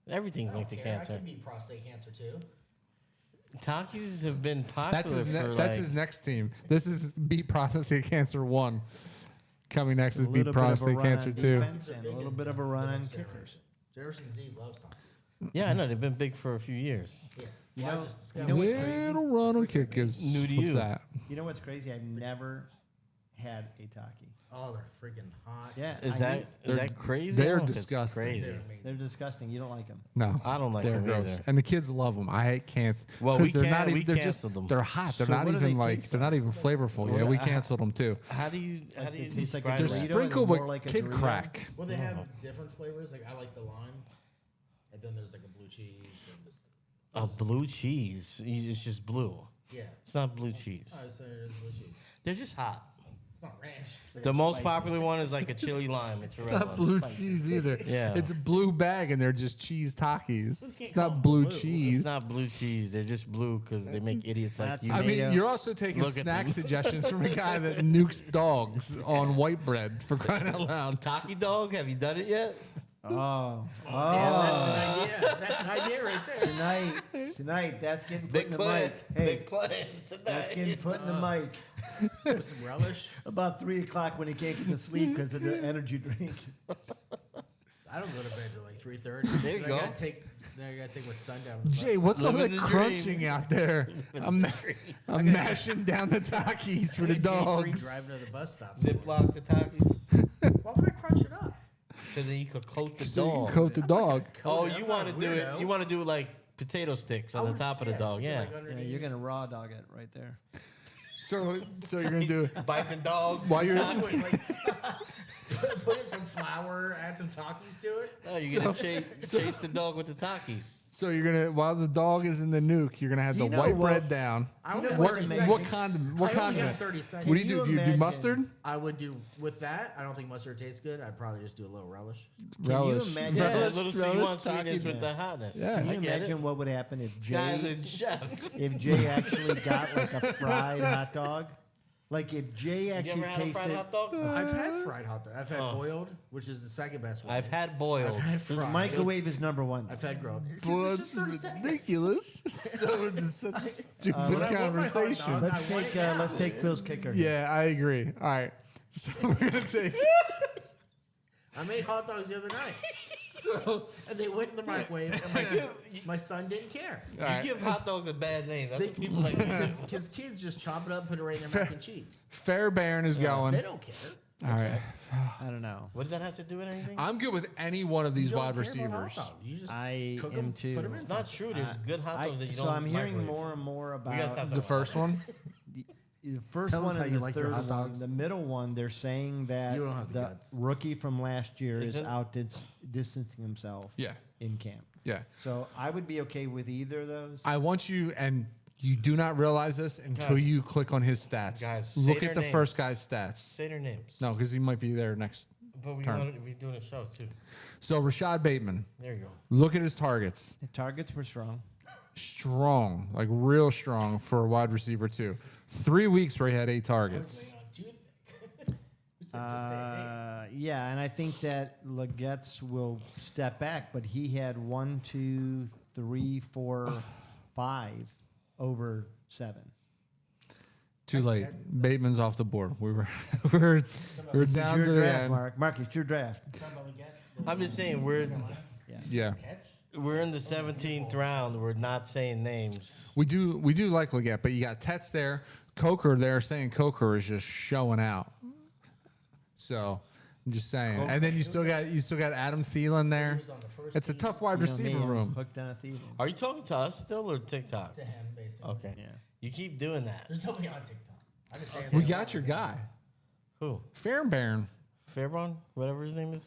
Everything's I don't linked to care. I cancer. could beat prostate cancer too. Takis have been That's popular his for that's like, his next team. This is beat prostate cancer 1. Coming next A is beat little bit of a prostate run cancer on 2. defense and a little bit of a run on Next kickers. generation. Generation Z loves Takis. Yeah, I know. They've been big for a few years. Yeah. You Well, I know- just you discovered know what's it. crazy? Little run on kickers. New to What's you. that? You know what's crazy? I've never had a Taki. Oh, they're freaking hot. Yeah. Is I that hate- is that crazy? they're I don't think it's disgusting. Crazy. They're amazing. They're disgusting. You don't like them. No. I don't like They're them gross. either. And the kids love them. I hate cancer. Well, 'Cause we they're can't- not we even, they're just canceled them. they're hot. They're So not what do even they like taste they're not like? even flavorful. Yeah, Well, we I- canceled them too. How do you Like they you taste like a describe They're Dorito, that? they're sprinkled more with like a kid Dorito. crack. Well, they have different flavors. Like I like the lime, and then there's like a blue cheese. A blue cheese. It's just blue. Yeah. It's not blue cheese. I say it's blue cheese. They're just hot. It's not ranch. The most popular one is like a chili lime. It's a red Not one. blue cheese either. Yeah. It's a blue bag and they're just cheese Takis. can't It's call not them blue blue. cheese. It's not blue cheese. They're just blue because they make idiots like That's you. I mean, Tomato. you're also taking Look at snack them. suggestions from a guy that nukes dogs on white bread for crying out loud. Taki dog, have you done it yet? Oh. Yeah, that's an idea. That's an idea right there. Tonight, that's getting put Big in the plan. mic. Hey, Big plan. that's getting put in the mic. With some relish. About 3 o'clock when he can't get to sleep because of the energy drink. I don't go to bed till like 3:30. There you I go. gotta take. Then I gotta take my son down. To the Jay, bus what's all Living that the crunching dream. out there? I'm mashing down the Takis for the stop. Jay Free dogs. driving to the bus stop. Ziploc the Takis Why would I crunch it up? so then you could coat the So you dog. can coat the dog. Oh, I'm you not want a to do it? weirdo. You want to do it like potato sticks on the top of the dog? Yeah. Yeah, you're going to raw dog it right there. So you're gonna do Bite the dog. while you're put in some flour, add some Takis to it. Oh, you're gonna chase the dog with the Takis. so you're gonna while the dog is in the nuke, you're gonna have Do the you know white what- bread down. I You only know have what's 30 amazing? What seconds. condiment? What I only condiment? have 30 seconds. What do you Can do? you Do you do imagine- mustard? I would do with that. I don't think mustard tastes good. I'd probably just do a little relish. Relish. imagine- Yeah, Relish, a little so you relish want sweetness Takis. with the hotness. Yeah. Can I you get imagine it. what would happen if Guy's Jay, a chef. if Jay actually got like a fried hot dog? Like if Jay You actually ever had a fried tasted... hot dog? I've had fried hot dog. I've had Oh. boiled, which is the second best one. I've had boiled. I've had This fried. microwave is number one. I've had grilled. Well, It's that's just 30 seconds. ridiculous. So it's such a stupid when I want my hot conversation. dog, Let's I want take it now. let's take Phil's kicker. Yeah, I agree. All right. So we're gonna take. I made hot dogs the other night, So and they went in the microwave, and my son didn't care. all right. You give hot dogs a bad name. That's what people like. Because kids just chop it up, put it right in their mac and cheese. Fairbairn is going. They don't care. All right. I don't know. What does that have to do with anything? I'm good with any one of these You don't wide care about hot receivers. dogs. You just I cook am 'em, too. put 'em in It's not true. There's good hot dogs that you so don't. I'm hearing microwave. more and more We gotta about stop The talking first about one. the first Tell us one how and you the like your third hot one. dogs. The middle one, they're saying that You don't have the the guts. rookie from last year is Isn't- out distancing himself Yeah. in camp. Yeah. So I would be okay with either of those. I want you, and you do not realize this until Guys. you click on his stats. Guys, say look their at the first names. guy's stats. Say their names. No, because he might be there next. But we Turn. want to be doing a show too. So Rashad Bateman, There you go. look at his targets. The targets were strong. Strong, like real strong for a wide receiver too. 3 weeks where he had 8 targets. Who said just say a name? Yeah, and I think that Legetz will step back, but he had 1, 2, 3, 4, 5 over 7. Too late. Bateman's off the board. We were down your to the draft, end. Mark. Mark, it's your draft. Talking about Leggett? I'm just saying we're Yes. Yeah, we're in the 17th round. We're not saying names. we do like Leggett, but you got Tets there, Coker there, saying Coker is just showing out. So I'm just saying, and then you still got Adam Thielen there. was on the first It's a team. tough wide You know me, receiver I'm room. hooked on a thief. Are you talking to us still or TikTok? To him, basically. Okay. Yeah. You keep doing that. There's nobody on TikTok. I can say We anything. got your guy, Who? Fairbairn. Fairbairn? Whatever his name is.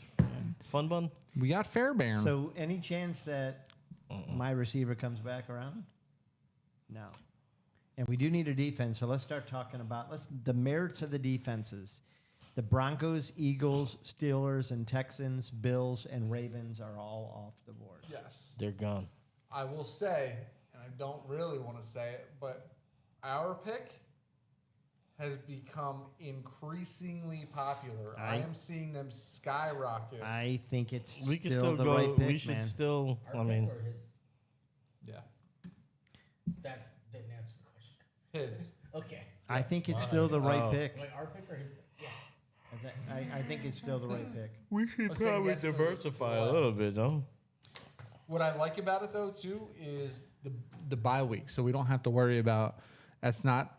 Fun Bun? We got Fairbairn. So, any chance that my receiver comes back around? No. And we do need a defense, so let's start talking about the merits of the defenses. The Broncos, Eagles, Steelers, and Texans, Bills, and Ravens are all off the board. Yes, They're gone. I will say, and I don't really want to say it, but our pick has become increasingly popular. I am seeing them skyrocket. I think it's We can still still the go. right pick, We should man. still. Our I pick mean, or his? Yeah, That didn't answer the question. his. Okay. I think it's still the right Oh. pick. Like our pick or his pick? Yeah. I think it's still the right pick. we should Let's say probably yes to the- diversify the a little bit, though. What I like about it though too is the bye week, so we don't have to worry about. That's not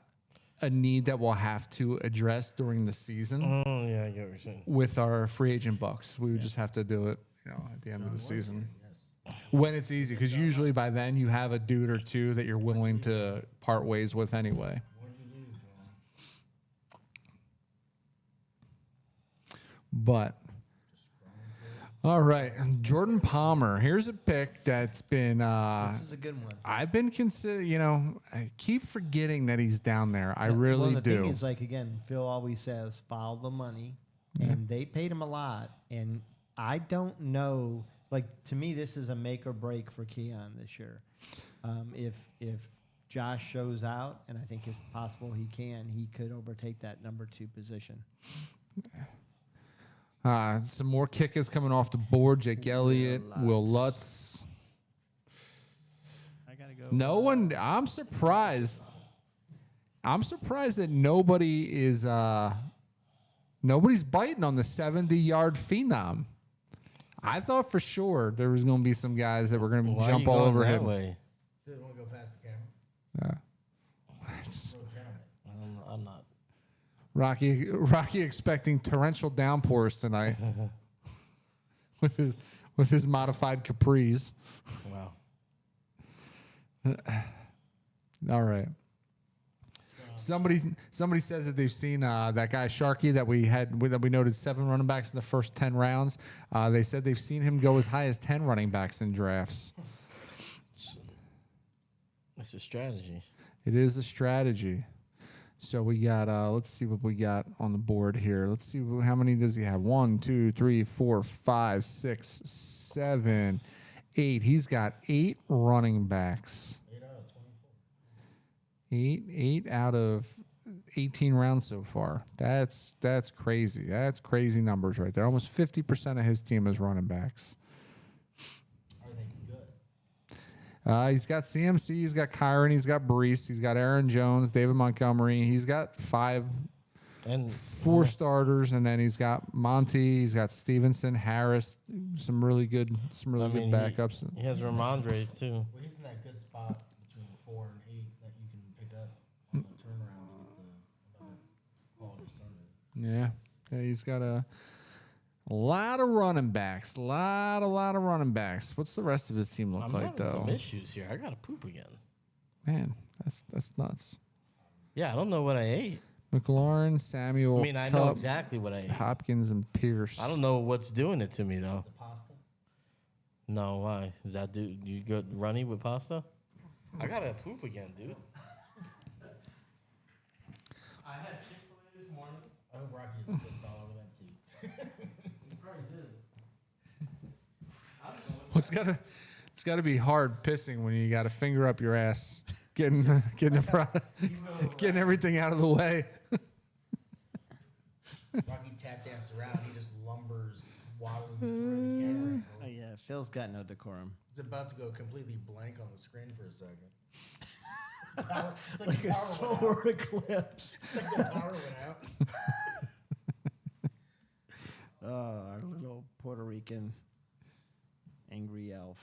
a need that we'll have to address during the season Oh yeah, I get what you're saying. with our free agent bucks. We would just have to do it, at the end of the season when it's easy, because usually by then you have a dude or two that you're willing to part ways with anyway. But all right, Jordan Palmer. Here's a pick that's been. This is a good one. I've been considering. I keep forgetting that he's down there. I really well, the do. thing is, like, again, Phil always says, follow the money. And they paid him a lot. And I don't know. Like, to me, this is a make or break for Keon this year. If Josh shows out, and I think it's possible he can, he could overtake that number 2 position. Some more kickers coming off the board. Jake Elliott, Will Lutz. I got to go. No one. I'm surprised. I'm surprised that nobody is. Nobody's biting on the 70-yard phenom. I thought for sure there was going to be some guys that were going to Why jump are you all going over that him. way? Didn't want to go past the camera. Yeah. Little gentleman. I'm not. Rocky expecting torrential downpours tonight with his modified capris. Wow. All right. Somebody says that they've seen that guy Sharkey that we noted 7 running backs in the first 10 rounds. They said they've seen him go as high as 10 running backs in drafts. That's a strategy. It is a strategy. So we got let's see what we got on the board here. Let's see how many does he have? 1, 2, 3, 4, 5, 6, 7, 8. He's got 8 running backs. 8 out of 18 rounds so far. That's crazy. That's crazy numbers right there. Almost 50% of his team is running backs. Are they good? He's got CMC, he's got Kyron, he's got Brees, he's got Aaron Jones, David Montgomery. He's got 5 And 4 starters, and then he's got Monty, he's got Stevenson, Harris, some really good backups. He has Ramondre too. Well, he's in that good spot between 4 and 8 that you can pick up on the turnaround to get another quality starter. Yeah, he's got a lot of running backs. Lot of running backs. What's the rest of his team look I'm like, having some though? issues here. I gotta poop again. Man, that's nuts. Yeah, I don't know what I ate. McLaurin, Samuel, I mean, I know Kupp, exactly what I ate. Hopkins, and Pierce. I don't know what's doing it to me though. Is it pasta? No, why? Is that dude? You go runny with pasta? I gotta poop again, dude. I had Chick-fil-A this morning. I hope Rocky just pissed all over that seat. He probably did. Well, it's gotta be hard pissing when you got a finger up your ass, getting getting everything out of the way. Rocky tap danced around. He just lumbers, waddling through the camera angle. Oh yeah, Phil's got no decorum. It's about to go completely blank on the screen for a second. Like a solar eclipse. Like the power went out. Oh, our little Puerto Rican angry elf.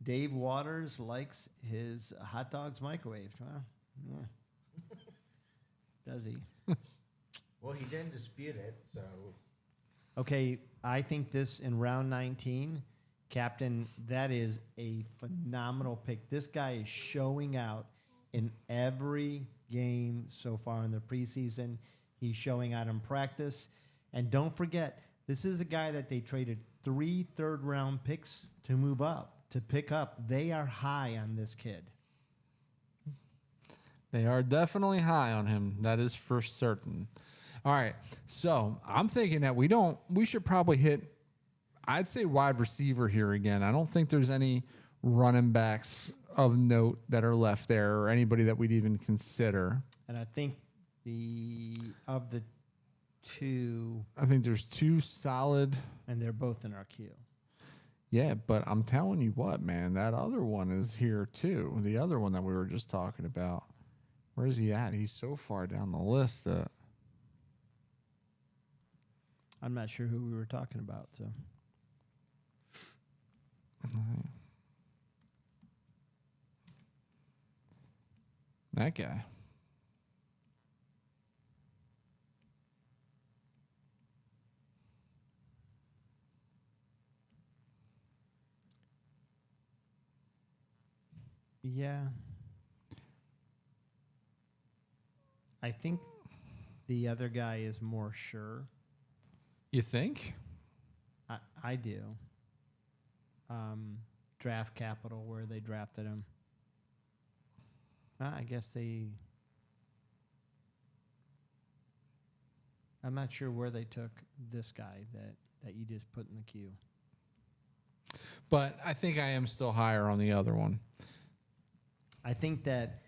Dave Waters likes his hot dogs microwaved, huh? Yeah. Does he? Well, he didn't dispute it, so Okay, I think this in round 19, Captain, that is a phenomenal pick. This guy is showing out in every game so far in the preseason. He's showing out in practice. And don't forget, this is a guy that they traded 3 third-round picks to move up, to pick up. They are high on this kid. They are definitely high on him. That is for certain. All right. So I'm thinking that we should probably hit, I'd say, wide receiver here again. I don't think there's any running backs of note that are left there or anybody that we'd even consider. And I think of the two, I think there's 2 solid. and they're both in our queue. Yeah, but I'm telling you what, man, that other one is here too. The other one that we were just talking about. Where is he at? He's so far down the list that I'm not sure who we were talking about, so. that guy. Yeah. I think the other guy is more sure. You think? I do. Draft capital, where they drafted him. I guess I'm not sure where they took this guy that you just put in the queue. But I think I am still higher on the other one. I think that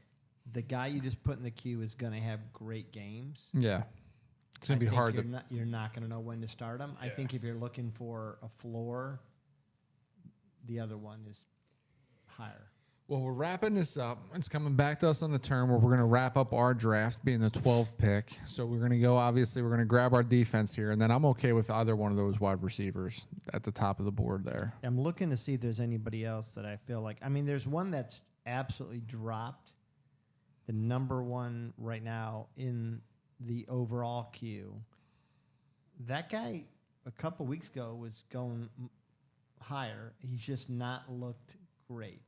the guy you just put in the queue is going to have great games. Yeah. It's going to be hard to. You're not going to know when to start him. I think if you're looking for a floor, the other one is higher. Well, we're wrapping this up. It's coming back to us on the turn where we're going to wrap up our draft being the 12th pick. So we're going to go, obviously, we're going to grab our defense here, and then I'm okay with either one of those wide receivers at the top of the board there. I'm looking to see if there's anybody else that I feel like. I mean, there's one that's absolutely dropped, the number one right now in the overall queue. That guy a couple weeks ago was going higher. He's just not looked great.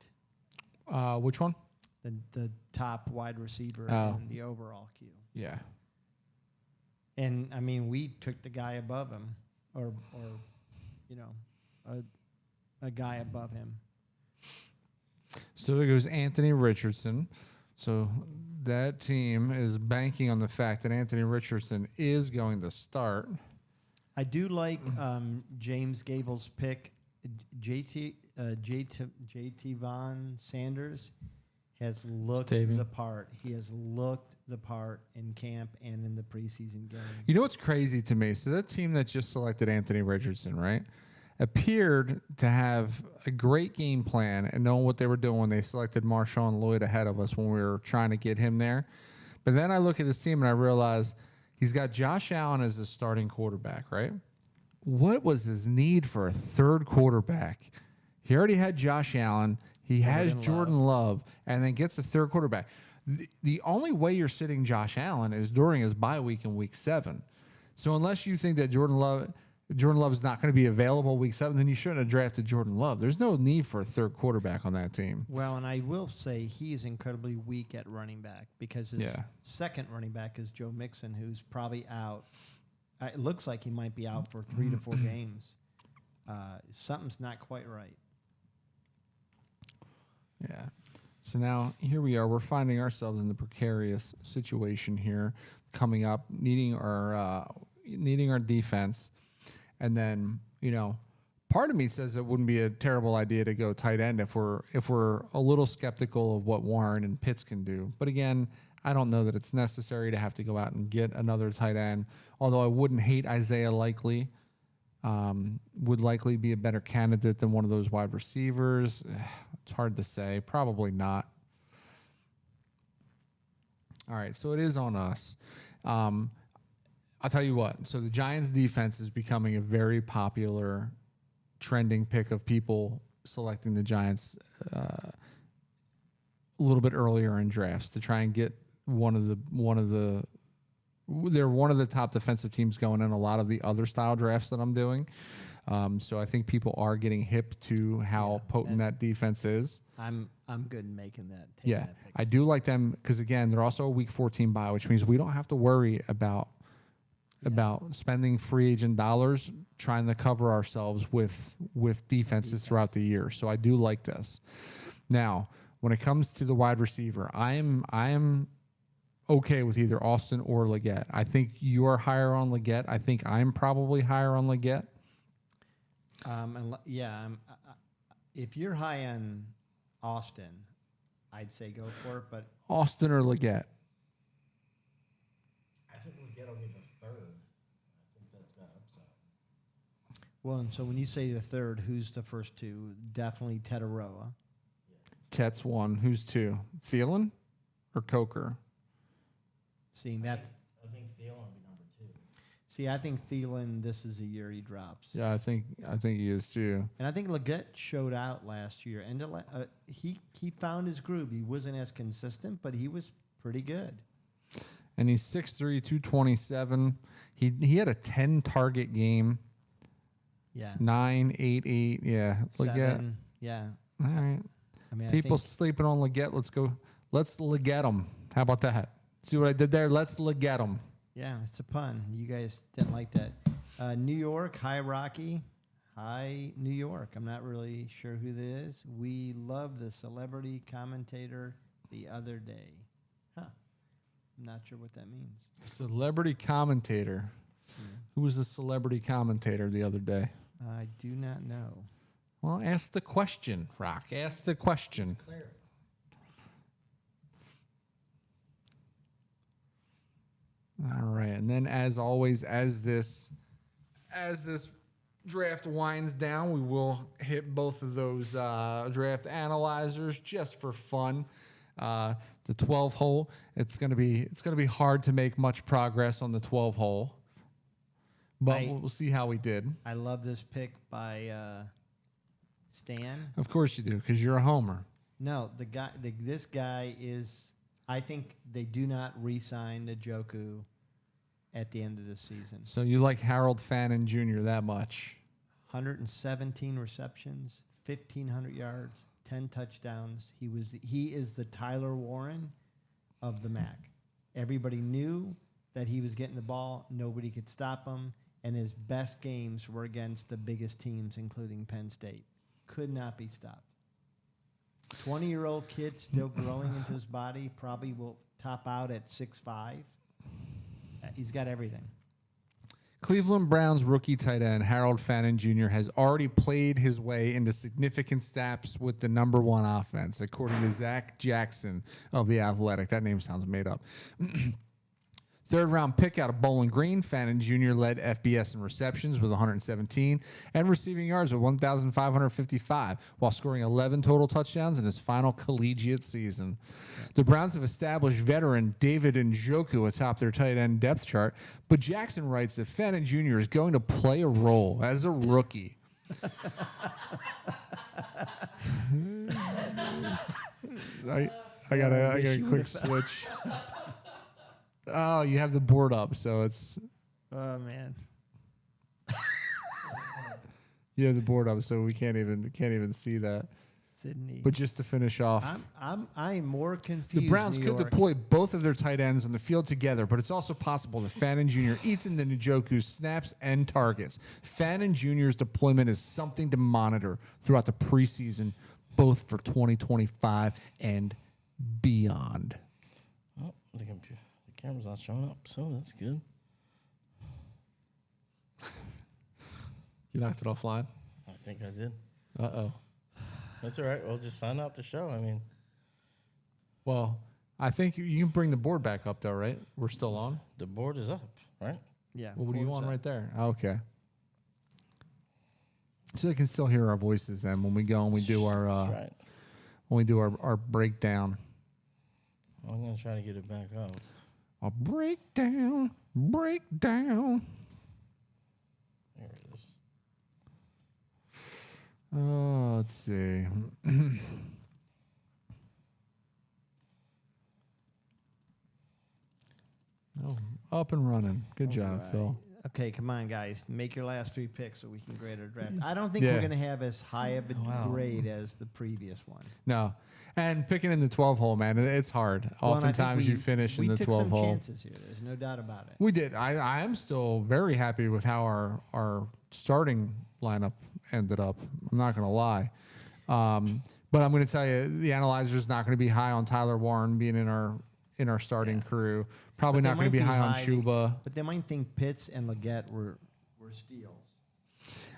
Which one? The top wide receiver in the overall queue. Yeah. And I mean, we took the guy above him, or you know, a guy above him. So there goes Anthony Richardson. So that team is banking on the fact that Anthony Richardson is going to start. I do like James Gable's pick. JT Von Sanders has looked Tavian. the part. He has looked the part in camp and in the preseason game. You know what's crazy to me? So that team that just selected Anthony Richardson, right, appeared to have a great game plan and knowing what they were doing when they selected Marshawn Lloyd ahead of us when we were trying to get him there. But then I look at his team and I realize he's got Josh Allen as his starting quarterback, right? What was his need for a third quarterback? He already had Josh Allen. He has Jordan Love, and then gets a third quarterback. The only way you're sitting Josh Allen is during his bye week in week 7. So unless you think that Jordan Love is not going to be available week 7, then you shouldn't have drafted Jordan Love. There's no need for a third quarterback on that team. Well, and I will say he is incredibly weak at running back because his second running back is Joe Mixon, who's probably out. It looks like he might be out for 3 to 4 games. Something's not quite right. Yeah. So now here we are. We're finding ourselves in the precarious situation here, coming up, needing our defense, and then part of me says it wouldn't be a terrible idea to go tight end if we're a little skeptical of what Warren and Pitts can do. But again, I don't know that it's necessary to have to go out and get another tight end. Although I wouldn't hate Isaiah Likely. Would likely be a better candidate than one of those wide receivers. It's hard to say. Probably not. All right, so it is on us. I'll tell you what. So the Giants' defense is becoming a very popular trending pick of people selecting the Giants a little bit earlier in drafts to try and get they're one of the top defensive teams going in a lot of the other style drafts that I'm doing. So I think people are getting hip to how potent that defense is. I'm good in making that. Yeah, that pick. I do like them because again, they're also a week 14 bye, which means we don't have to worry about spending free agent dollars trying to cover ourselves with defenses throughout the year. So I do like this. Now, when it comes to the wide receiver, I am okay with either Austin or Leggett. I think you are higher on Leggett. I think I'm probably higher on Leggett. If you're high on Austin, I'd say go for it. But Austin or Leggett? I think Leggett will be the third. I think that's got upside. well, and so when you say the third, who's the first two? Definitely Tetaroa. Ket's one. Who's two? Thielen or Coker? Seeing that's I think Thielen will be number 2. see, I think Thielen. This is a year he drops. Yeah, I think he is too. And I think Leggett showed out last year, and he found his groove. He wasn't as consistent, but he was pretty good. And he's 6'3", 227. He had a 10 target game. Yeah, 9, 8, 8. Yeah, Leggett. 7. Yeah, All right. I mean, People I think, sleeping on Leggett. Let's Leggett him. How about that? See what I did there? Let's Leggett him. yeah, it's a pun. You guys didn't like that. New York, High Rocky, High New York. I'm not really sure who this is. We love the celebrity commentator the other day. Huh. I'm not sure what that means. Celebrity commentator. Who was the celebrity commentator the other day? I do not know. Well, ask the question, Rock. Ask the question. Clear. All right, and then as always, as this draft winds down, we will hit both of those draft analyzers just for fun. The 12 hole, it's gonna be hard to make much progress on the 12 hole, but we'll see how we did. I love this pick by Stan. Of course you do, because you're a homer. No, this guy is. I think they do not re-sign Njoku at the end of the season. So you like Harold Fannin Jr. that much? 117 receptions, 1,500 yards, 10 touchdowns. He is the Tyler Warren of the MAC. Everybody knew that he was getting the ball. Nobody could stop him. And his best games were against the biggest teams, including Penn State. Could not be stopped. 20-year-old kid still growing into his body, probably will top out at 6'5". He's got everything. Cleveland Browns rookie tight end Harold Fannin Jr. has already played his way into significant snaps with the number 1 offense, according to Zach Jackson of The Athletic. That name sounds made up. Third round pick out of Bowling Green, Fannin Jr. led FBS in receptions with 117 and receiving yards with 1,555 while scoring 11 total touchdowns in his final collegiate season. The Browns have established veteran David Njoku atop their tight end depth chart, but Jackson writes that Fannin Jr. is going to play a role as a rookie. I got a quick switch. Oh, you have the board up, so it's Oh man. you have the board up, so we can't even see that. Sydney. But just to finish off, I'm more confused. the Browns New could York. deploy both of their tight ends on the field together, but it's also possible that Fannin Jr. eats into Njoku's snaps and targets. Fannin Jr.'s deployment is something to monitor throughout the preseason, both for 2025 and beyond. Oh, the camera's not showing up, so that's good. You knocked it offline? I think I did. Uh-oh. That's all right. We'll just sign out the show. I mean, Well, I think you can bring the board back up, though, right? We're still on? the board is up, right? Yeah. Well, what do you board's want up. right there? Okay. So they can still hear our voices then when we go and we do our That's right. when we do our breakdown. I'm going to try to get it back up. A breakdown. There it is. Let's see. Oh, up and running. Good job, Right. Phil. Okay, come on, guys. Make your last 3 picks so we can grade our draft. I don't think Yeah. we're going to have as high of a Wow. grade as the previous one. No. And picking in the 12 hole, man, it's hard. Well, and I think Oftentimes you finish in the 12 We took hole. some chances here. There's no doubt about it. We did. I am still very happy with how our starting lineup ended up. I'm not going to lie. But I'm going to tell you, the analyzer is not going to be high on Tyler Warren being in our starting crew. Probably But not they going to might be high on they- Chuba. But they might think Pitts and Leggett were steals.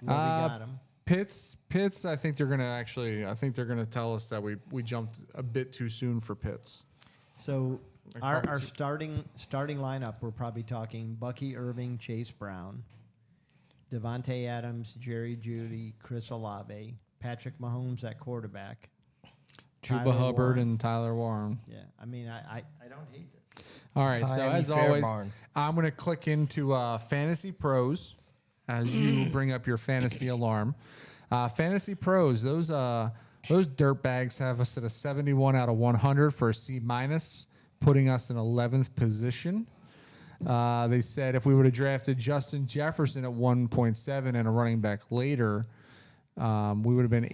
Nobody got them. Pitts. I think they're going to tell us that we jumped a bit too soon for Pitts. So Like our probably starting lineup, we're probably talking Bucky Irving, Chase Brown, Devontae Adams, Jerry Jeudy, Chris Olave, Patrick Mahomes at quarterback. Chuba Tyler Hubbard Warren. and Tyler Warren. Yeah, I mean, I don't hate this. All right, so Miami as always, Fairbarn. I'm going to click into Fantasy Pros as you bring up your fantasy alarm. Fantasy Pros, those dirtbags have us at a 71 out of 100 for a C minus, putting us in 11th position. They said if we would have drafted Justin Jefferson at 1.7 and a running back later, we would have been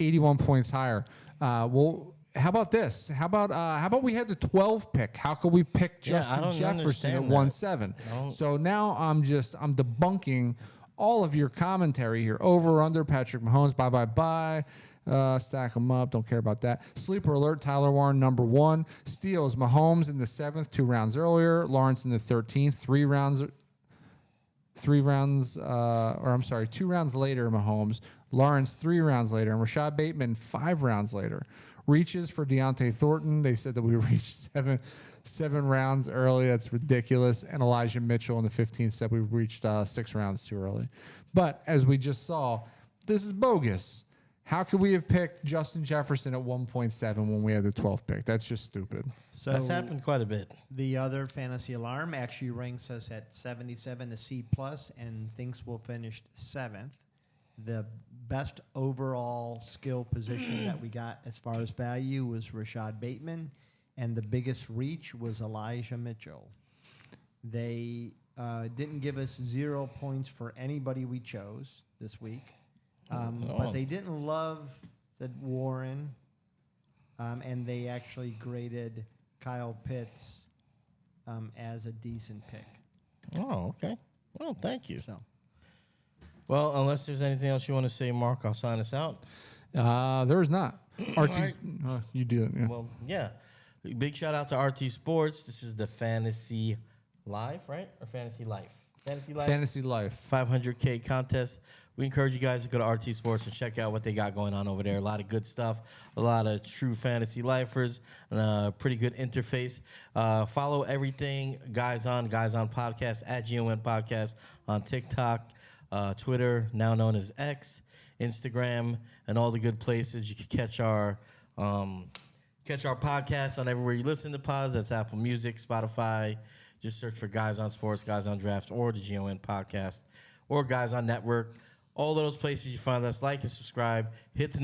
81 points higher. Well, how about this? How about we had the 12 pick? How could we pick Yeah, I Justin don't Jefferson at understand that. 1.7? So now I'm debunking all of your commentary here. Over, under, Patrick Mahomes, bye. Stack them up. Don't care about that. Sleeper alert, Tyler Warren, number 1. Steals, Mahomes in the 7th, 2 rounds earlier. Lawrence in the 13th, 2 rounds later, Mahomes. Lawrence 3 rounds later. And Rashad Bateman 5 rounds later. Reaches for Deontay Thornton. They said that we reached seven rounds early. That's ridiculous. And Elijah Mitchell in the 15th said we reached 6 rounds too early. But as we just saw, this is bogus. How could we have picked Justin Jefferson at 1.7 when we had the 12th pick? That's just stupid. So That's happened quite a bit. the other fantasy alarm actually ranks us at 77, a C plus, and thinks we'll finish 7th. The best overall skill position that we got as far as value was Rashad Bateman, and the biggest reach was Elijah Mitchell. They didn't give us 0 points for anybody we chose this week, but they didn't love the Warren, and they actually graded Kyle Pitts as a decent pick. Oh, okay. Well, thank you. So. Well, unless there's anything else you want to say, Mark, I'll sign us out. There is not. RT, right. You do it. Yeah. Well, yeah. Big shout out to RT Sports. This is the Fantasy Live, right? Or Fantasy Life? Fantasy Life. Fantasy Life. 500K contest. We encourage you guys to go to RT Sports and check out what they got going on over there. A lot of good stuff, a lot of true fantasy lifers, and a pretty good interface. Follow everything Guys On Podcast at GON Podcast on TikTok, Twitter, now known as X, Instagram, and all the good places. You can catch our podcast on everywhere you listen to pods. That's Apple Music, Spotify. Just search for Guys On Sports, Guys On Draft, or the GON Podcast, or Guys On Network. All of those places you find us. Like and subscribe. Hit the